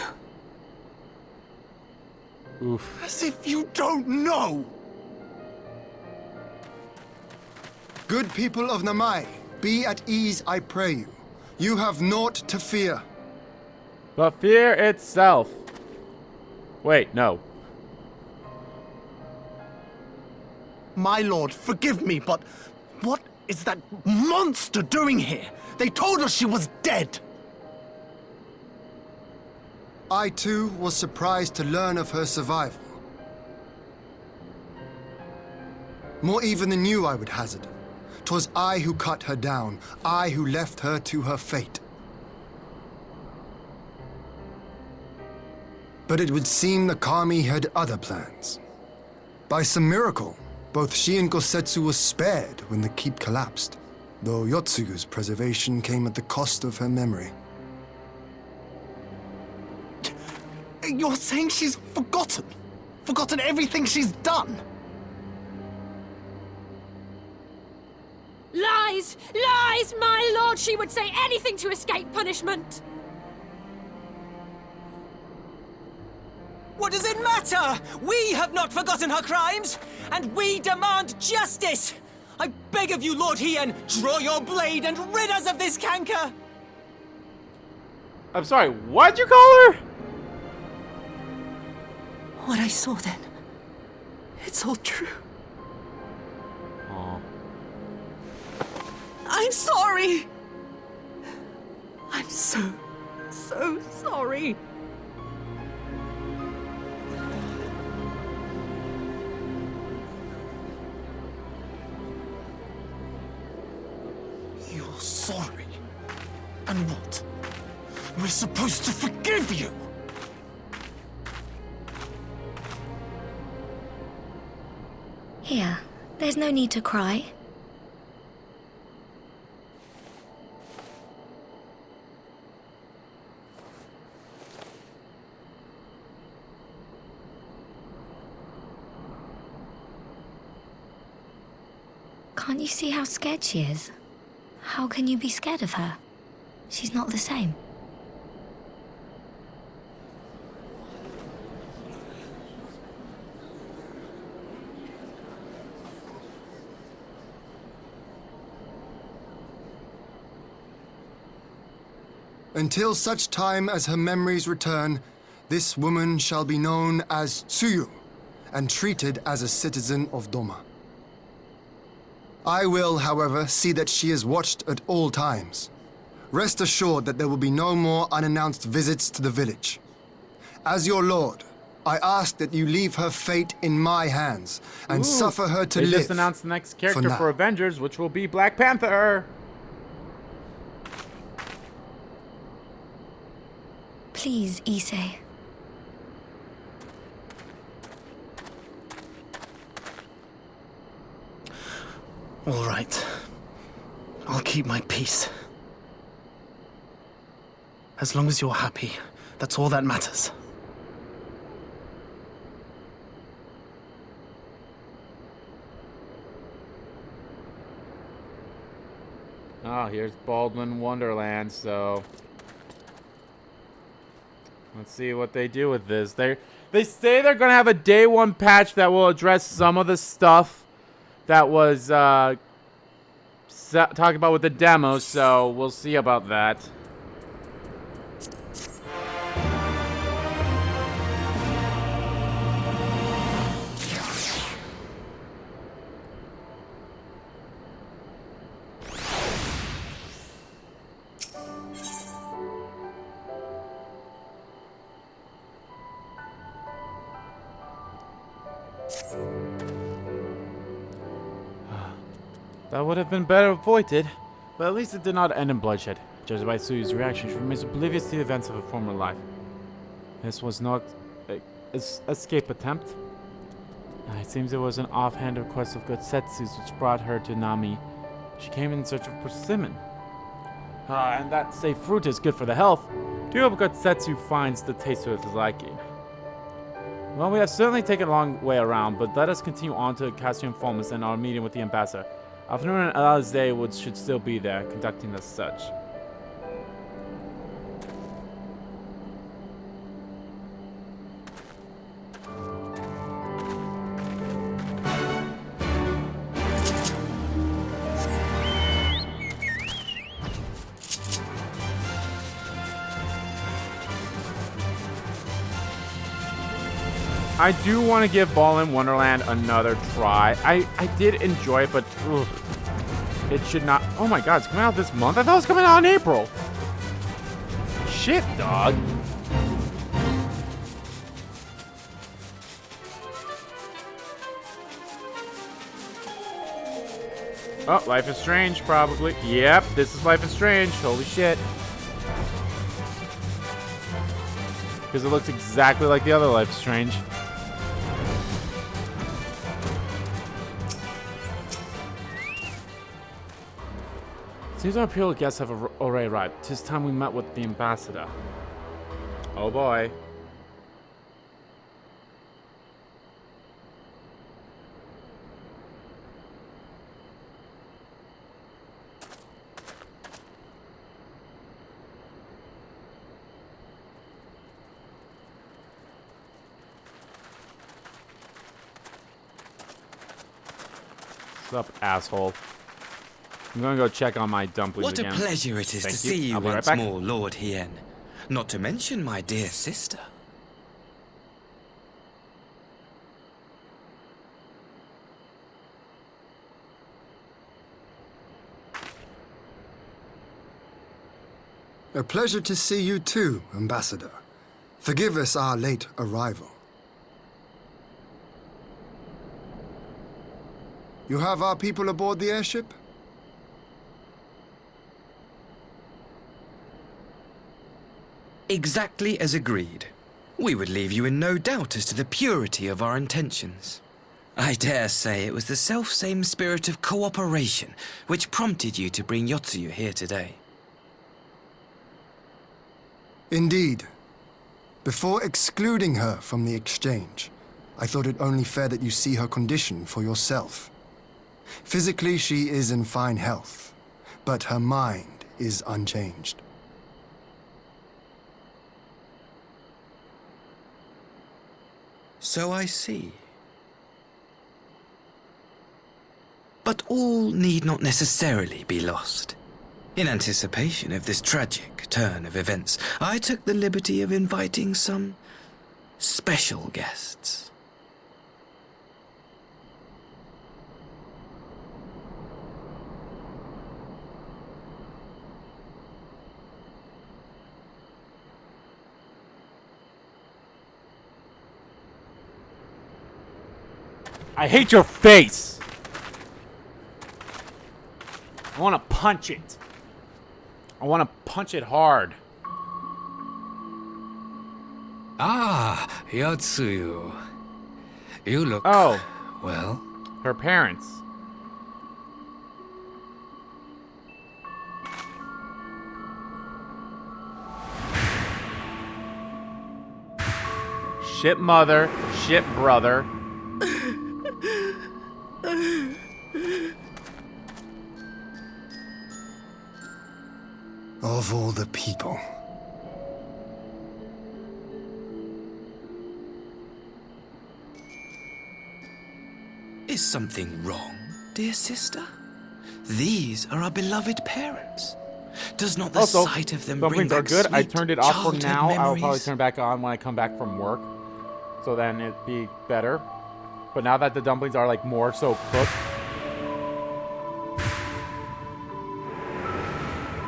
Oof. As if you don't know! Good people of Namai, be at ease, I pray you. You have naught to fear. But fear itself. Wait, no. My lord, forgive me, but what is that monster doing here? They told us she was dead. I too was surprised to learn of her survival. More even than you, I would hazard. 'Twas I who cut her down, I who left her to her fate. But it would seem the Kami had other plans. By some miracle, both she and Gosetsu were spared when the keep collapsed, though Yotsugu's preservation came at the cost of her memory. You're saying she's forgotten? Forgotten everything she's done? Lies! Lies! My lord, she would say anything to escape punishment! What does it matter? We have not forgotten her crimes, and we demand justice! I beg of you, Lord Hien, draw your blade and rid us of this canker! I'm sorry, what'd you call her? What I saw then, it's all true. Aw. I'm sorry! I'm so sorry. You're sorry? And what? We're supposed to forgive you! Here, there's no need to cry. Can't you see how scared she is? How can you be scared of her? She's not the same. Until such time as her memories return, this woman shall be known as Tsuyu and treated as a citizen of Doma. I will, however, see that she is watched at all times. Rest assured that there will be no more unannounced visits to the village. As your lord, I ask that you leave her fate in my hands and suffer her to they live. just announced the next character now. for Avengers, which will be Black Panther. Please, Issei. All right. I'll keep my peace. As long as you're happy, that's all that matters. Oh, here's Baldwin Wonderland, so let's see what they do with this. They say they're gonna have a day one patch that will address some of the stuff that was talked about with the demo, so we'll see about that. That would have been better avoided, but at least it did not end in bloodshed. Judged by Tsuyu's reaction, she remains oblivious to the events of her former life. This was not an escape attempt. It seems it was an offhand request of Gotsetsu's which brought her to Nami. She came in search of persimmon. And that safe fruit is good for the health. Do hope Gotsetsu finds the taste of his liking. Well, we have certainly taken a long way around, but let us continue on to Cassian Fulmus and our meeting with the ambassador. Afternoon and Alize should still be there, conducting the search. I do want to give Ball in Wonderland another try. I did enjoy it, but ugh, it should not. Oh my god, it's coming out this month? I thought it was coming out in April. Shit, dog. Oh, Life is Strange, probably. Yep, this is Life is Strange. Holy shit. Because it looks exactly like the other Life is Strange. Seems our imperial guests have already arrived. 'Tis time we met with the ambassador. Oh boy. What's up, asshole? I'm gonna go check on my dumplings What again. a pleasure it is to see you I'll be right once back. more, Lord Hien. Not to mention my dear sister. A pleasure to see you too, Ambassador. Forgive us our late arrival. You have our people aboard the airship? Exactly as agreed. We would leave you in no doubt as to the purity of our intentions. I dare say it was the self-same spirit of cooperation which prompted you to bring Yotsuyu here today. Indeed. Before excluding her from the exchange, I thought it only fair that you see her condition for yourself. Physically, she is in fine health, but her mind is unchanged. So I see. But all need not necessarily be lost. In anticipation of this tragic turn of events, I took the liberty of inviting some special guests. I hate your face! I want to punch it. I want to punch it hard. Ah, Yotsuyu. You look... Oh. Well? Her parents. Shit mother, shit brother. Of all the people. Is something wrong, dear sister? These are our beloved parents. Does not the Also, sight of them bring dumplings are back good. I sweet turned it off for childhood now. I'll probably memories? turn it back on when I come back from work. So then it'd be better. But now that the dumplings are like more so cooked.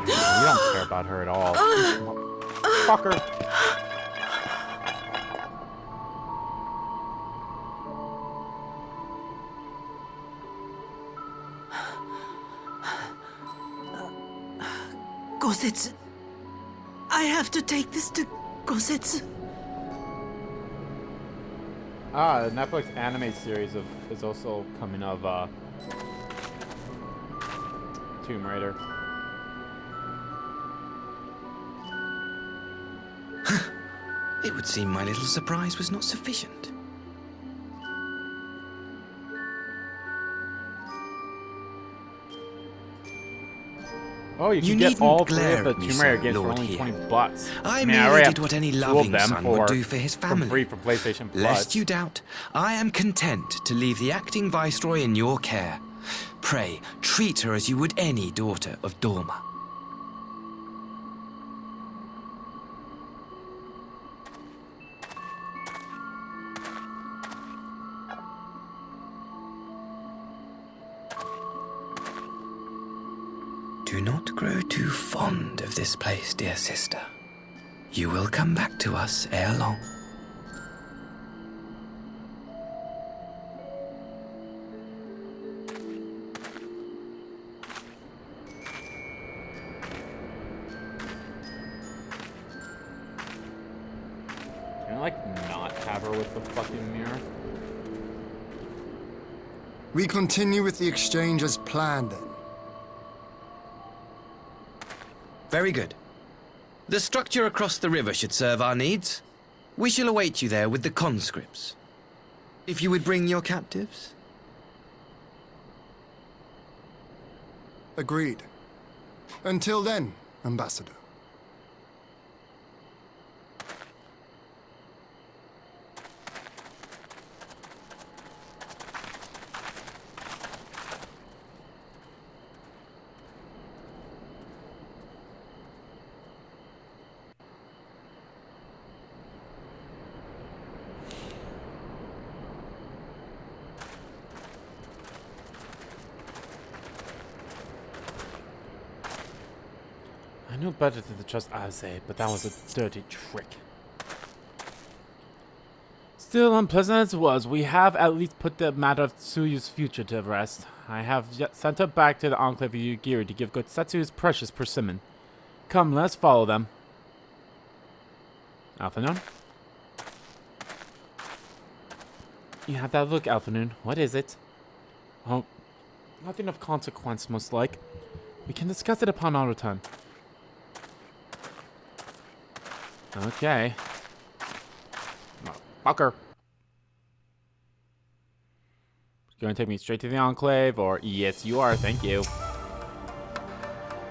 You don't care about her at all. Fucker. Gosetsu. I have to take this to Gosetsu. Ah, the Netflix anime series is also coming of Tomb Raider. It would seem my little surprise was not sufficient. Oh, you can get all three of the Tomb Raider games for only $20. I mean, merely already did have what any two of loving them son would do for his family. free for PlayStation Plus. Lest you doubt, I am content to leave the acting viceroy in your care. Pray, treat her as you would any daughter of Dorma. Do not grow too fond of this place, dear sister. You will come back to us ere long. Can I, like, not have her with the fucking mirror? We continue with the exchange as planned, then. Very good. The structure across the river should serve our needs. We shall await you there with the conscripts. If you would bring your captives. Agreed. Until then, Ambassador. I knew better than to trust Aze, but that was a dirty trick. Still, unpleasant as it was, we have at least put the matter of Tsuyu's future to rest. I have sent her back to the Enclave of Yugiri to give Gotsetsu his precious persimmon. Come, let's follow them. Alphanoon? You have that look, Alphanoon. What is it? Oh, nothing of consequence, most like. We can discuss it upon our return. Okay. Fucker. Going to take me straight to the Enclave, or yes, you are. Thank you.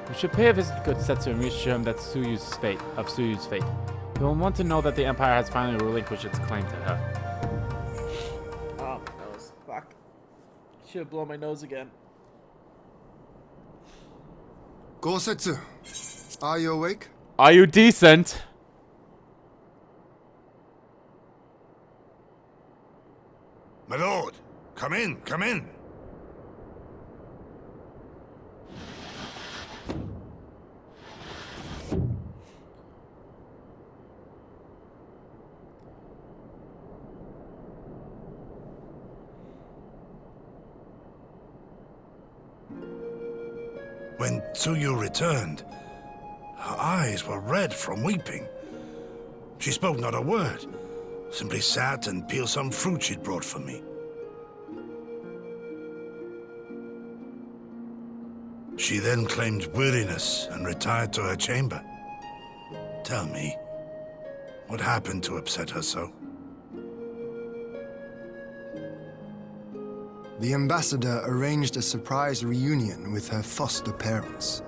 We should pay a visit to Gotsetsu and reassure him that Tsuyu's fate. He will want to know that the Empire has finally relinquished its claim to her. Oh, my nose. Fuck. Should have blown my nose again. Gotsetsu, are you awake? Are you decent? My lord, come in, come in. When Tsuyu returned, her eyes were red from weeping. She spoke not a word, simply sat and peeled some fruit she'd brought for me. She then claimed weariness and retired to her chamber. Tell me, what happened to upset her so? The ambassador arranged a surprise reunion with her foster parents.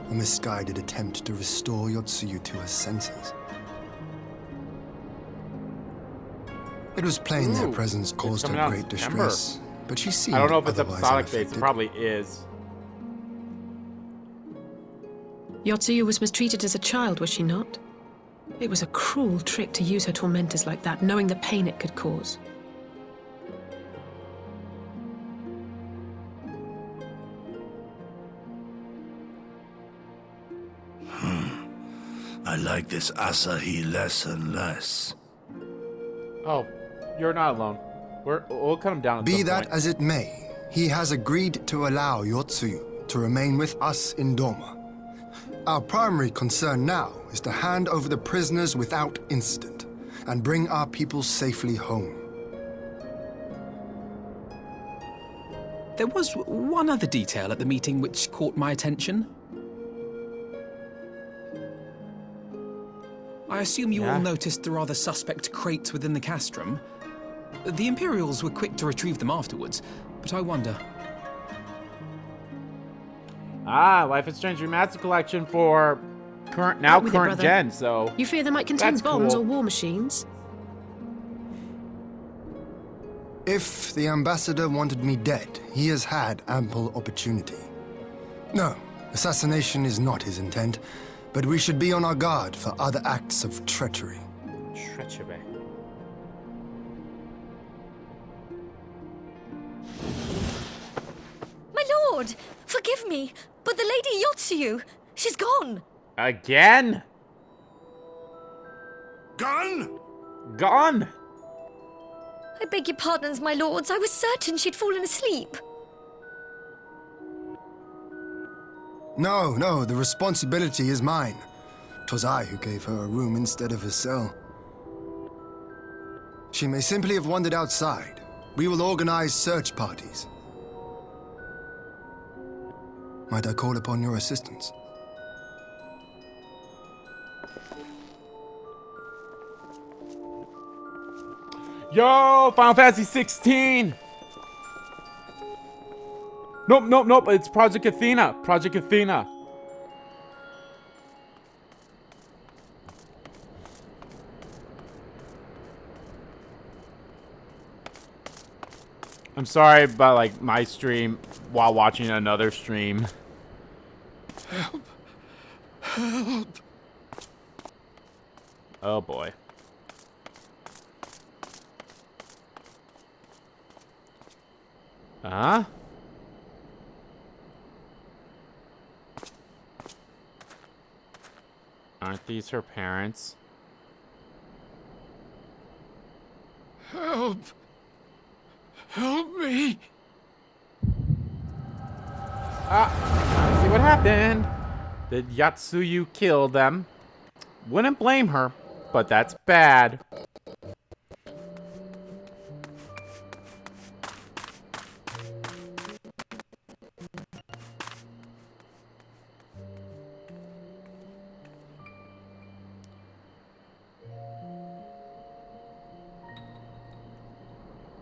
A misguided attempt to restore Yotsuyu to her senses. It was plain their presence caused her great distress, but she seemed I don't know if it's otherwise episodic based. It unaffected. probably is. Yotsuyu was mistreated as a child, was she not? It was a cruel trick to use her tormentors like that, knowing the pain it could cause. I like this Asahi less and less. Oh, you're not alone. We'll cut him down at Be some that point. as it may, he has agreed to allow Yotsuyu to remain with us in Doma. Our primary concern now is to hand over the prisoners without incident and bring our people safely home. There was one other detail at the meeting which caught my attention. I assume you all noticed the rather suspect crates within the castrum. The Imperials were quick to retrieve them afterwards, but I wonder... Ah, Life is Strange Remastered Collection for current With it, current brother. gen, so... You fear they might contain that's bombs cool. or war machines? If the ambassador wanted me dead, he has had ample opportunity. No, assassination is not his intent, but we should be on our guard for other acts of treachery. Treachery. My lord! Forgive me, but the Lady Yotsuyu, she's gone! Again? Gone? Gone? I beg your pardons, my lords. I was certain she'd fallen asleep. No, the responsibility is mine. 'Twas I who gave her a room instead of a cell. She may simply have wandered outside. We will organize search parties. Might I call upon your assistance? Yo, Final Fantasy 16! Nope, it's Project Athena. Project Athena. I'm sorry about, like, my stream while watching another stream. Help. Help. Oh, boy. Huh? Aren't these her parents? Help! Help me! See what happened. Did Yotsuyu kill them? Wouldn't blame her, but that's bad.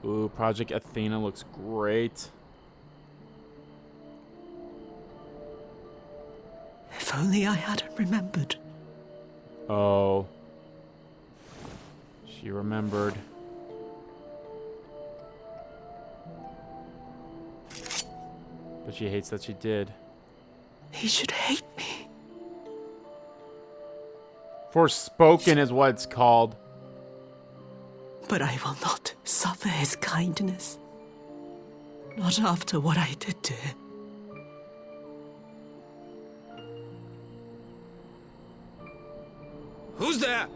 Ooh, Project Athena looks great. If only I hadn't remembered. Oh. She remembered. But she hates that she did. He should hate me. Forspoken is what it's called. But I will not suffer his kindness. Not after what I did to him. Who's there?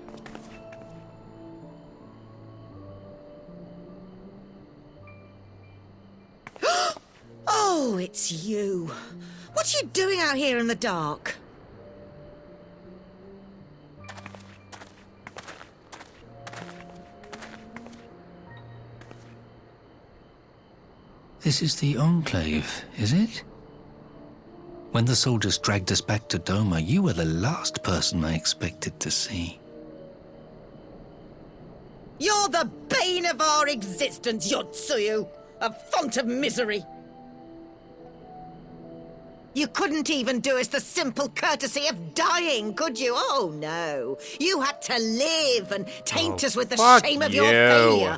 Oh, it's you. What are you doing out here in the dark? This is the Enclave, is it? When the soldiers dragged us back to Doma, you were the last person I expected to see. You're the bane of our existence, Yotsuyu. A font of misery. You couldn't even do us the simple courtesy of dying, could you? Oh, no. You had to live and taint us with the shame of your failure.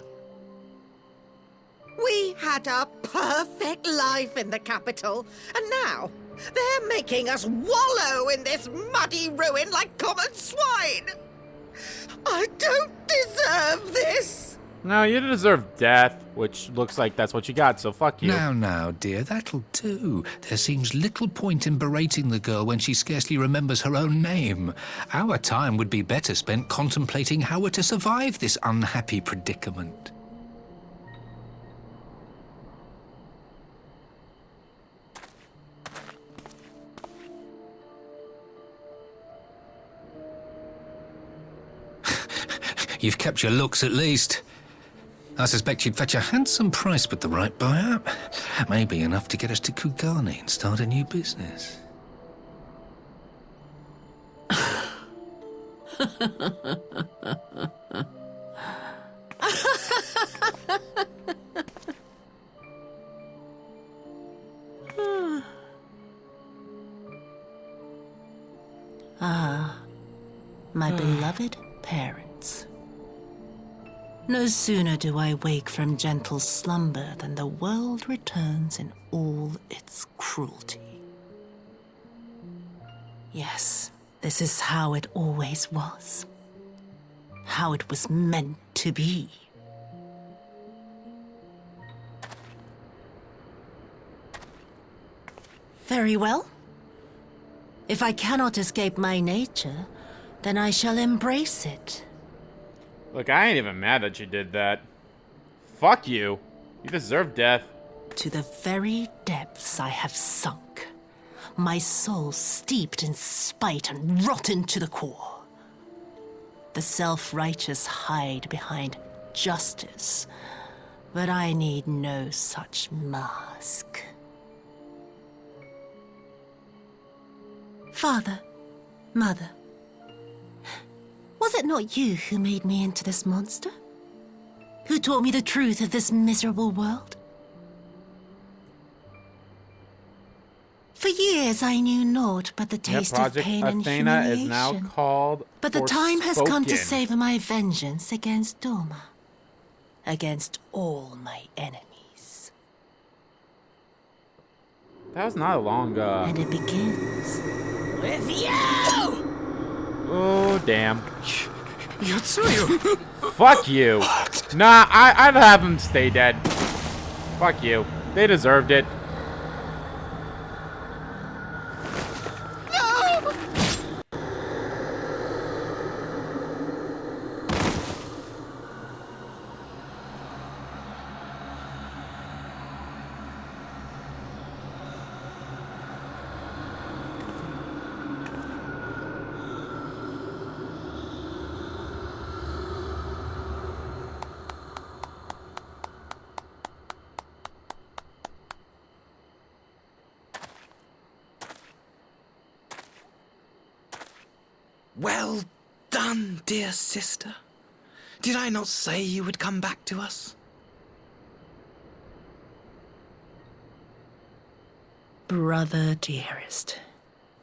We had a perfect life in the capital, and now they're making us wallow in this muddy ruin like common swine. I don't deserve this. No, you deserve death, which looks like that's what you got, so fuck you. Now, dear, that'll do. There seems little point in berating the girl when she scarcely remembers her own name. Our time would be better spent contemplating how we're to survive this unhappy predicament. You've kept your looks, at least. I suspect you'd fetch a handsome price with the right buyer. Maybe enough to get us to Kugane and start a new business. Ah, my beloved parents. No sooner do I wake from gentle slumber than the world returns in all its cruelty. Yes, this is how it always was. How it was meant to be. Very well. If I cannot escape my nature, then I shall embrace it. Look, I ain't even mad that you did that. Fuck you. You deserve death. To the very depths I have sunk. My soul steeped in spite and rotten to the core. The self-righteous hide behind justice, but I need no such mask. Father, Mother, was it not you who made me into this monster? Who taught me the truth of this miserable world? For years I knew naught but the taste of pain and Athena humiliation. is now called But the time has come to Forspoken. savor my vengeance against Doma. Against all my enemies. That was not a long, And it begins with you! Oh, damn. Yotsuyu! Fuck you. Nah, I'd have them stay dead. Fuck you. They deserved it. No! Well done, dear sister. Did I not say you would come back to us? Brother dearest,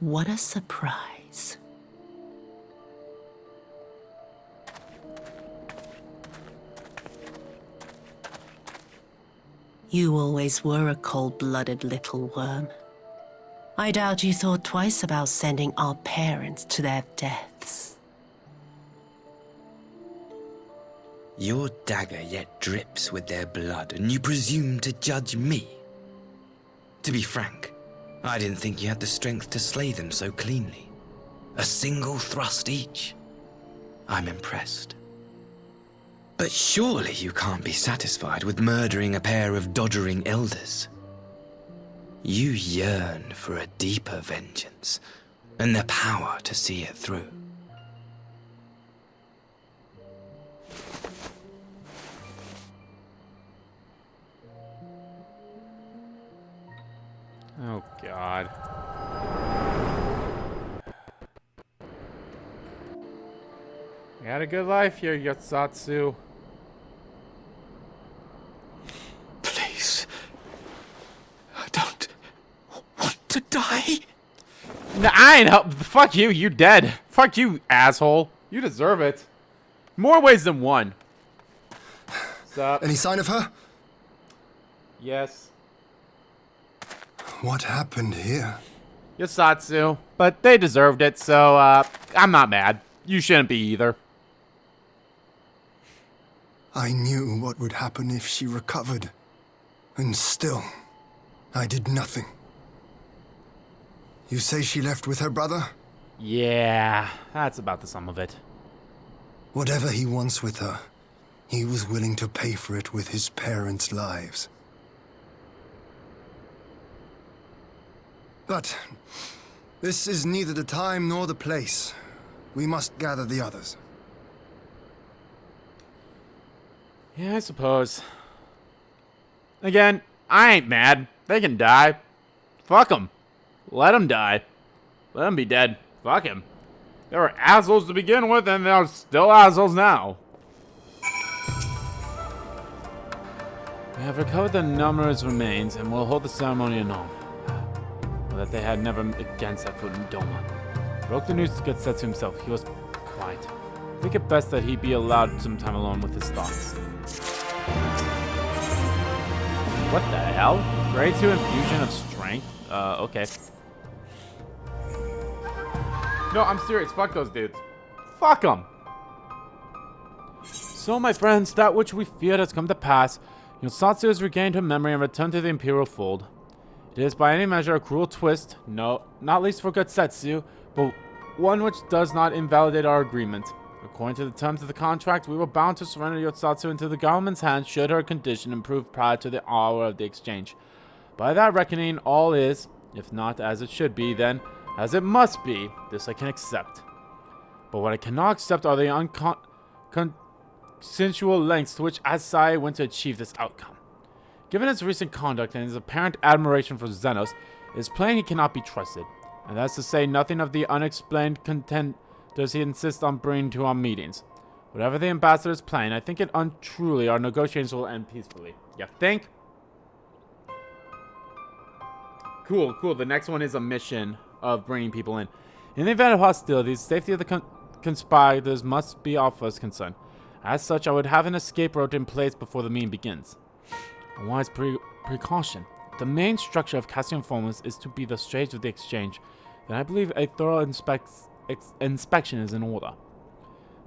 what a surprise. You always were a cold-blooded little worm. I doubt you thought twice about sending our parents to their deaths. Your dagger yet drips with their blood, and you presume to judge me? To be frank, I didn't think you had the strength to slay them so cleanly. A single thrust each. I'm impressed. But surely you can't be satisfied with murdering a pair of doddering elders. You yearn for a deeper vengeance, and the power to see it through. Oh, God. You had a good life here, Yatsatsu. Please. I don't want to die. No, I ain't help. Fuck you, you dead. Fuck you, asshole. You deserve it. More ways than one. What's up? Any sign of her? Yes. What happened here? Yatsatsu. But they deserved it, so, I'm not mad. You shouldn't be either. I knew what would happen if she recovered. And still, I did nothing. You say she left with her brother? Yeah, that's about the sum of it. Whatever he wants with her, he was willing to pay for it with his parents' lives. But this is neither the time nor the place. We must gather the others. Yeah, I suppose. Again, I ain't mad. They can die. Fuck them. Let them die. Let them be dead. Fuck him. They were assholes to begin with, and they're still assholes now. We have recovered the numerous remains, and will hold the ceremony anon. That they had never again set foot in Doma. Broke the news to Getsetsu himself. He was quiet. I think it best that he be allowed some time alone with his thoughts. What the hell? Grade 2 infusion of strength? Okay. No, I'm serious. Fuck those dudes. Fuck them. So, my friends, that which we feared has come to pass. Yosatsu has regained her memory and returned to the Imperial fold. It is by any measure a cruel twist, no, not least for Getsetsu, but one which does not invalidate our agreement. According to the terms of the contract, we were bound to surrender Yotsatsu into the government's hands should her condition improve prior to the hour of the exchange. By that reckoning, all is, if not as it should be, then as it must be. This I can accept. But what I cannot accept are the consensual lengths to which Asai went to achieve this outcome. Given his recent conduct and his apparent admiration for Xenos, it is plain he cannot be trusted. And that's to say nothing of the unexplained contenders he insists on bringing to our meetings. Whatever the ambassador is planning, I think it untruly our negotiations will end peacefully. You think? Cool, cool. The next one is a mission of bringing people in. In the event of hostilities, the safety of the conspirators must be our first concern. As such, I would have an escape route in place before the meeting begins. A wise precaution. If the main structure of Cassian Formless is to be the stage of the exchange, then I believe a thorough inspection is in order.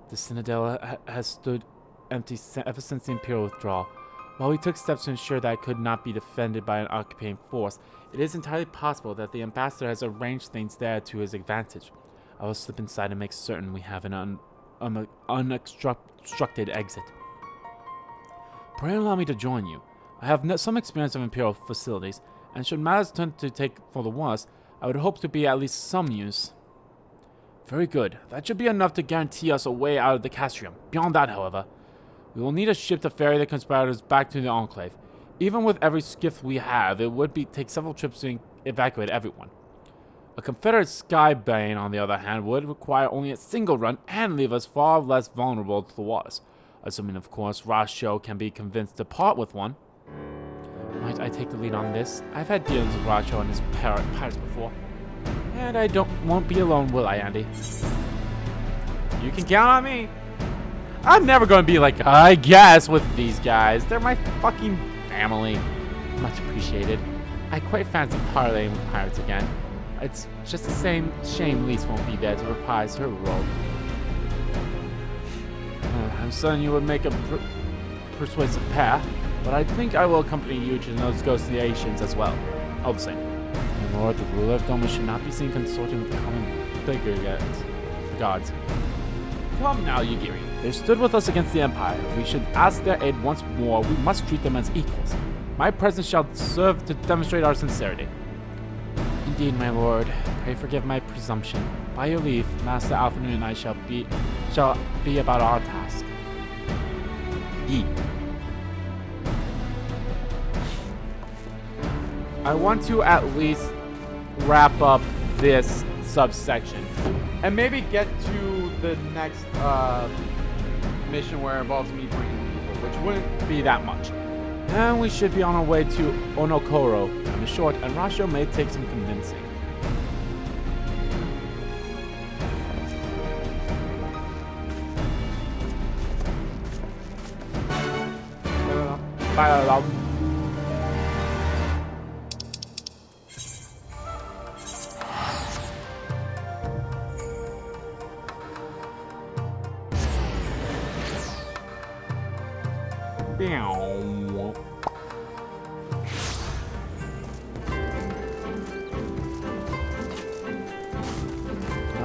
The Citadel has stood empty ever since the Imperial withdrawal. While we took steps to ensure that it could not be defended by an occupying force, it is entirely possible that the ambassador has arranged things there to his advantage. I will slip inside and make certain we have an unobstructed exit. Pray allow me to join you. I have some experience of Imperial facilities, and should matters turn to take for the worse, I would hope to be at least some use. Very good. That should be enough to guarantee us a way out of the Castrium. Beyond that, however, we will need a ship to ferry the conspirators back to the Enclave. Even with every skiff we have, it would take several trips to evacuate everyone. A Confederate skybane, on the other hand, would require only a single run and leave us far less vulnerable to the waters. Assuming, of course, Rasho can be convinced to part with one. Might I take the lead on this? I've had dealings with Rasho and his pirates before. And I won't be alone, will I, Andy? You can count on me. I'm never going to be like, I guess, with these guys. They're my fucking family. Much appreciated. I quite fancy parlaying with pirates again. It's just the same shame Lise won't be there to reprise her role. I'm certain you would make a persuasive pair, but I think I will accompany you to those negotiations as well. All the same. My lord, the ruler of Doma should not be seen consorting with common gods. Come now, Yagiri. They stood with us against the Empire. If we should ask their aid once more, we must treat them as equals. My presence shall serve to demonstrate our sincerity. Indeed, my lord. Pray forgive my presumption. By your leave, Master Alphanu and I shall be about our task. I want to at least wrap up this subsection and maybe get to the next mission where it involves me bringing people, which wouldn't be that much. And we should be on our way to Onokoro. Time is short, and Rasho may take some convincing.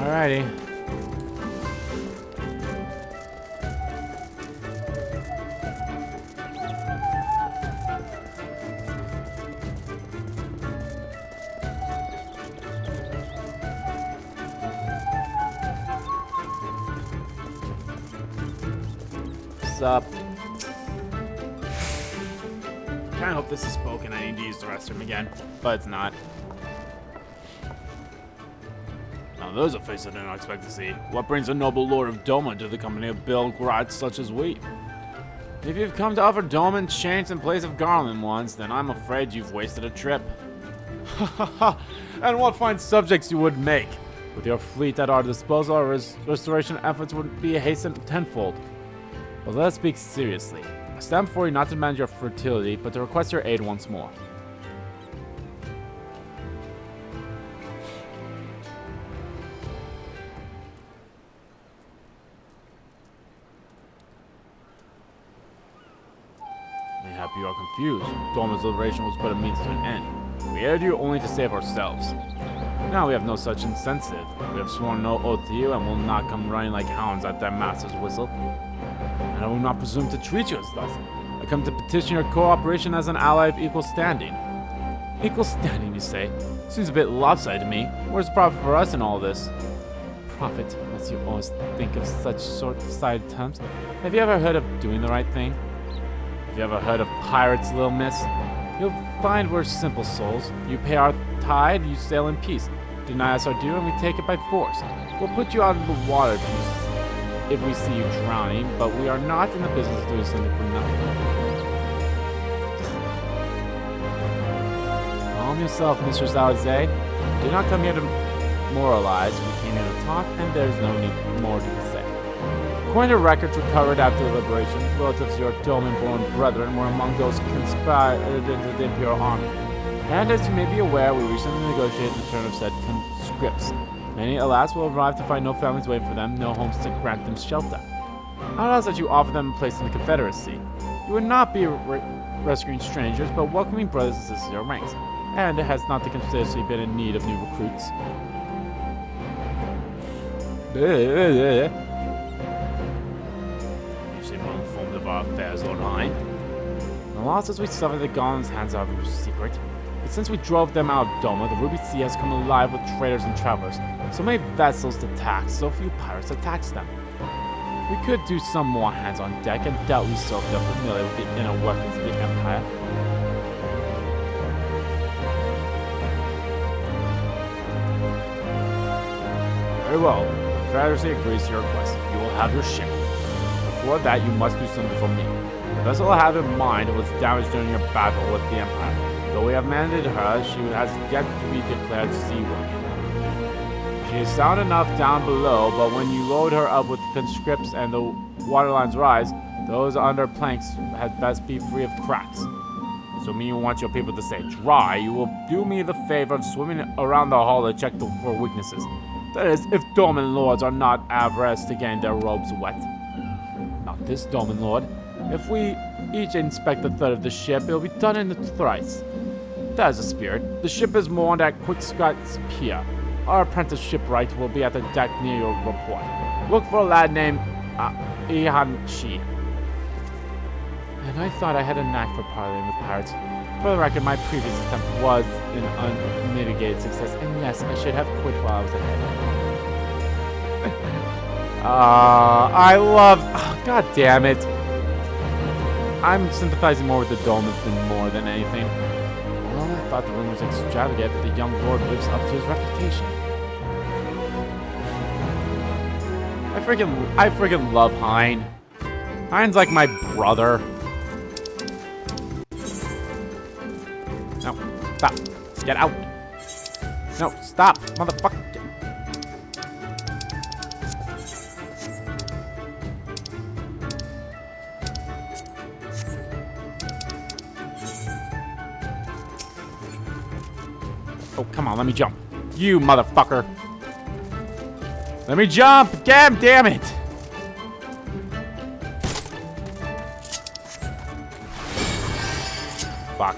Alrighty. What's up? I hope this is spoken. I need to use the restroom again, but it's not. Now, those are faces I did not expect to see. What brings a noble lord of Doma to the company of Belgrats such as we? If you've come to offer Doma chains in place of garland ones, then I'm afraid you've wasted a trip. Ha ha ha! And what fine subjects you would make! With your fleet at our disposal, our restoration efforts would be hastened tenfold. But let us speak seriously. I stand before you not to demand your fertility, but to request your aid once more. Mayhap you are confused. Doma's liberation was but a means to an end. We aided you only to save ourselves. Now we have no such incentive. We have sworn no oath to you and will not come running like hounds at their master's whistle. And I will not presume to treat you as thus. I come to petition your cooperation as an ally of equal standing. Equal standing, you say? Seems a bit lopsided to me. Where's the profit for us in all this? Profit, unless you always think of such short-sighted terms. Have you ever heard of doing the right thing? Have you ever heard of pirates, little miss? You'll find we're simple souls. You pay our tide, you sail in peace. Deny us our due, and we take it by force. We'll put you out of the water if we see you drowning, but we are not in the business of doing something for nothing. Calm yourself, Mr. Zalize. Do not come here to moralize. We came here to talk, and there's no need more to be said. According to records recovered after the liberation, relatives of your Doman-born brethren were among those conspired into the Imperial Army. And as you may be aware, we recently negotiated the return of said conscripts. Many, alas, will arrive to find no families waiting for them, no homes to grant them shelter. How else that you offer them a place in the Confederacy? You would not be rescuing strangers, but welcoming brothers and sisters to your ranks. And has not the Confederacy been in need of new recruits? You seem well informed of our affairs, Lord Hein. The losses we suffered at the Golem's hands are a secret. But since we drove them out of Doma, the Ruby Sea has come alive with traders and travelers. So many vessels to tax, so few pirates to tax them. We could do some more hands on deck, and doubtless so if they're familiar with the inner workings of the Empire. Very well. The Confederacy agrees to your request. You will have your ship. Before that, you must do something for me. The vessel I have in mind was damaged during your battle with the Empire. Though we have mended her, she has yet to be declared seaworthy. She is sound enough down below, but when you load her up with conscripts and the waterlines rise, those under planks had best be free of cracks. Assuming you want your people to stay dry, you will do me the favor of swimming around the hull to check for weaknesses. That is, if Doman Lords are not averse to getting their robes wet. Not this Doman Lord. If we each inspect a third of the ship, it'll be done in thrice. That is the spirit. The ship is moored at Quickscott's Pier. Our apprentice shipwright will be at the deck near your report. Look for a lad named Ihan Shi. And I thought I had a knack for parleying with pirates. For the record, my previous attempt was an unmitigated success, and yes, I should have quit while I was ahead. I love... Oh, God damn it. I'm sympathizing more with the Dolmens than anything. Well, I thought the room was extravagant, but the young lord lives up to his reputation. I freaking love Hein. Hein's like my brother. No, stop. Get out. No, stop, motherfucker. Oh, come on, let me jump. You motherfucker. Let me jump. God damn it. Fuck.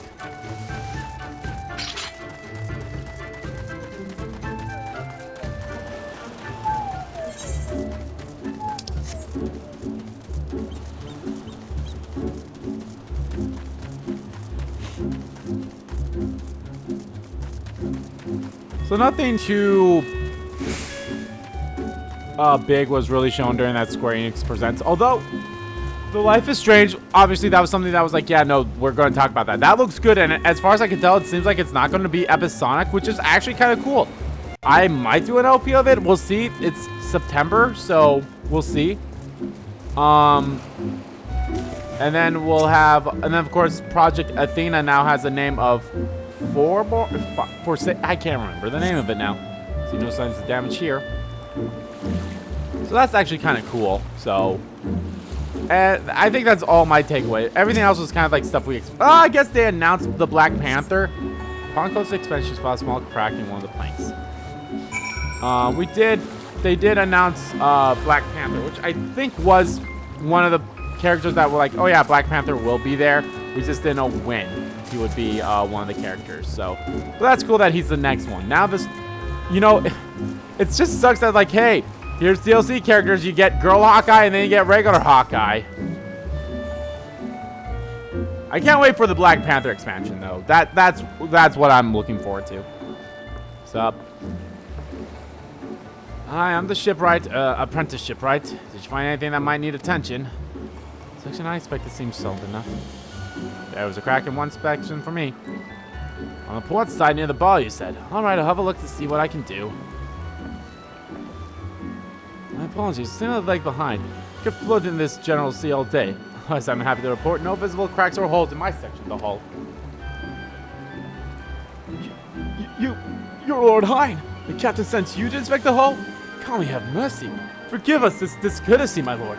So nothing too big was really shown during that Square Enix Presents. Although, The Life is Strange, obviously that was something that was like, yeah, no, we're going to talk about that. That looks good, and as far as I can tell, it seems like it's not going to be episodic, which is actually kind of cool. I might do an LP of it. We'll see. It's September, so we'll see. And then of course, Project Athena now has a name of I can't remember the name of it now. See no signs of damage here. So that's actually kind of cool. So, I think that's all my takeaway. Everything else was kind of like stuff we I guess they announced the Black Panther. Upon close inspection, she spotted a small crack in one of the planks. They did announce Black Panther, which I think was one of the characters that were like, oh yeah, Black Panther will be there. We just didn't know when he would be one of the characters. So, but that's cool that he's the next one. Now this, you know, it just sucks that like, hey, here's DLC characters. You get Girl Hawkeye and then you get regular Hawkeye. I can't wait for the Black Panther expansion though. That's what I'm looking forward to. What's up? Hi, I'm the shipwright, apprentice shipwright. Did you find anything that might need attention? Section I expected seems solid enough. There was a crack in one section for me. On the port side near the bar, you said. Alright, I'll have a look to see what I can do. My apologies, it's the leg behind. Could float in this general sea all day. Otherwise, I'm happy to report no visible cracks or holes in my section of the hull. You're Lord Hein. The captain sent you to inspect the hull? Can we have mercy? Forgive us this discourtesy, my lord.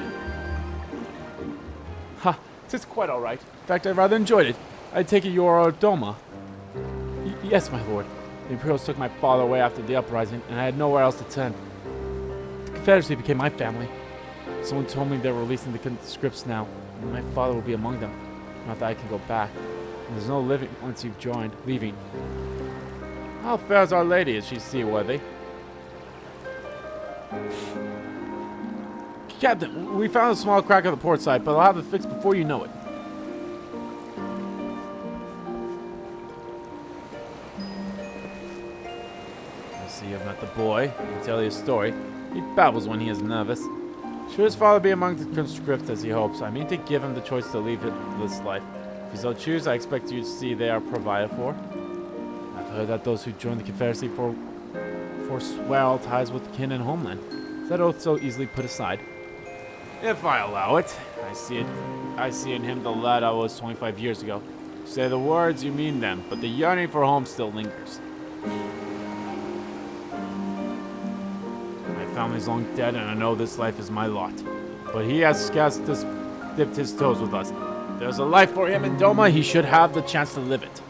Ha, 'tis quite all right. In fact, I rather enjoyed it. I take it you are Doma. Yes, my lord. The Imperials took my father away after the uprising, and I had nowhere else to turn. The Confederacy became my family. Someone told me they're releasing the conscripts now, and my father will be among them. Not that I can go back. And there's no living once you've joined, leaving. How fares Our Lady? Is she seaworthy? Captain, we found a small crack on the port side, but I'll have it fixed before you know it. I see you've met the boy. I can tell you a story. He babbles when he is nervous. Should his father be among the conscripts as he hopes, I mean to give him the choice to leave this life. If he so choose, I expect you to see they are provided for. I've heard that those who join the Confederacy forswear all ties with kin and homeland. Is that oath so easily put aside? If I allow it. I see in him the lad I was 25 years ago. You say the words, you mean them, but the yearning for home still lingers. My family's long dead, and I know this life is my lot. But he has scarce dipped his toes with us. If there's a life for him in Doma, he should have the chance to live it.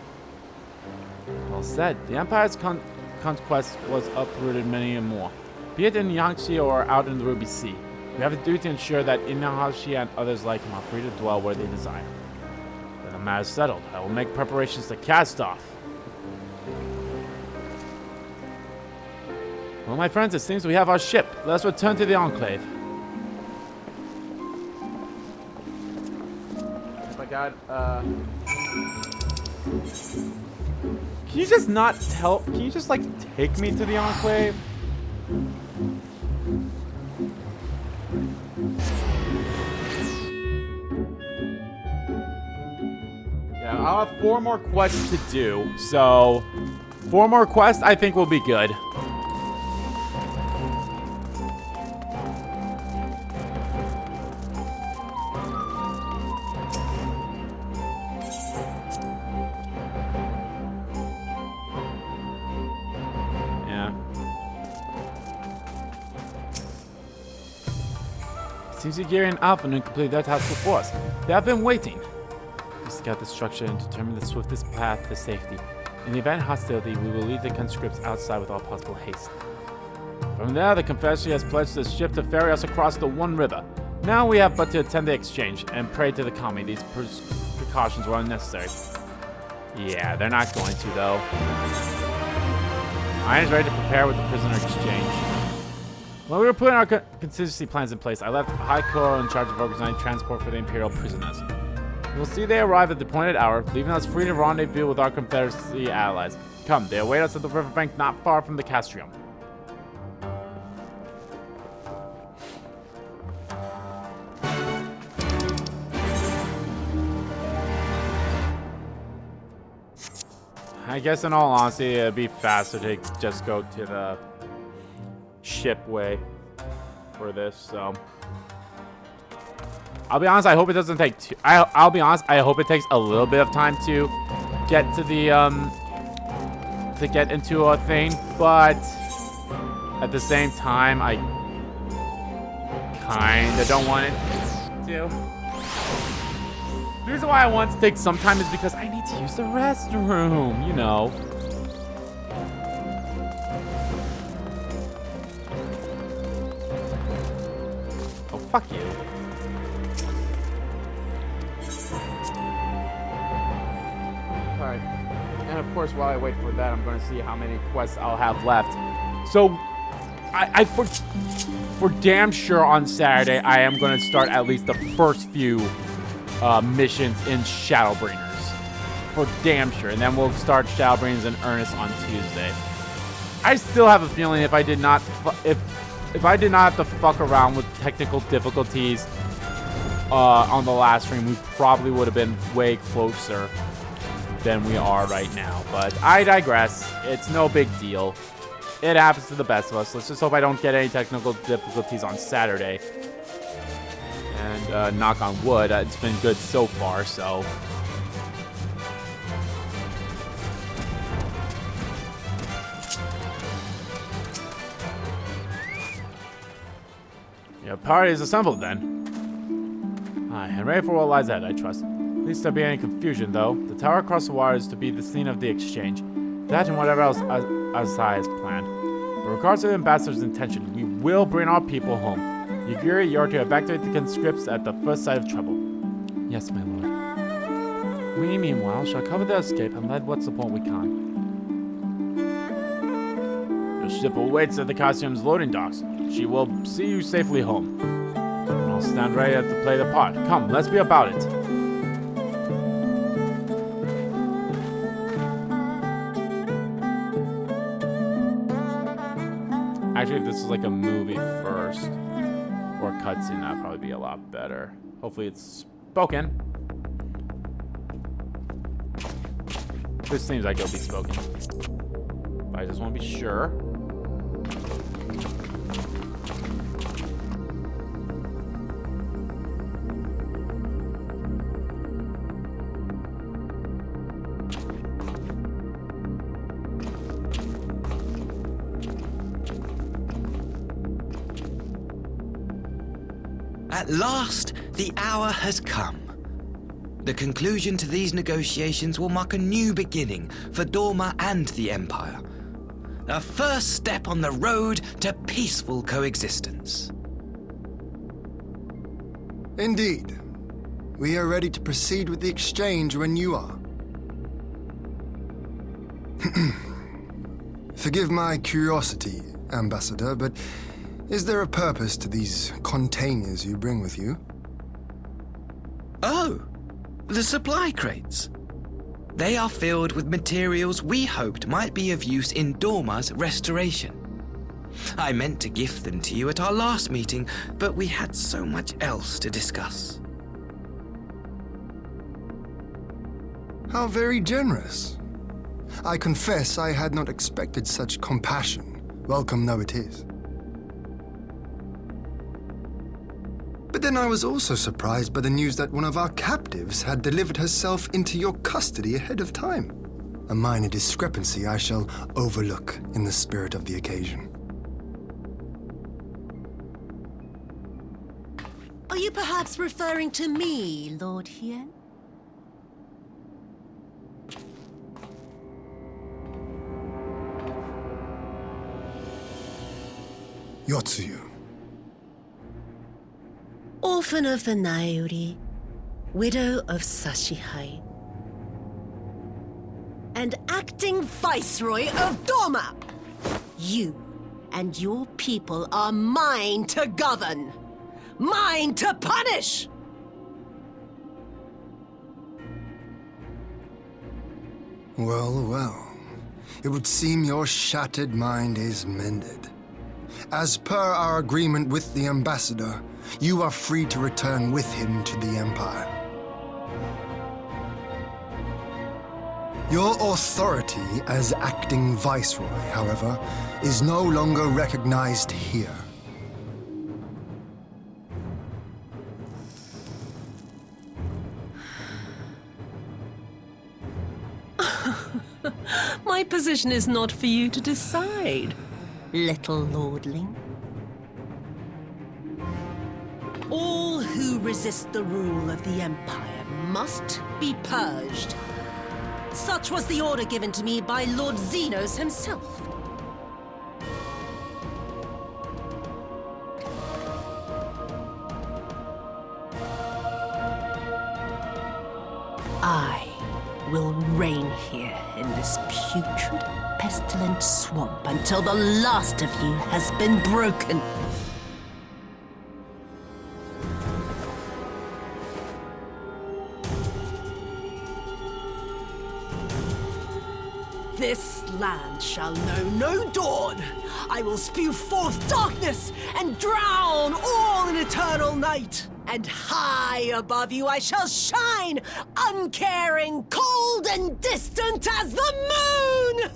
Well said. The Empire's conquest was uprooted many and more. Be it in Yangtze or out in the Ruby Sea. We have a duty to ensure that Inahashi and others like him are free to dwell where they desire. Then the matter is settled. I will make preparations to cast off. Well, my friends, it seems we have our ship. Let's return to the Enclave. Oh my god, Can you just not tell? Can you just, like, take me to the Enclave? Yeah, I'll have 4 more quests to do, so 4 more quests I think will be good. Seems Yagiri and Alpha didn't complete their task before us. They have been waiting. We scout the structure and determine the swiftest path to safety. In the event of hostility, we will leave the conscripts outside with all possible haste. From there, the Confederacy has pledged the ship to ferry us across the One River. Now we have but to attend the exchange and pray to the kami. These precautions were unnecessary. Yeah, they're not going to, though. Iron is ready to prepare with the prisoner exchange. When we were putting our contingency plans in place, I left High Kuro in charge of organizing transport for the Imperial prisoners. We'll see they arrive at the appointed hour, leaving us free to rendezvous with our Confederacy allies. Come, they await us at the riverbank not far from the Castrium. I guess in all honesty, it'd be faster to just go to the ship way for this, so I'll be honest, I hope it doesn't take too I'll be honest, I hope it takes a little bit of time to get to the to get into a thing, but at the same time I kinda don't want it to. The reason why I want to take some time is because I need to use the restroom, you know. Fuck you. Alright. And of course, while I wait for that, I'm going to see how many quests I'll have left. So, for damn sure on Saturday, I am going to start at least the first few missions in Shadowbringers. For damn sure. And then we'll start Shadowbringers in earnest on Tuesday. I still have a feeling if I did not have to fuck around with technical difficulties on the last stream, we probably would have been way closer than we are right now. But I digress. It's no big deal. It happens to the best of us. Let's just hope I don't get any technical difficulties on Saturday. And knock on wood, it's been good so far, so... Your party is assembled, then. Aye, and ready for what lies ahead, I trust. Least there be any confusion, though. The tower across the water is to be the scene of the exchange. That and whatever else Azai has planned. But regards to the ambassador's intention, we will bring our people home. Yagiri, you are to evacuate the conscripts at the first sign of trouble. Yes, my lord. We, meanwhile, shall cover the escape and lend what support we can. Your ship awaits at the Cassium's loading docks. She will see you safely home. And I'll stand ready to play the part. Come, let's be about it. Actually, if this is like a movie first, or a cutscene, that'd probably be a lot better. Hopefully it's spoken. This seems like it'll be spoken. But I just want to be sure. At last, the hour has come. The conclusion to these negotiations will mark a new beginning for Dorma and the Empire. A first step on the road to peaceful coexistence. Indeed. We are ready to proceed with the exchange when you are. Forgive my curiosity, Ambassador, but is there a purpose to these containers you bring with you? Oh, the supply crates. They are filled with materials we hoped might be of use in Dorma's restoration. I meant to gift them to you at our last meeting, but we had so much else to discuss. How very generous. I confess I had not expected such compassion, welcome though it is. But then I was also surprised by the news that one of our captives had delivered herself into your custody ahead of time. A minor discrepancy I shall overlook in the spirit of the occasion. Are you perhaps referring to me, Lord Hien? Yotsuyu. Orphan of the Nairi, widow of Sashihai, and acting Viceroy of Dorma. You and your people are mine to govern, mine to punish! Well, well. It would seem your shattered mind is mended. As per our agreement with the Ambassador, you are free to return with him to the Empire. Your authority as acting Viceroy, however, is no longer recognized here. My position is not for you to decide, little lordling. All who resist the rule of the Empire must be purged. Such was the order given to me by Lord Xenos himself. I will reign here in this putrid, pestilent swamp until the last of you has been broken. This land shall know no dawn. I will spew forth darkness and drown all in eternal night. And high above you I shall shine, uncaring, cold and distant as the moon!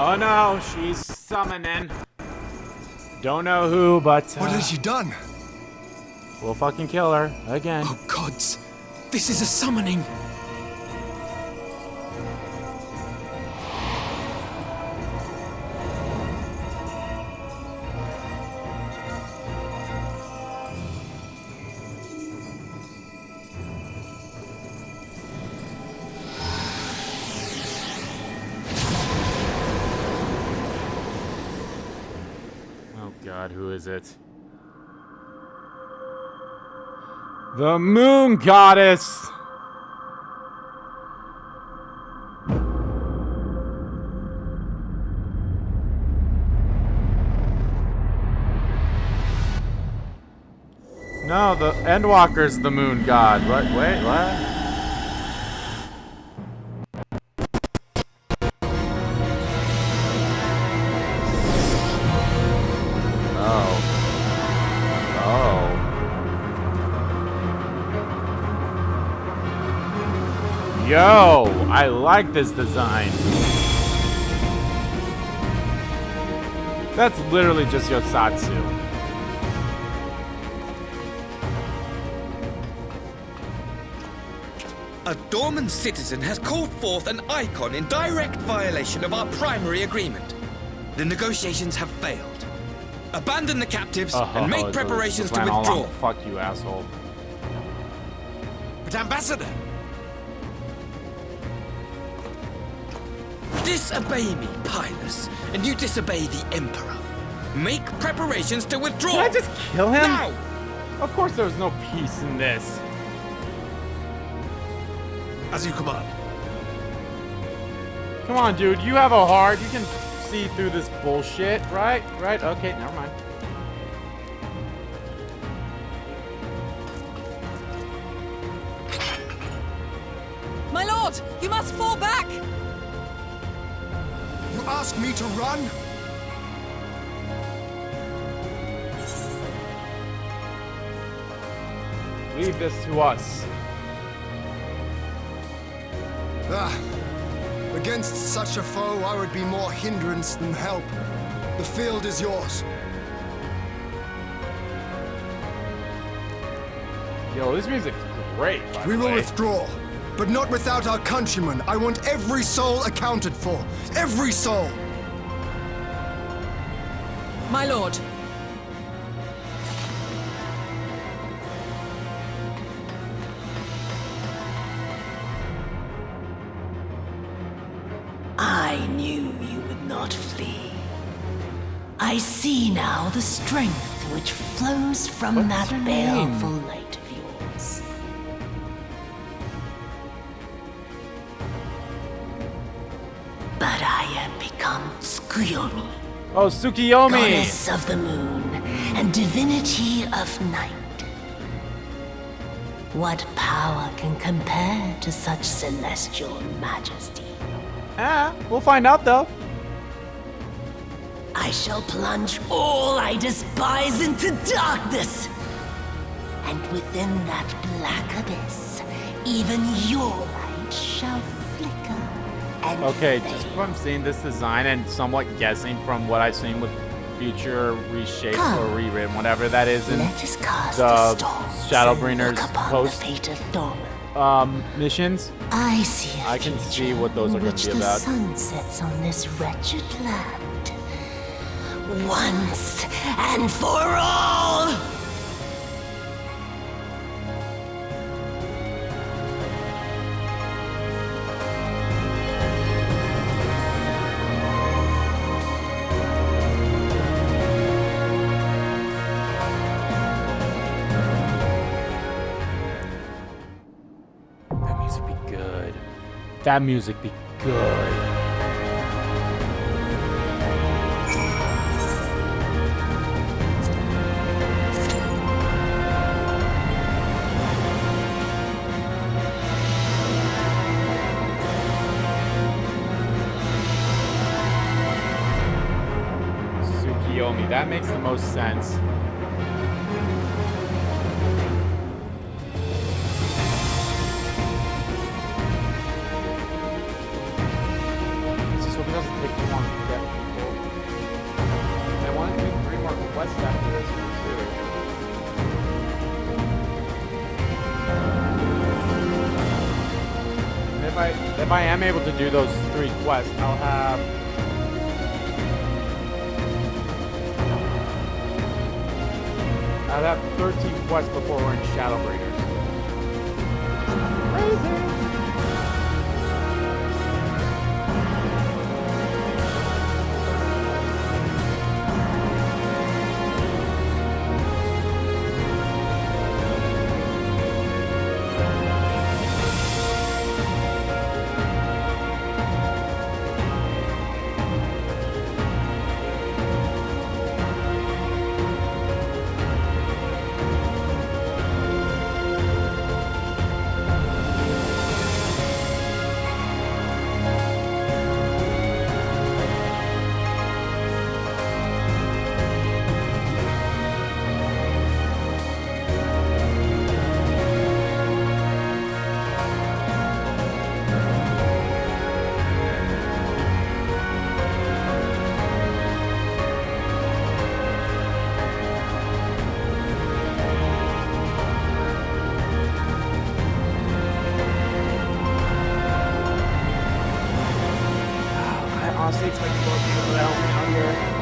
Oh no, she's summoning. Don't know who, but What has she done? We'll fucking kill her again. Oh gods, this is a summoning. Oh god, who is it? The Moon Goddess! No, the Endwalker's the Moon God. What? Wait, what? Yo, I like this design. That's literally just Yosatsu. A dormant citizen has called forth an icon in direct violation of our primary agreement. The negotiations have failed. Abandon the captives and make preparations to withdraw. Fuck you, asshole. But Ambassador! Disobey me, Pilus, and you disobey the Emperor. Make preparations to withdraw. Can I just kill him? Now! Of course there's no peace in this. As you command. Come on, dude. You have a heart. You can see through this bullshit, right? Right? Okay, never mind. My lord, you must fall back! You ask me to run? Leave this to us. Against such a foe, I would be more hindrance than help. The field is yours. Yo, this music's great, by We the will way. withdraw, but not without our countrymen. I want every soul accounted for. Every soul! My lord. I knew you would not flee. I see now the strength which flows from that baleful light of yours. But I am become Tsukuyomi, Oh, Tsukuyomi! goddess of the moon and divinity of night. What power can compare to such celestial majesty? We'll find out though. I shall plunge all I despise into darkness. And within that black abyss, even your light shall flicker and Okay, fade. just from seeing this design and somewhat guessing from what I've seen with future reshaped or rewritten, whatever that is in Let us cast the the storms Shadowbringers and look upon post the fate of Dorma. missions. I see a I can see future what those are in going which to be the about. sun sets on this wretched land. Once and for all! That music be good. That music be good. Tsukuyomi, that makes the most sense. Just hope it doesn't take too long to get people. I want to do 3 more quests after this one too. If I am able to do those 3 quests, I'll have I'd have 13 quests before we're in Shadowbringers. Crazy! expected more people to help me out here.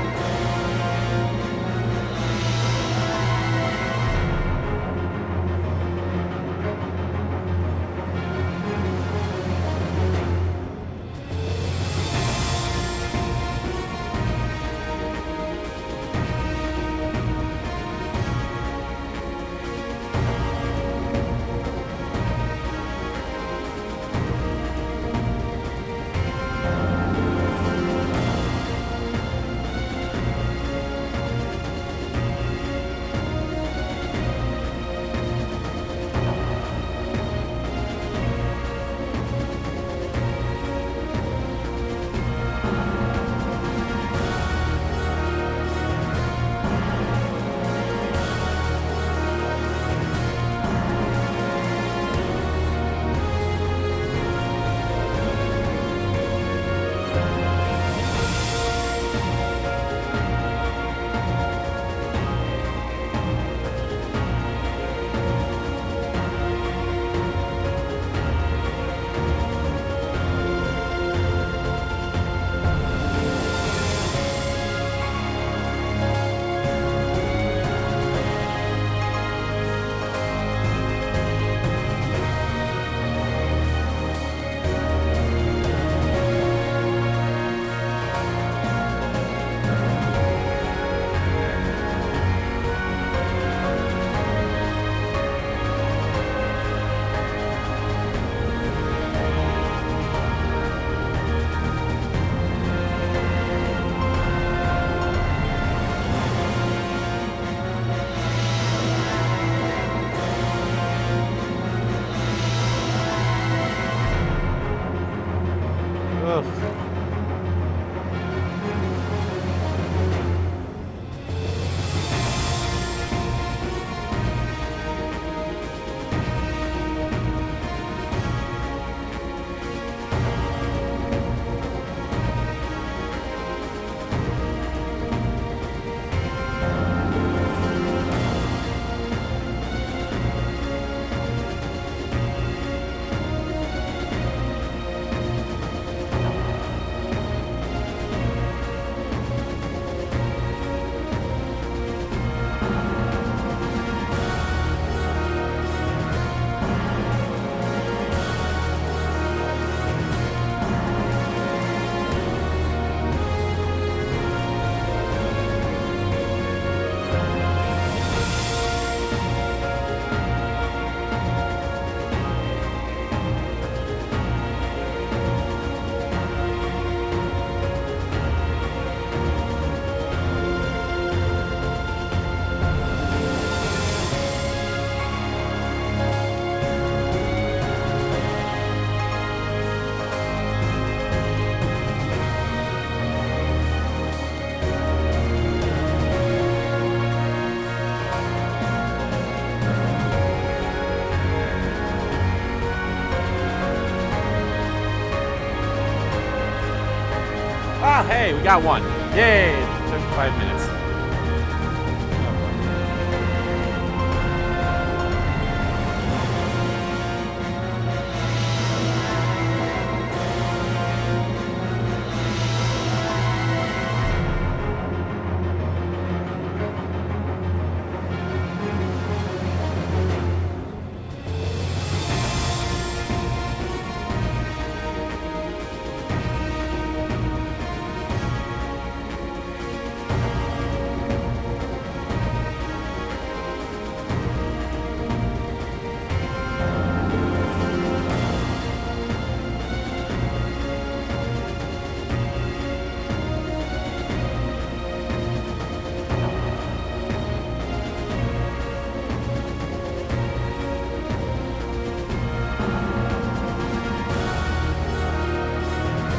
Ah, hey, we got one. Yay! It took 5 minutes.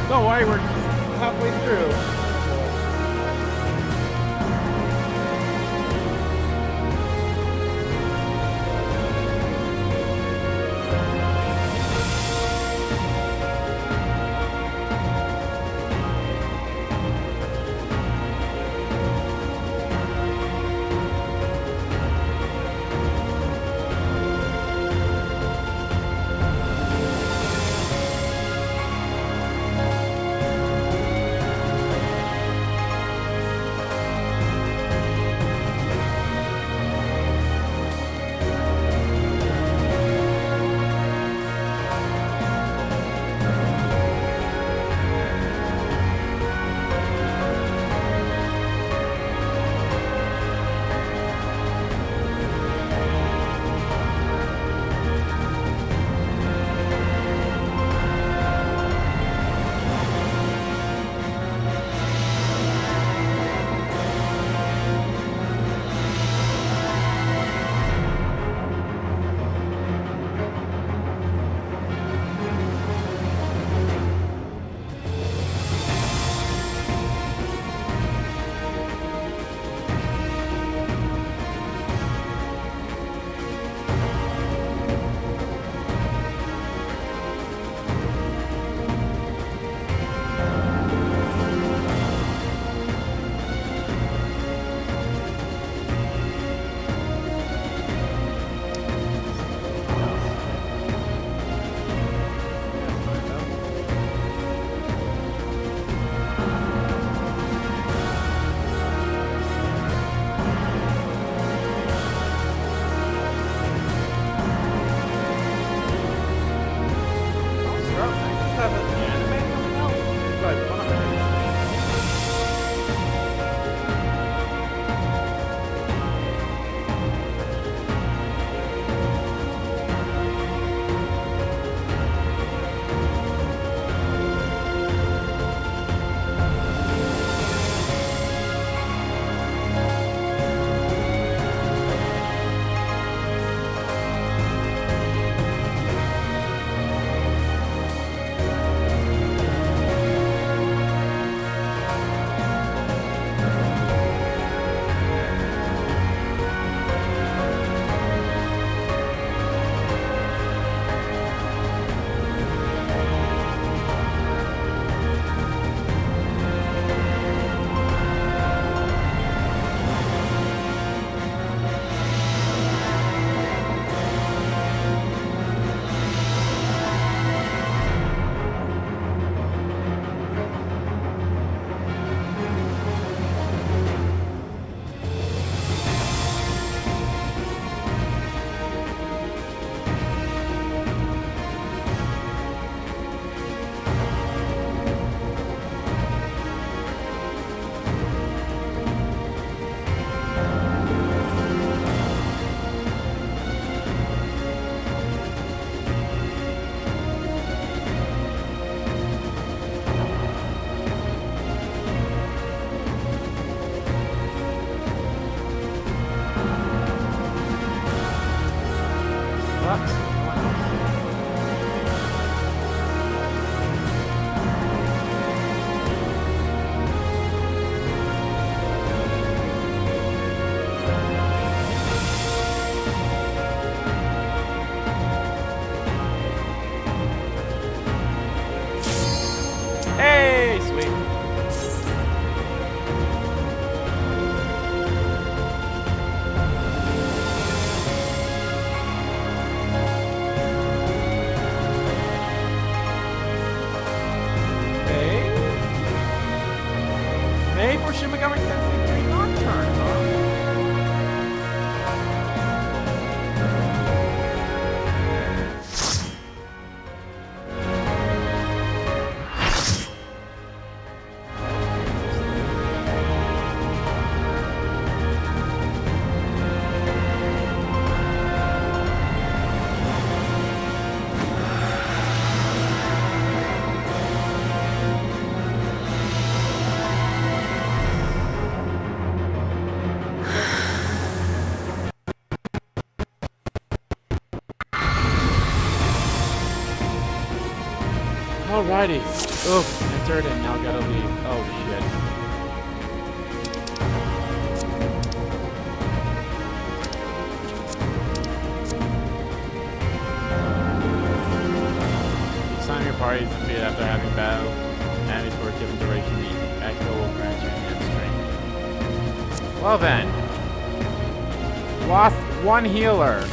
Don't worry, we're halfway through. May for Shin Megami Tensei 3 Nocturne, huh? Alrighty. Oof, entered and now gotta leave. Oh shit. Each time your party is defeated after having battle, enemies for a given duration, the echo will grant you enhanced strength. Well then. Lost one healer.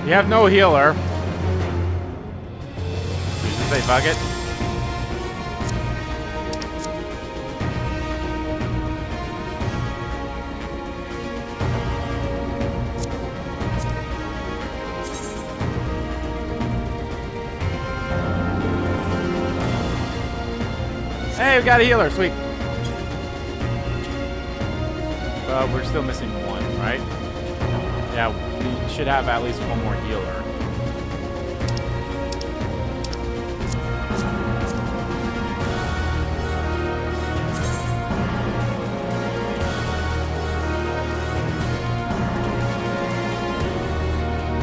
You have no healer. Did you say fuck it? Hey, we got a healer. Sweet. We're still missing one, right? Yeah, we should have at least one more healer.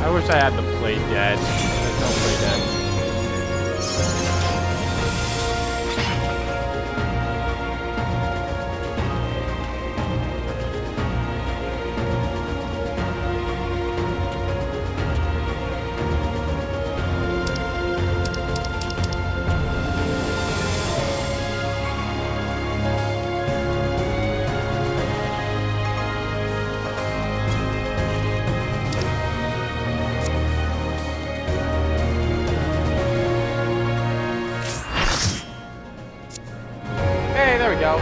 I wish I had the plate dead. There's no plate dead. There we go.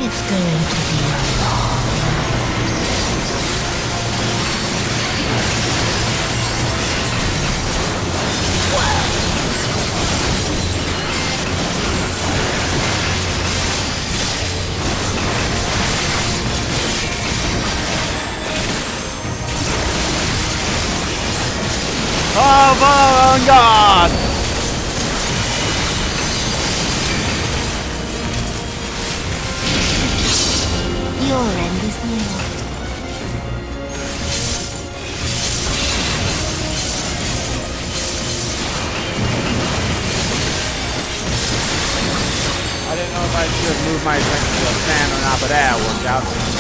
It's going to be a long Oh my God! Your end is near. I didn't know if I should move my strength to the fan or not, but that worked out.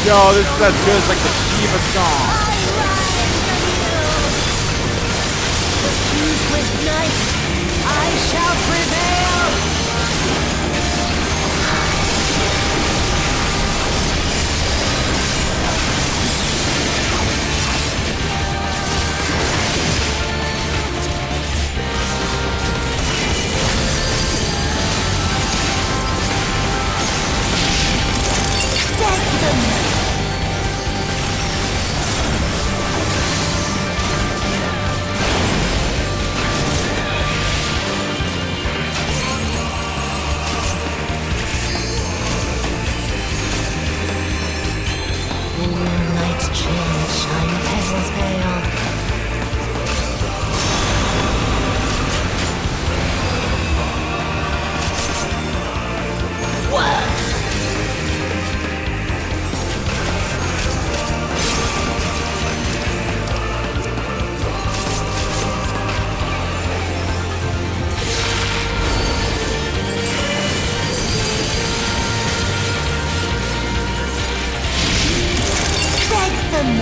Yo, this is as good as like the Shiva song. With night, I shall prevail! Deck them!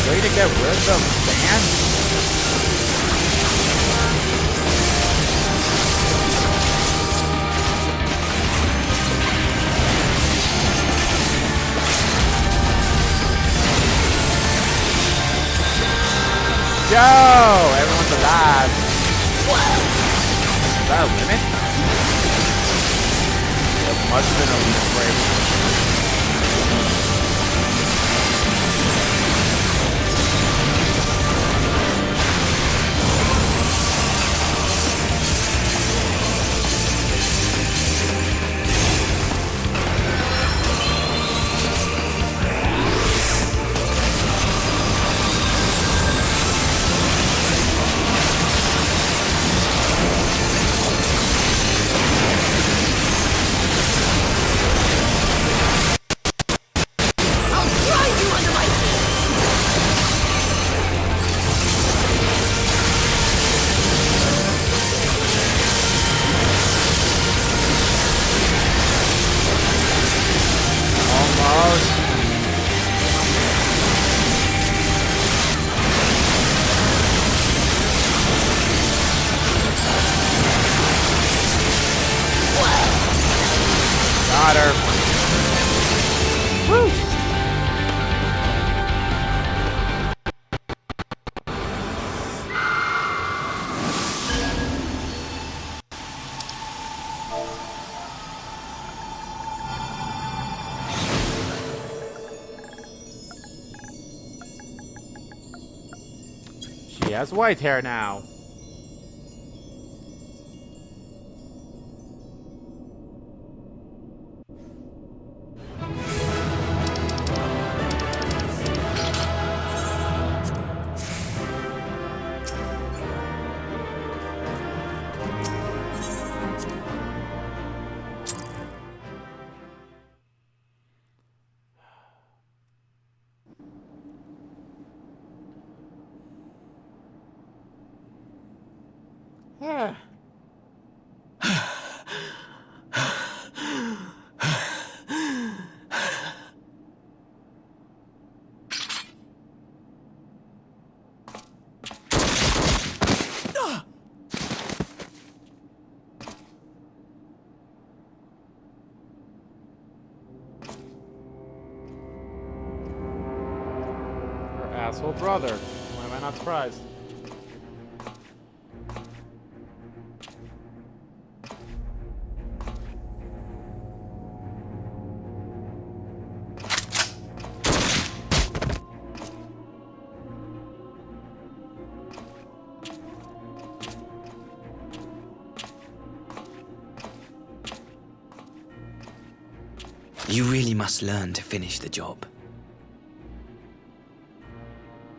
Way to get rid of them, man. Yo! Everyone's alive. Is that a limit? There must have been a limit break. Got her. Woo! She has white hair now. Yeah. asshole brother. Why am I not surprised? You really must learn to finish the job.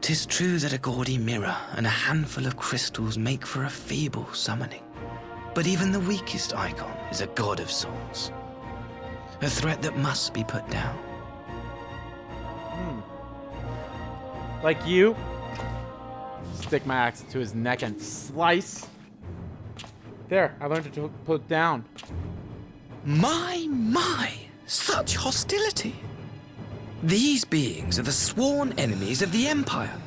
'Tis true that a gaudy mirror and a handful of crystals make for a feeble summoning. But even the weakest icon is a god of sorts. A threat that must be put down. Like you? Stick my axe to his neck and slice. There, I learned to put down. My! Such hostility! These beings are the sworn enemies of the Empire.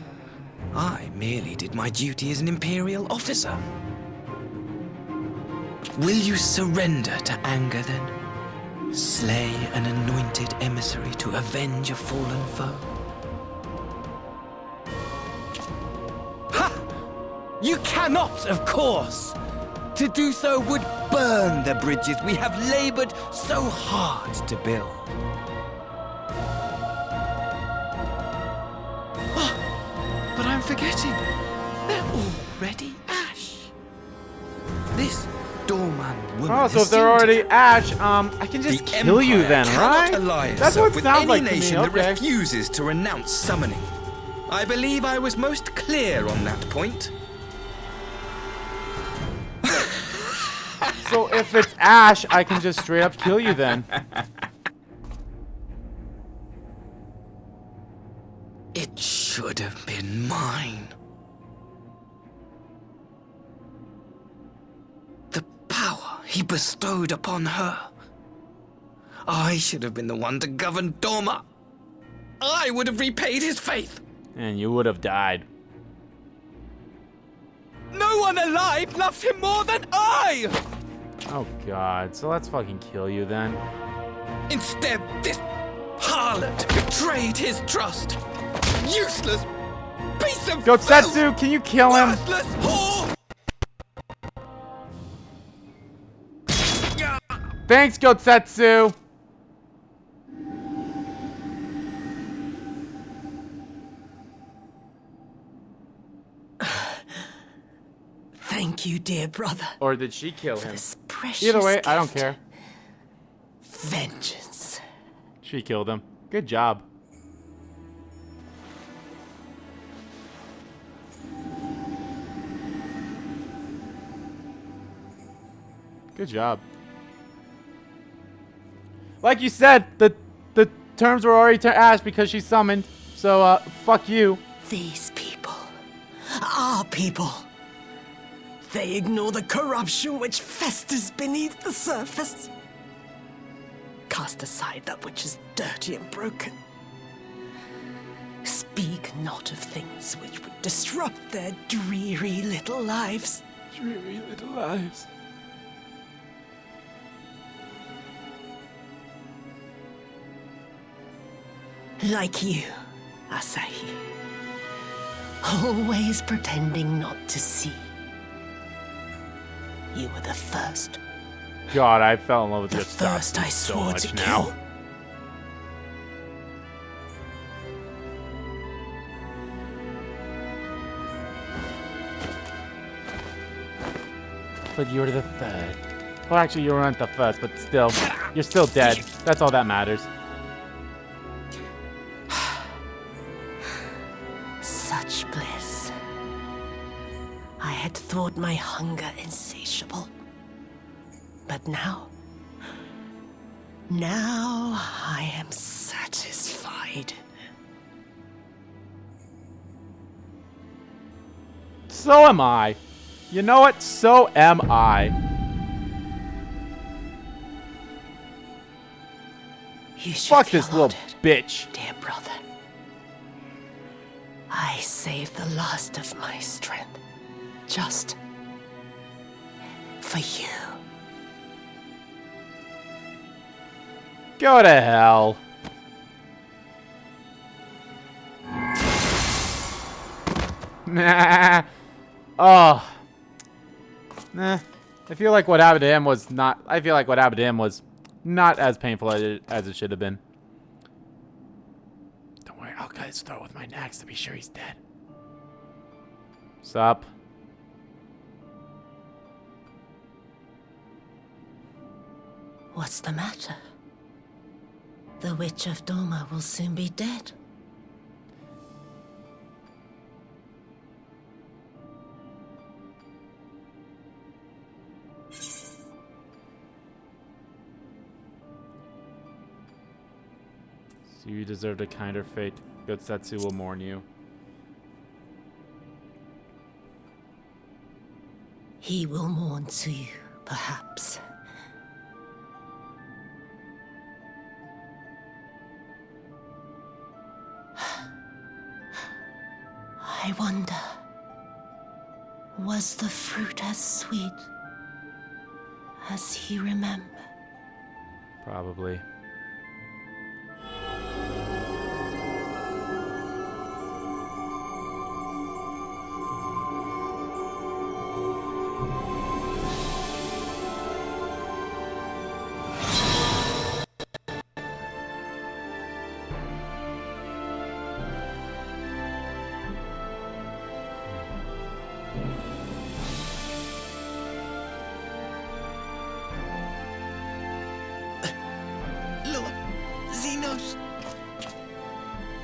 I merely did my duty as an Imperial officer. Will you surrender to anger then? Slay an anointed emissary to avenge a fallen foe? Ha! You cannot, of course! To do so would burn the bridges we have labored so hard to build. Oh, but I'm forgetting. They're already ash. This doorman woman. Oh, so if they're already ash, I can just kill you then, right? That's what it sounds like to me. Nation Okay. that refuses to renounce summoning. I believe I was most clear on that point. So if it's ash, I can just straight up kill you then. It should have been mine. The power he bestowed upon her. I should have been the one to govern Doma. I would have repaid his faith. And you would have died. No one alive loves him more than I! Oh god, so let's fucking kill you then. Instead, this harlot betrayed his trust. Useless piece of Gotsetsu, can you kill him? worthless whore! Thanks, Gotsetsu! Thank you, dear brother. Or did she kill him? Precious Either way, I don't gift. care. Vengeance. She killed him. Good job. Good job. Like you said, the terms were already ash because she summoned. So, fuck you. These people, our people, they ignore the corruption which festers beneath the surface. Cast aside that which is dirty and broken. Speak not of things which would disrupt their dreary little lives. Dreary little lives. Like you, Asahi. Always pretending not to see. You were the first. God, I fell in love with your First I so swore much to now. kill. But you were the third. Well, actually, you weren't the first, but still. You're still dead. That's all that matters. Such bliss. I had thought my hunger insatiable. But now I am satisfied. So am I. You know what? So am I. You should Fuck feel this little honored, bitch. dear brother. I saved the last of my strength just for you. Go to hell. Nah. Oh. Nah. I feel like what happened to him was not. I feel like what happened to him was not as painful as it should have been. Don't worry, I'll cut his throat with my axe to be sure he's dead. Sup? What's the matter? The Witch of Doma will soon be dead. So you deserved a kinder fate. Gotsetsu will mourn you. He will mourn too, perhaps. I wonder, was the fruit as sweet as he remembered? Probably.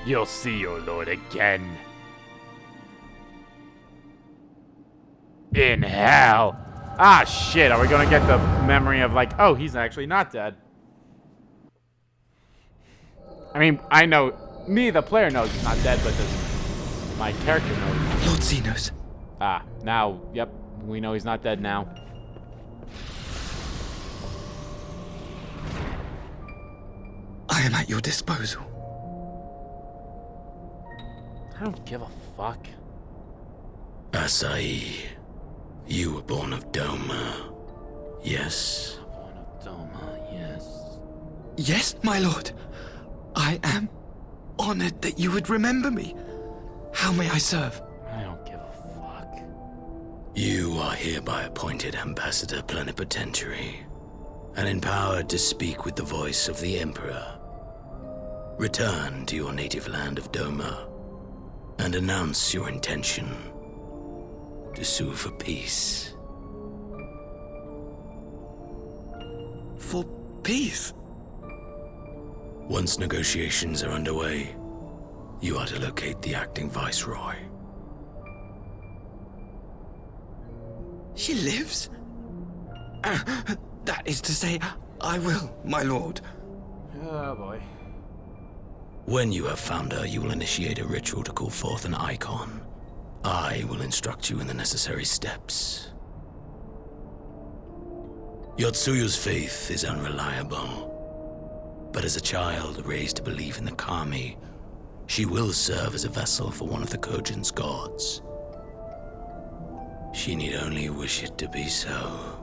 You'll see your lord again. In hell. Ah, shit. Are we gonna get the memory of, like, oh, he's actually not dead? I mean, I know, me, the player, knows he's not dead, but does my character knows? Lord Xenos. Ah, now, yep, we know he's not dead now. I am at your disposal. I don't give a fuck. Asai, you were born of Doma, yes? Born of Doma, yes. Yes, my lord. I am honored that you would remember me. How may I serve? I don't give a fuck. You are hereby appointed Ambassador Plenipotentiary, and empowered to speak with the voice of the Emperor. Return to your native land of Doma, and announce your intention to sue for peace. For peace? Once negotiations are underway, you are to locate the acting viceroy. She lives? That is to say, I will, my lord. Oh boy. When you have found her, you will initiate a ritual to call forth an icon. I will instruct you in the necessary steps. Yotsuyu's faith is unreliable, but as a child raised to believe in the Kami, she will serve as a vessel for one of the Kojin's gods. She need only wish it to be so.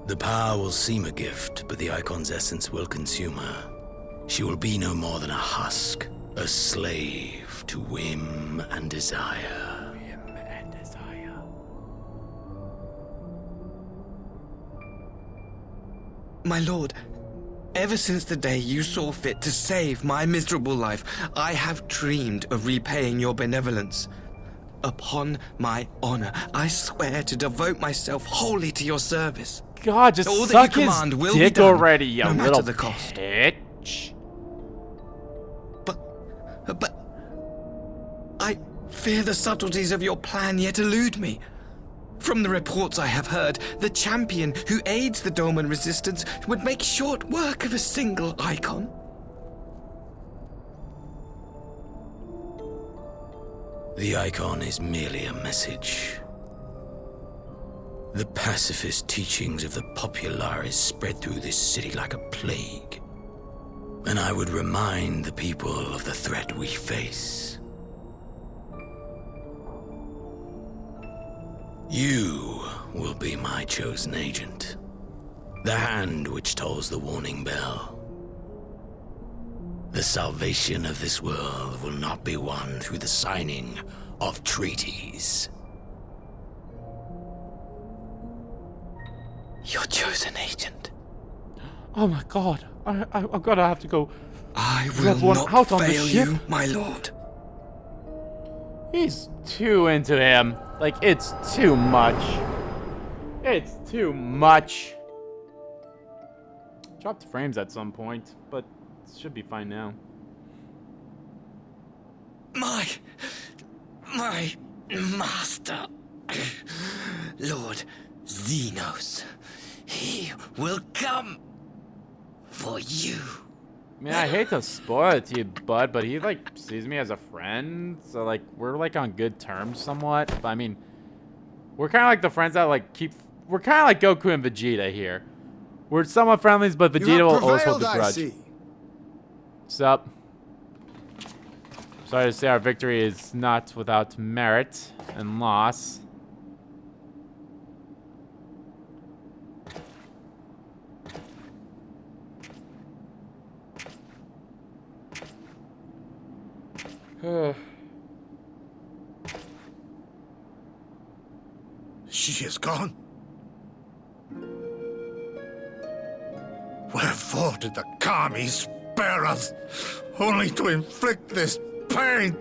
The power will seem a gift, but the icon's essence will consume her. She will be no more than a husk, a slave to whim and desire. Whim and desire. My lord, ever since the day you saw fit to save my miserable life, I have dreamed of repaying your benevolence. Upon my honor, I swear to devote myself wholly to your service. God, just all suck that you his command will dick be done, already, you no little matter the cost. bitch. But I fear the subtleties of your plan yet elude me. From the reports I have heard, the champion who aids the Doman resistance would make short work of a single icon. The icon is merely a message. The pacifist teachings of the populares spread through this city like a plague. And I would remind the people of the threat we face. You will be my chosen agent. The hand which tolls the warning bell. The salvation of this world will not be won through the signing of treaties. Your chosen agent. Oh my god. I'm gonna have to go. I will not out on fail the ship. you, my lord. He's too into him. Like, it's too much. It's too much. Dropped frames at some point, but it should be fine now. My master, Lord Xenos, he will come for you. I mean, I hate to spoil it to you, bud, but he, like, sees me as a friend. So, like, we're, like, on good terms somewhat. But, I mean, we're kind of like the friends that, like, we're kind of like Goku and Vegeta here. We're somewhat friendlies, but Vegeta will always hold the grudge. What's up? Sorry to say our victory is not without merit and loss. She is gone. Wherefore did the Kami spare us, only to inflict this pain?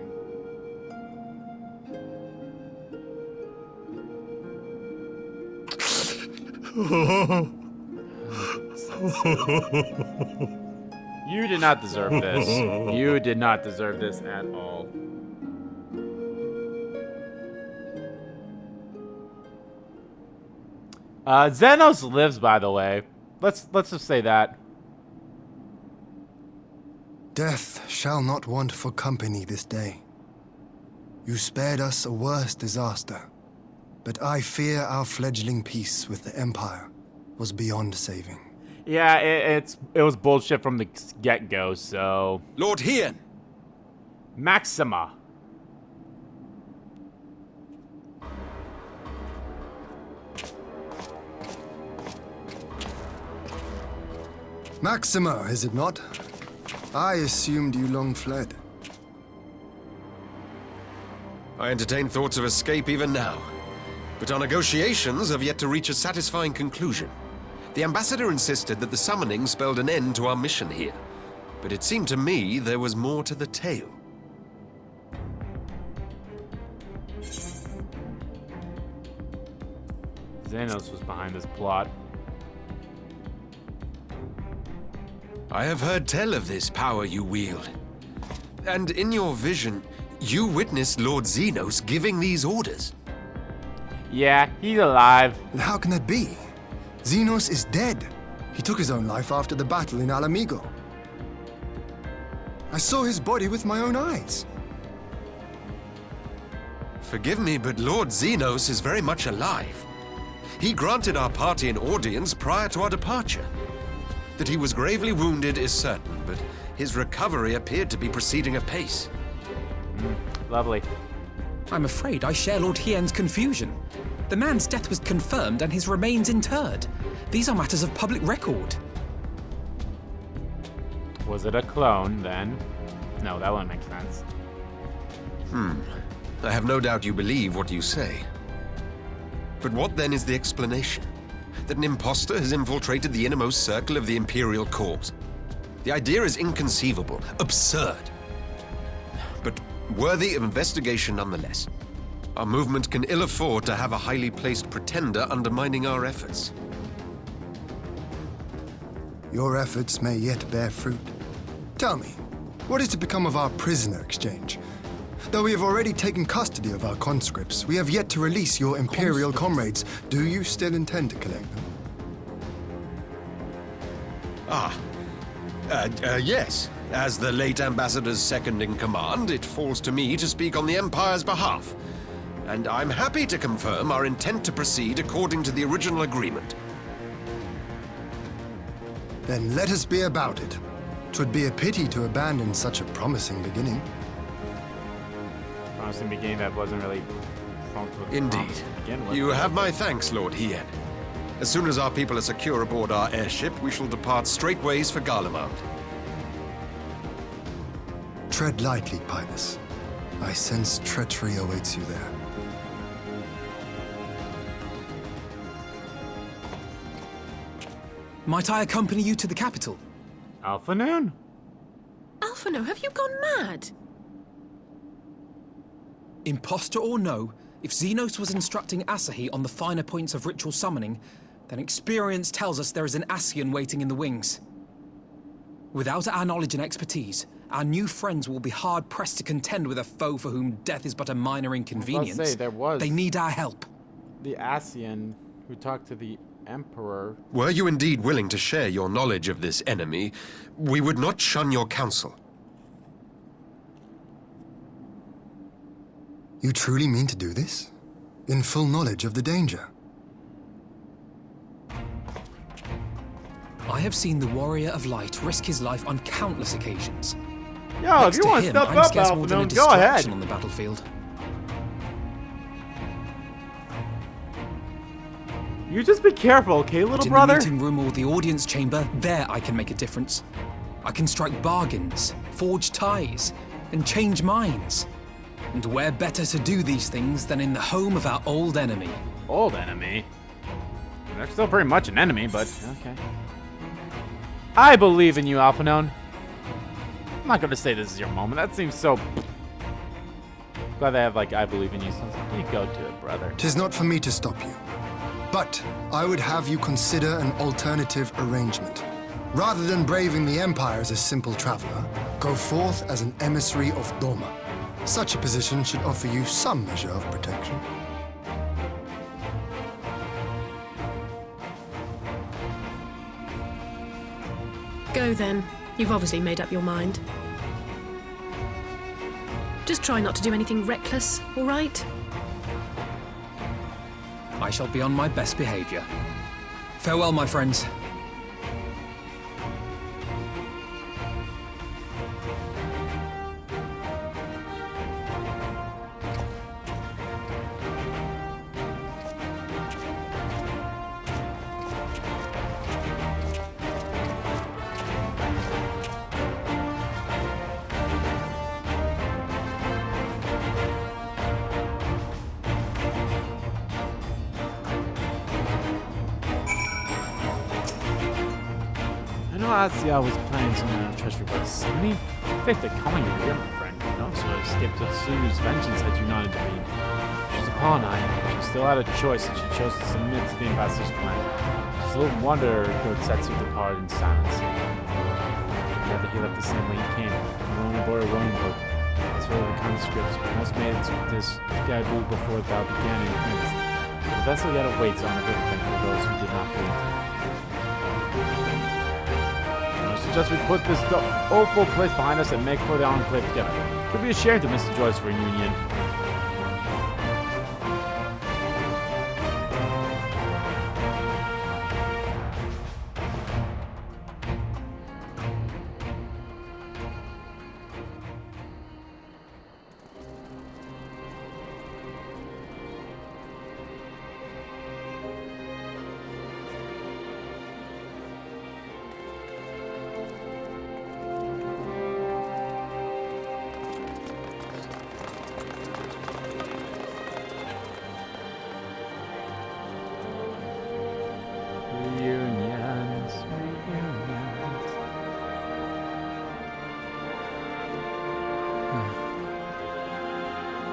You did not deserve this. You did not deserve this at all. Xenos lives, by the way. Let's just say that. Death shall not want for company this day. You spared us a worse disaster, but I fear our fledgling peace with the Empire was beyond saving. Yeah, it was bullshit from the get-go, so... Lord Hien! Maxima. Maxima, is it not? I assumed you long fled. I entertain thoughts of escape even now, but our negotiations have yet to reach a satisfying conclusion. The ambassador insisted that the summoning spelled an end to our mission here, but it seemed to me there was more to the tale. Xenos was behind this plot. I have heard tell of this power you wield. And in your vision, you witnessed Lord Xenos giving these orders. Yeah, he's alive. And how can that be? Xenos is dead. He took his own life after the battle in Alamigo. I saw his body with my own eyes. Forgive me, but Lord Xenos is very much alive. He granted our party an audience prior to our departure. That he was gravely wounded is certain, but his recovery appeared to be proceeding apace. Lovely. I'm afraid I share Lord Hien's confusion. The man's death was confirmed and his remains interred. These are matters of public record. Was it a clone, then? No, that wouldn't make sense. I have no doubt you believe what you say. But what then is the explanation? That an imposter has infiltrated the innermost circle of the Imperial Court? The idea is inconceivable, absurd, but worthy of investigation nonetheless. Our movement can ill afford to have a highly placed pretender undermining our efforts. Your efforts may yet bear fruit. Tell me, what is to become of our prisoner exchange? Though we have already taken custody of our conscripts, we have yet to release your Imperial comrades. Do you still intend to collect them? Yes. As the late Ambassador's second-in-command, it falls to me to speak on the Empire's behalf. And I'm happy to confirm our intent to proceed according to the original agreement. Then let us be about it. 'Twould be a pity to abandon such a promising beginning. Promising beginning that wasn't really phone to Indeed. begin with. You have my thanks, Lord Hien. As soon as our people are secure aboard our airship, we shall depart straightways for Garlemald. Tread lightly, Pybus. I sense treachery awaits you there. Might I accompany you to the capital? Alphanoon? Alphano, have you gone mad? Imposter or no, if Xenos was instructing Asahi on the finer points of ritual summoning, then experience tells us there is an Ascian waiting in the wings. Without our knowledge and expertise, our new friends will be hard-pressed to contend with a foe for whom death is but a minor inconvenience. I was about to say, They need our help. The Ascian who talked to the Emperor. Were you indeed willing to share your knowledge of this enemy, we would not shun your counsel. You truly mean to do this? In full knowledge of the danger? I have seen the Warrior of Light risk his life on countless occasions. Yo, if you want to step up, Alphanoon, go ahead. On the battlefield. You just be careful, okay, little brother? In the meeting room or the audience chamber, there I can make a difference. I can strike bargains, forge ties, and change minds. And where better to do these things than in the home of our old enemy? Old enemy? They're still pretty much an enemy, but okay. I believe in you, Alphanoon. I'm not gonna say this is your moment. That seems so... Glad they have, like, I believe in you. So you go to it, brother. 'Tis not for me to stop you. But I would have you consider an alternative arrangement. Rather than braving the Empire as a simple traveler, go forth as an emissary of Doma. Such a position should offer you some measure of protection. Go then. You've obviously made up your mind. Just try not to do anything reckless, all right? I shall be on my best behavior. Farewell, my friends. I was playing some treachery, but Sony? I think they're coming over here, my friend. You know, so I escaped Tsukuyomi's vengeance had you not intervened. She's a pawn, she still had a choice, and she chose to submit to the ambassador's plan. It's a little wonder Gosetsu departed in silence. Yet he left the same way he came, alone aboard a rowing boat. As for the conscripts, most made it to this Gabu before the battle began in earnest. The vessel yet awaits on everything for those who did not flee. Just we put this awful place behind us and make for the Enclave together. Could be ashamed to miss the joyous reunion.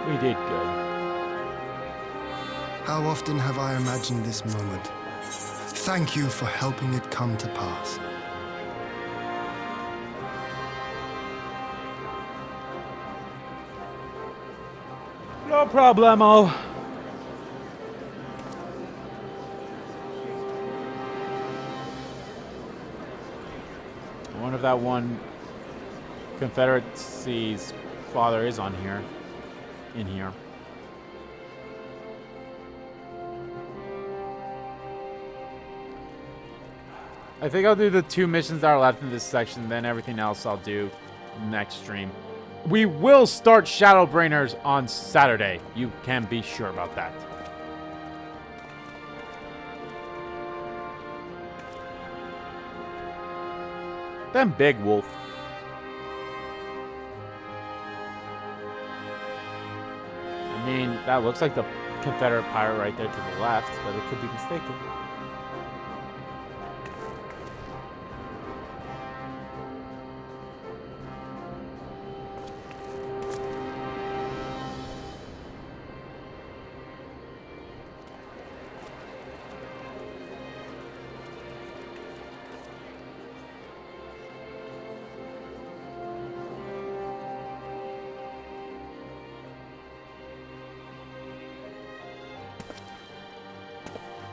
We did good. How often have I imagined this moment? Thank you for helping it come to pass. No problemo. I wonder if that one Confederacy's father is on here. In here. I think I'll do the 2 missions that are left in this section, then everything else I'll do next stream. We will start Shadowbringers on Saturday. You can be sure about that. Them big wolf. I mean, that looks like the Confederate pirate right there to the left, but it could be mistaken.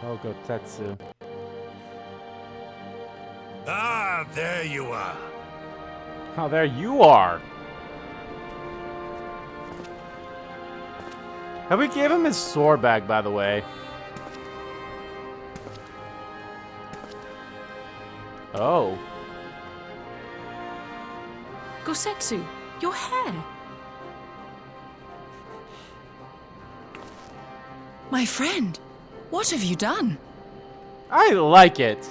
Oh, go Tetsu. Ah, there you are. Oh, there you are. Have we gave him his sword back, by the way? Oh. Gosetsu, your hair. My friend, what have you done? I like it.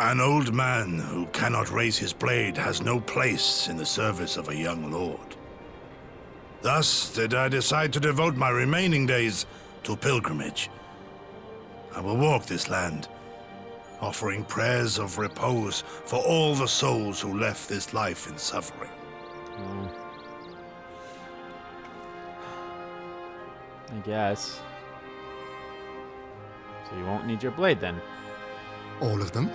An old man who cannot raise his blade has no place in the service of a young lord. Thus did I decide to devote my remaining days to pilgrimage. I will walk this land, offering prayers of repose for all the souls who left this life in suffering. I guess. So you won't need your blade then. All of them?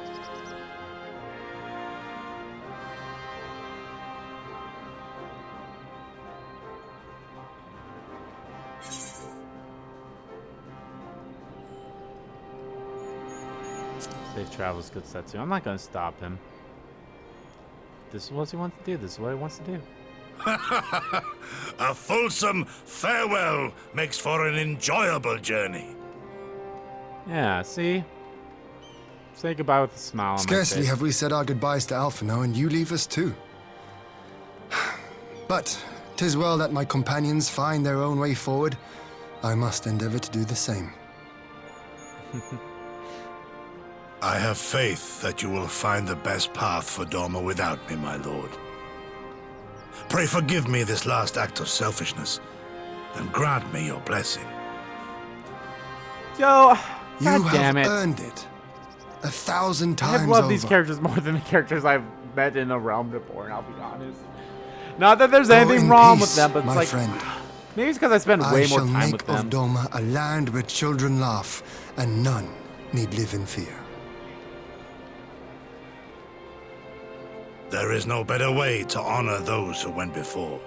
Safe travels, good Setsu. I'm not gonna stop him. This is what he wants to do. This is what he wants to do. A fulsome farewell makes for an enjoyable journey. Yeah, see? Say goodbye with a smile on my Scarcely face. have we said our goodbyes to Alphino, and you leave us too. But 'tis well that my companions find their own way forward. I must endeavor to do the same. I have faith that you will find the best path for Doma without me, my lord. Pray forgive me this last act of selfishness, and grant me your blessing. Yo, You God have damn it. earned it 1,000 times I've loved over. these characters more than the characters I've met in a realm before, I'll be honest. Not that there's anything in wrong peace, with them, but it's my like, friend. maybe it's because I spend way more I shall time make with them. of Doma a land where children laugh, and none need live in fear. There is no better way to honor those who went before.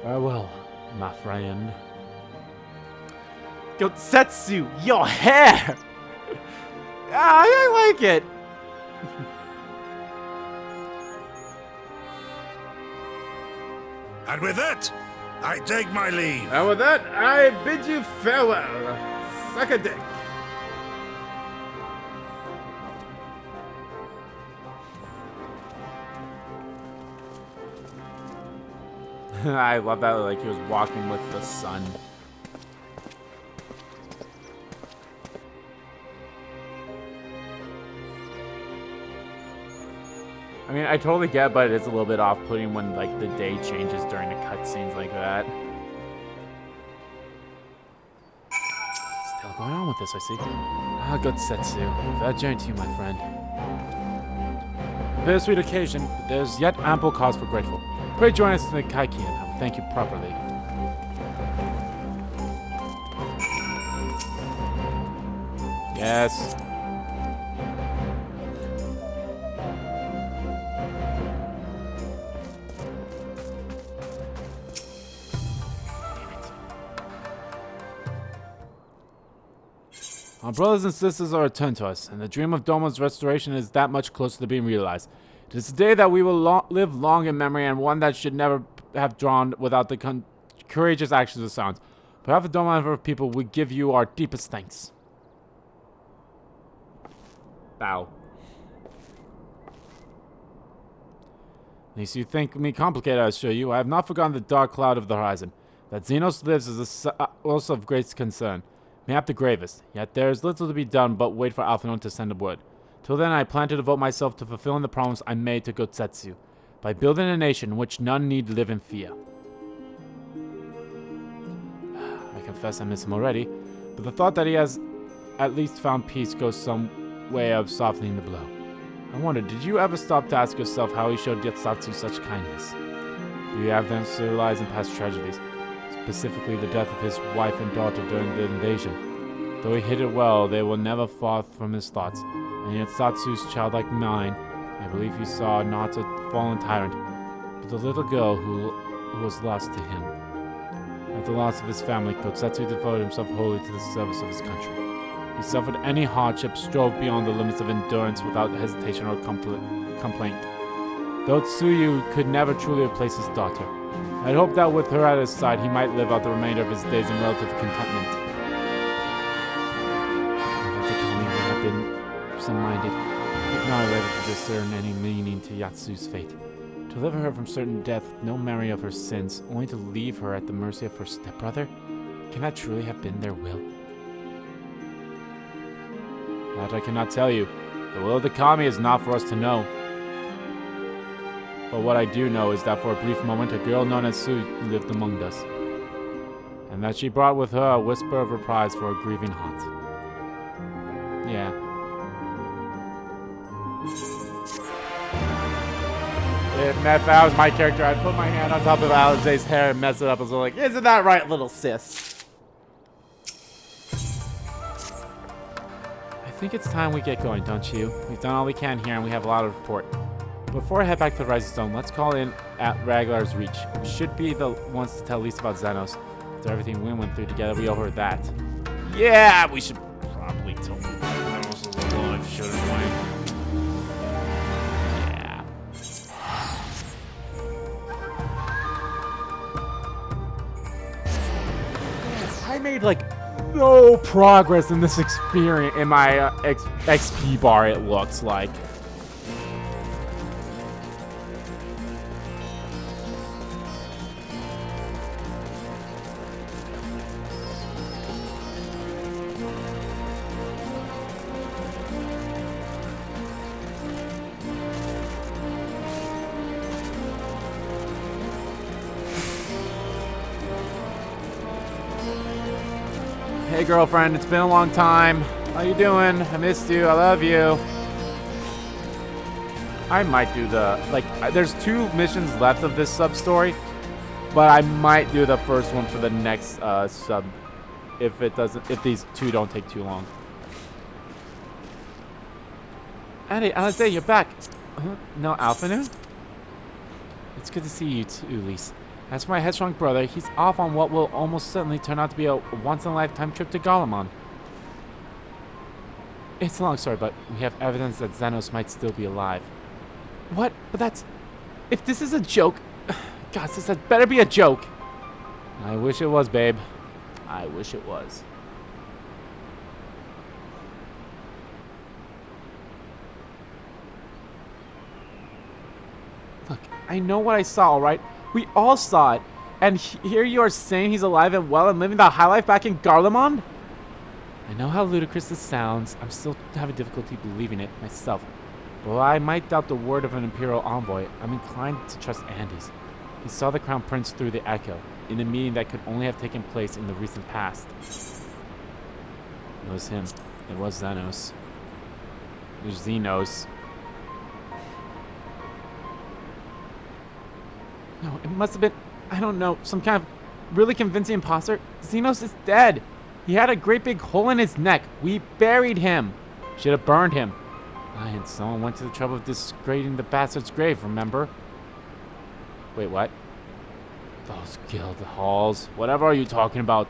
Farewell, my friend. Gotsetsu, your hair! I like it. And with that, I take my leave. And with that, I bid you farewell. Suck a dick. I love that, like he was walking with the sun. I mean, I totally get, but it's a little bit off-putting when like the day changes during the cutscenes like that. Still going on with this, I see. Ah, good Setsu. Fair journey to you, my friend. Bittersweet occasion, but there's yet ample cause for grateful. Pray join us in the Kaikien, and I will thank you properly. Yes. Our brothers and sisters are returned to us, and the dream of Doma's restoration is that much closer to being realized. It is a day that we will live long in memory, and one that should never have drawn without the courageous actions of sounds. On behalf of the Doma people, we give you our deepest thanks. Bow. At least you think me complicated, I assure you. I have not forgotten the dark cloud of the horizon. That Xenos lives is a source of great concern. Mayhap the gravest. Yet there is little to be done but wait for Alphinaud to send a word. Till then, I plan to devote myself to fulfilling the promise I made to Gotsetsu, by building a nation in which none need live in fear. I confess I miss him already, but the thought that he has at least found peace goes some way of softening the blow. I wonder, did you ever stop to ask yourself how he showed Gotsetsu such kindness? Do you have them civilized in past tragedies, specifically the death of his wife and daughter during the invasion? Though he hid it well, they will never fall from his thoughts, and yet Satsu's childlike mind, I believe he saw not a fallen tyrant, but the little girl who was lost to him. At the loss of his family, Gotsetsu devoted himself wholly to the service of his country. He suffered any hardship, strove beyond the limits of endurance without hesitation or complaint. Though Tsuyu could never truly replace his daughter, I'd hoped that with her at his side, he might live out the remainder of his days in relative contentment. If the Kami would have been absent-minded, if not able to discern any meaning to Yatsu's fate. To deliver her from certain death, no memory of her sins, only to leave her at the mercy of her stepbrother? Can that truly have been their will? That I cannot tell you. The will of the Kami is not for us to know. But what I do know is that for a brief moment, a girl known as Su lived among us. And that she brought with her a whisper of reprise for a grieving heart. Yeah. If I was my character, I'd put my hand on top of Alize's hair and mess it up as well. Like, isn't that right, little sis? I think it's time we get going, don't you? We've done all we can here and we have a lot to report. Before I head back to the Rising Stone, let's call in at Raglar's Reach. We should be the ones to tell Lisa about Xenos. After everything we went through together, we owe her that. Yeah, we should probably tell her that Xenos is alive, shouldn't we? Yeah. I made like no progress in this experience in my XP bar, it looks like. Hey girlfriend, it's been a long time. How you doing? I missed you. I love you. I might do there's 2 missions left of this sub-story, but I might do the first one for the next sub if these 2 don't take too long. Hey, Alize, you're back. No Alphinaud? It's good to see you too, Lise. As for my headstrong brother, he's off on what will almost certainly turn out to be a once-in-a-lifetime trip to Galamon. It's a long story, but we have evidence that Xenos might still be alive. What? But that's... If this is a joke... God, this had better be a joke. I wish it was, babe. I wish it was. Look, I know what I saw, alright? We all saw it, and here you are saying he's alive and well and living the high life back in Garlemald? I know how ludicrous this sounds. I'm still having difficulty believing it myself. But while I might doubt the word of an Imperial envoy, I'm inclined to trust Andy's. He saw the Crown Prince through the Echo, in a meeting that could only have taken place in the recent past. It was him. It was Xenos. It was Xenos. No, it must have been, I don't know, some kind of really convincing imposter. Xenos is dead. He had a great big hole in his neck. We buried him. Should have burned him. And someone went to the trouble of disgrading the bastard's grave, remember? Wait, what? Those guild halls. Whatever are you talking about?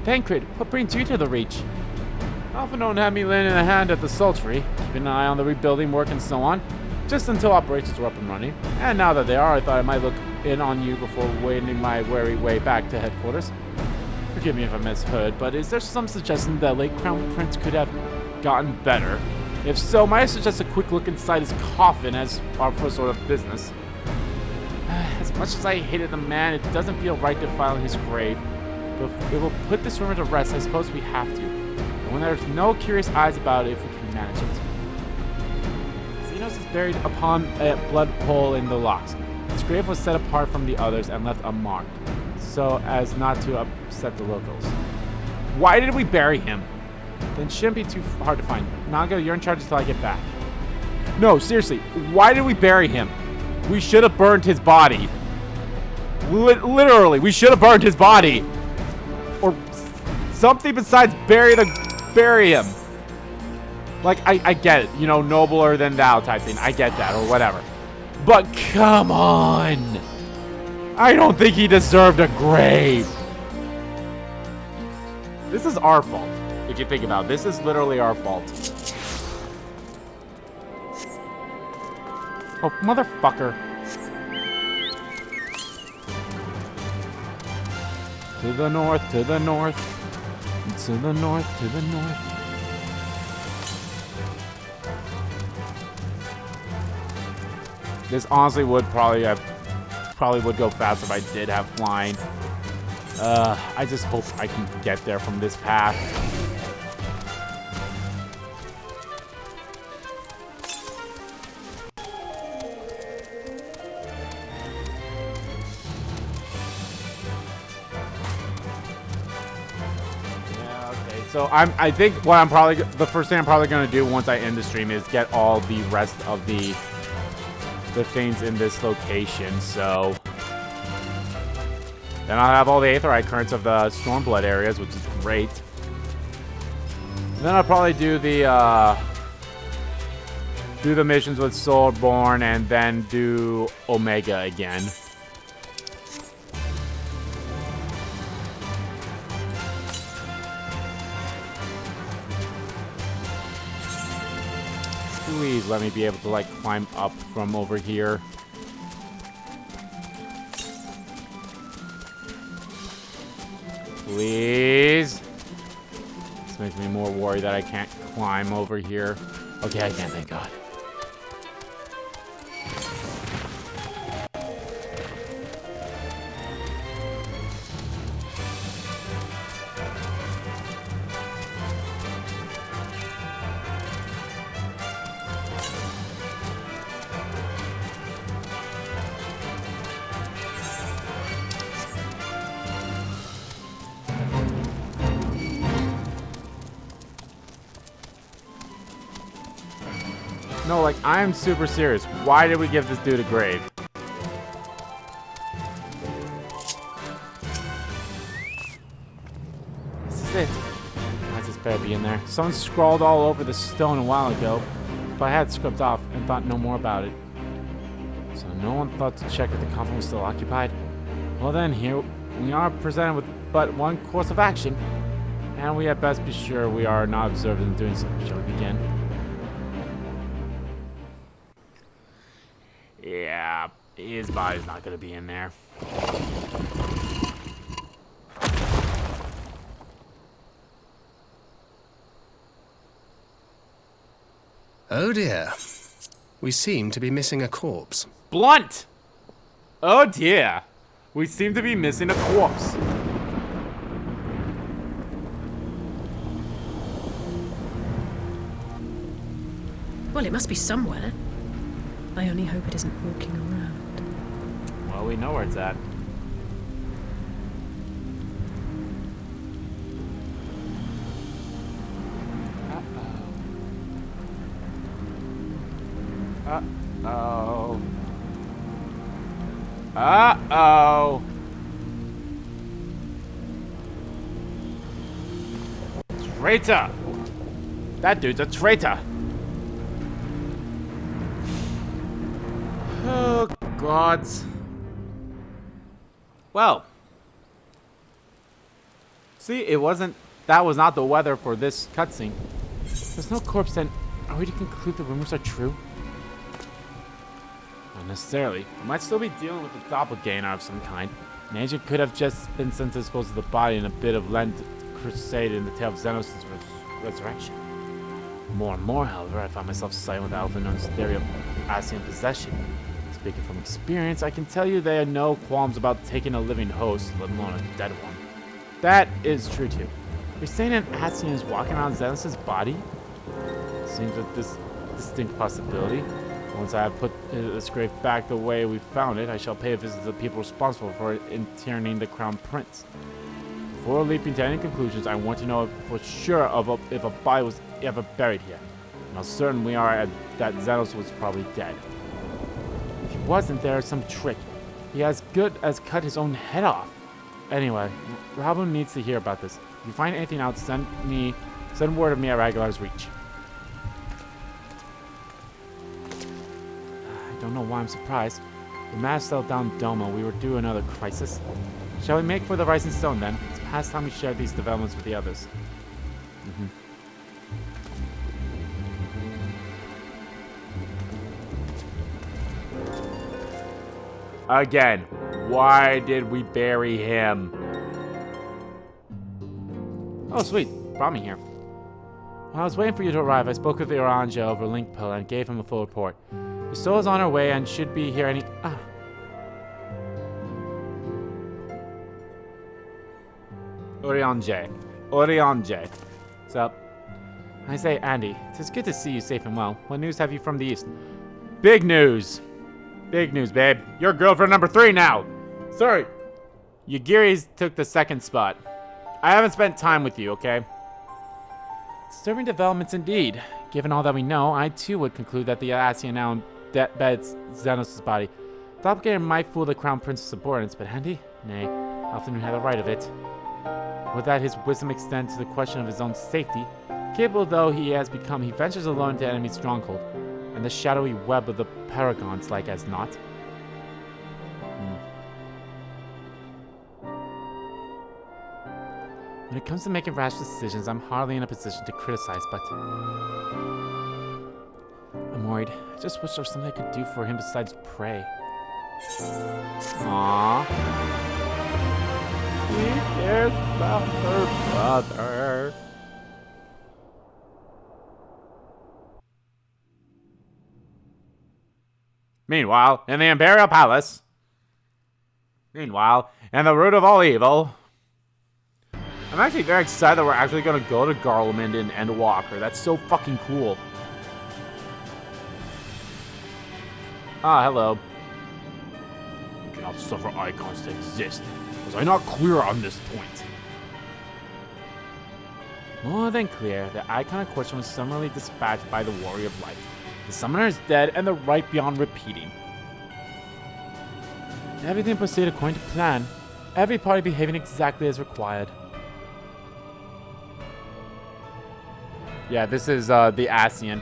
Thancred, what brings you to the Reach? Alpha Known had me laying in a hand at the sultry, keeping an eye on the rebuilding work and so on, just until operations were up and running. And now that they are, I thought I might look in on you before wading my weary way back to headquarters. Forgive me if I misheard, but is there some suggestion that late Crown Prince could have gotten better? If so, might I suggest a quick look inside his coffin as our first order of business? As much as I hated the man, it doesn't feel right to file his grave. But if it will put this rumor to rest, I suppose we have to. And when there's no curious eyes about it, if we can manage it. Xenos is buried upon a blood hole in the locks. His grave was set apart from the others and left unmarked, so as not to upset the locals. Why did we bury him? Then shouldn't be too hard to find. Naga, you're in charge until I get back. No, seriously, why did we bury him? We should have burned his body. Literally, we should have burned his body. Or something besides bury him. Like, I get it, you know, nobler than thou type thing. I get that, or whatever. But come on. I don't think he deserved a grave. This is our fault, if you think about it. This is literally our fault. Oh, motherfucker. To the north, to the north. To the north, to the north. This honestly would probably would go faster if I did have flying. I just hope I can get there from this path. So I think what the first thing I'm probably gonna do once I end the stream is get all the rest of the things in this location. So then I'll have all the Aetheryte currents of the Stormblood areas, which is great. Then I'll probably do the missions with Soulborn and then do Omega again. Please let me be able to, like, climb up from over here. Please. This makes me more worried that I can't climb over here. Okay, I can, thank God. No, like, I'm super serious. Why did we give this dude a grave? This is it. Why does this better be in there? Someone scrawled all over the stone a while ago, but I had script off and thought no more about it. So no one thought to check if the coffin was still occupied? Well then, here we are presented with but one course of action, and we had best be sure we are not observed in doing so. Shall we begin? Yeah, his body's not gonna be in there. Oh dear. We seem to be missing a corpse. Blunt! Oh dear. We seem to be missing a corpse. Well, it must be somewhere. I only hope it isn't walking around. Well, we know where it's at. Uh-oh. Uh-oh. Traitor! That dude's a traitor! Oh, gods. Well. See, it wasn't that was not the weather for this cutscene. There's no corpse, then are we to conclude the rumors are true? Not necessarily. We might still be dealing with a doppelganger of some kind. An agent could have just been sent to dispose of the body in a bit of Lent crusade in the tale of Xenos' resurrection. More and more, however, I find myself siding with Alpha Known's theory of Asian possession. Speaking from experience, I can tell you there are no qualms about taking a living host, let alone a dead one. That is true too. You're saying an Asian is walking around Xenos' body? Seems that this distinct possibility. Once I have put this grave back the way we found it, I shall pay a visit to the people responsible for interning the Crown Prince. Before leaping to any conclusions, I want to know for sure if a body was ever buried here. And how certain we are that Xenos was probably dead. If he wasn't, there is some trick. He as good as cut his own head off. Anyway, Robin needs to hear about this. If you find anything out, send word of me at Ragular's reach. I don't know why I'm surprised. The mass settled down Doma. We were due another crisis. Shall we make for the Rising Stone then? It's past time we share these developments with the others. Again, why did we bury him? Oh, sweet. Brought me here. While I was waiting for you to arrive, I spoke with Iranja over Linkpo and gave him a full report. Your soul is on her way and should be here any... Orianje. So, I say, Andy, it's good to see you safe and well. What news have you from the east? Big news. Big news, babe. You're girlfriend number 3 now. Sorry. Yagiri's took the 2nd spot. I haven't spent time with you, okay? Disturbing developments indeed. Given all that we know, I too would conclude that the Asian now beds Xenos' body. Doppelganger might fool the Crown Prince's subordinates, but Andy? Nay, often we have the right of it. Would that his wisdom extend to the question of his own safety? Capable though he has become, he ventures alone into enemy stronghold, and the shadowy web of the Paragons like as not. When it comes to making rash decisions, I'm hardly in a position to criticize, but I'm worried. I just wish there was something I could do for him besides pray. Aww. She cares about her brother. Meanwhile, in the Imperial Palace. Meanwhile, in the root of all evil. I'm actually very excited that we're actually going to go to Garlemald and Endwalker. That's so fucking cool. Ah, hello. You cannot suffer icons to exist. Was I not clear on this point? More than clear, the icon in question was summarily dispatched by the Warrior of Light. The summoner is dead, and the right beyond repeating. Everything proceeded according to plan. Every party behaving exactly as required. Yeah, this is the Asian.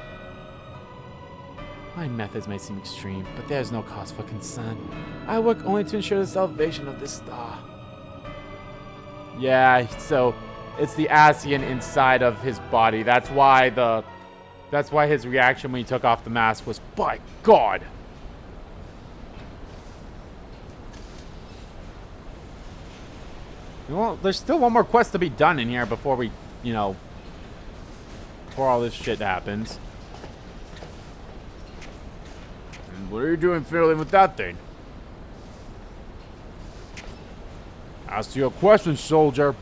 My methods may seem extreme, but there's no cause for concern. I work only to ensure the salvation of this star. Yeah, so it's the Asian inside of his body. That's why his reaction when he took off the mask was, by God. Well, there's still one more quest to be done in here before we, before all this shit happens. And what are you doing fiddling with that thing? Ask you a question, soldier.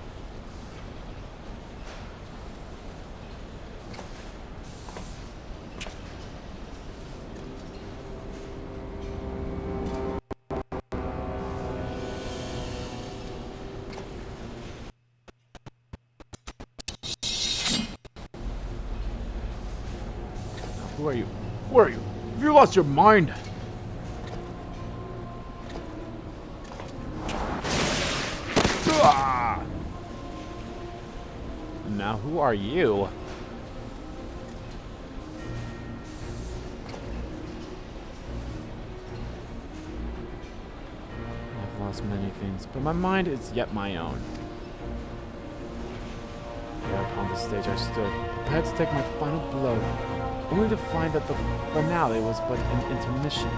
Who are you? Where are you? Have you lost your mind? Ah! Now who are you? I've lost many things, but my mind is yet my own. Upon the stage I stood, prepared to take my final blow, only to find that the finale was but an intermission.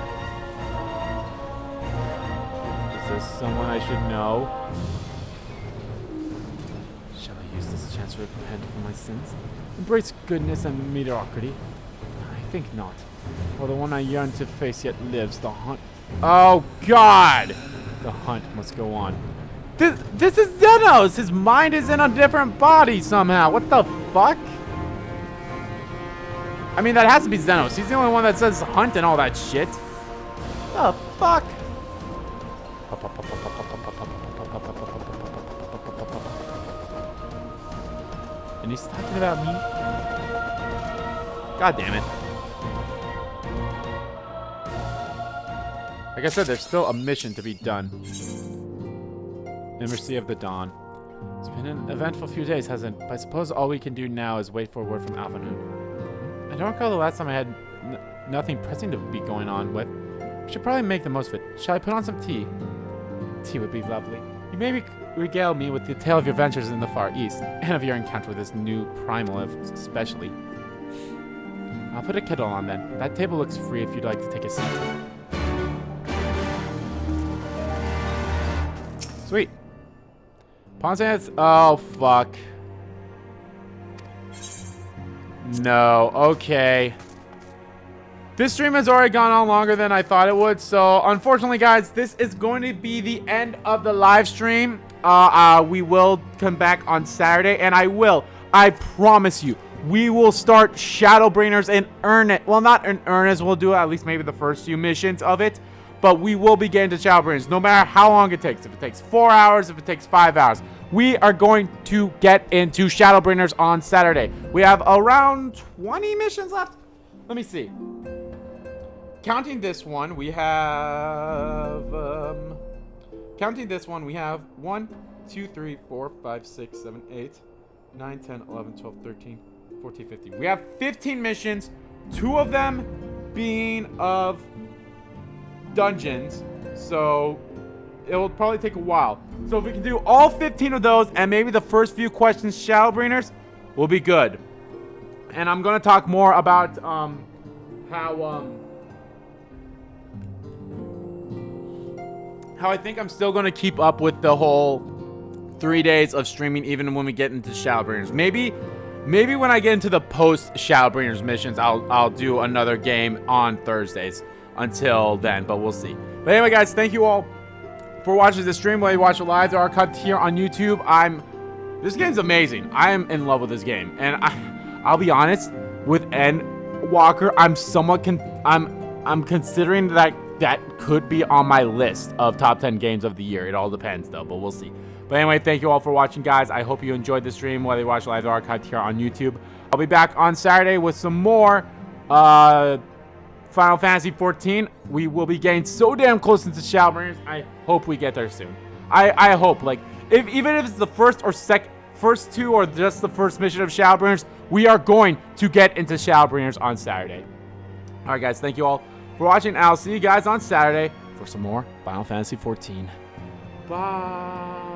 Is this someone I should know? Shall I use this chance to repent for my sins? Embrace goodness and mediocrity? I think not. For the one I yearn to face yet lives, the hunt. Oh God! The hunt must go on. This is Xenos! His mind is in a different body somehow. What the fuck? I mean, that has to be Xenos. He's the only one that says hunt and all that shit. The fuck? And he's talking about me? God damn it. Like I said, there's still a mission to be done. Mercy of the Dawn. It's been an eventful few days, hasn't it? But I suppose all we can do now is wait for a word from Alpha Noon. I don't recall the last time I had nothing pressing to be going on with. We should probably make the most of it. Shall I put on some tea? Tea would be lovely. You may regale me with the tale of your ventures in the Far East, and of your encounter with this new primal, especially. I'll put a kettle on then. That table looks free if you'd like to take a seat. Sweet. Ponce, oh fuck. No, okay. This stream has already gone on longer than I thought it would, so unfortunately guys, this is going to be the end of the live stream. We will come back on Saturday, and I promise you, we will start Shadowbringers in earnest. Well, not in earnest, we'll do at least maybe the first few missions of it. But we will be getting to Shadowbringers no matter how long it takes. If it takes 4 hours, if it takes 5 hours. We are going to get into Shadowbringers on Saturday. We have around 20 missions left. Let me see. Counting this one, we have... counting this one, we have 1, 2, 3, 4, 5, 6, 7, 8, 9, 10, 11, 12, 13, 14, 15. We have 15 missions. 2 of them being of... dungeons, so it will probably take a while. So if we can do all 15 of those and maybe the first few questions Shadowbringers, we'll be good. And I'm gonna talk more about how I think I'm still gonna keep up with the whole 3 days of streaming even when we get into Shadowbringers. Maybe when I get into the post Shadowbringers missions, I'll do another game on Thursdays. Until then, but we'll see. But anyway, guys, thank you all for watching this stream. Whether you watch it live or archived here on YouTube, this game's amazing. I am in love with this game, and I'll be honest, with Endwalker, I'm somewhat I'm considering that could be on my list of top 10 games of the year. It all depends though, but we'll see. But anyway, thank you all for watching, guys. I hope you enjoyed the stream, whether you watch live or archived here on YouTube. I'll be back on Saturday with some more Final Fantasy XIV. We will be getting so damn close into Shadowbringers. I hope we get there soon. I hope, like, even if it's the first 2 or just the first mission of Shadowbringers, we are going to get into Shadowbringers on Saturday. Alright guys, thank you all for watching. I'll see you guys on Saturday for some more Final Fantasy XIV. Bye.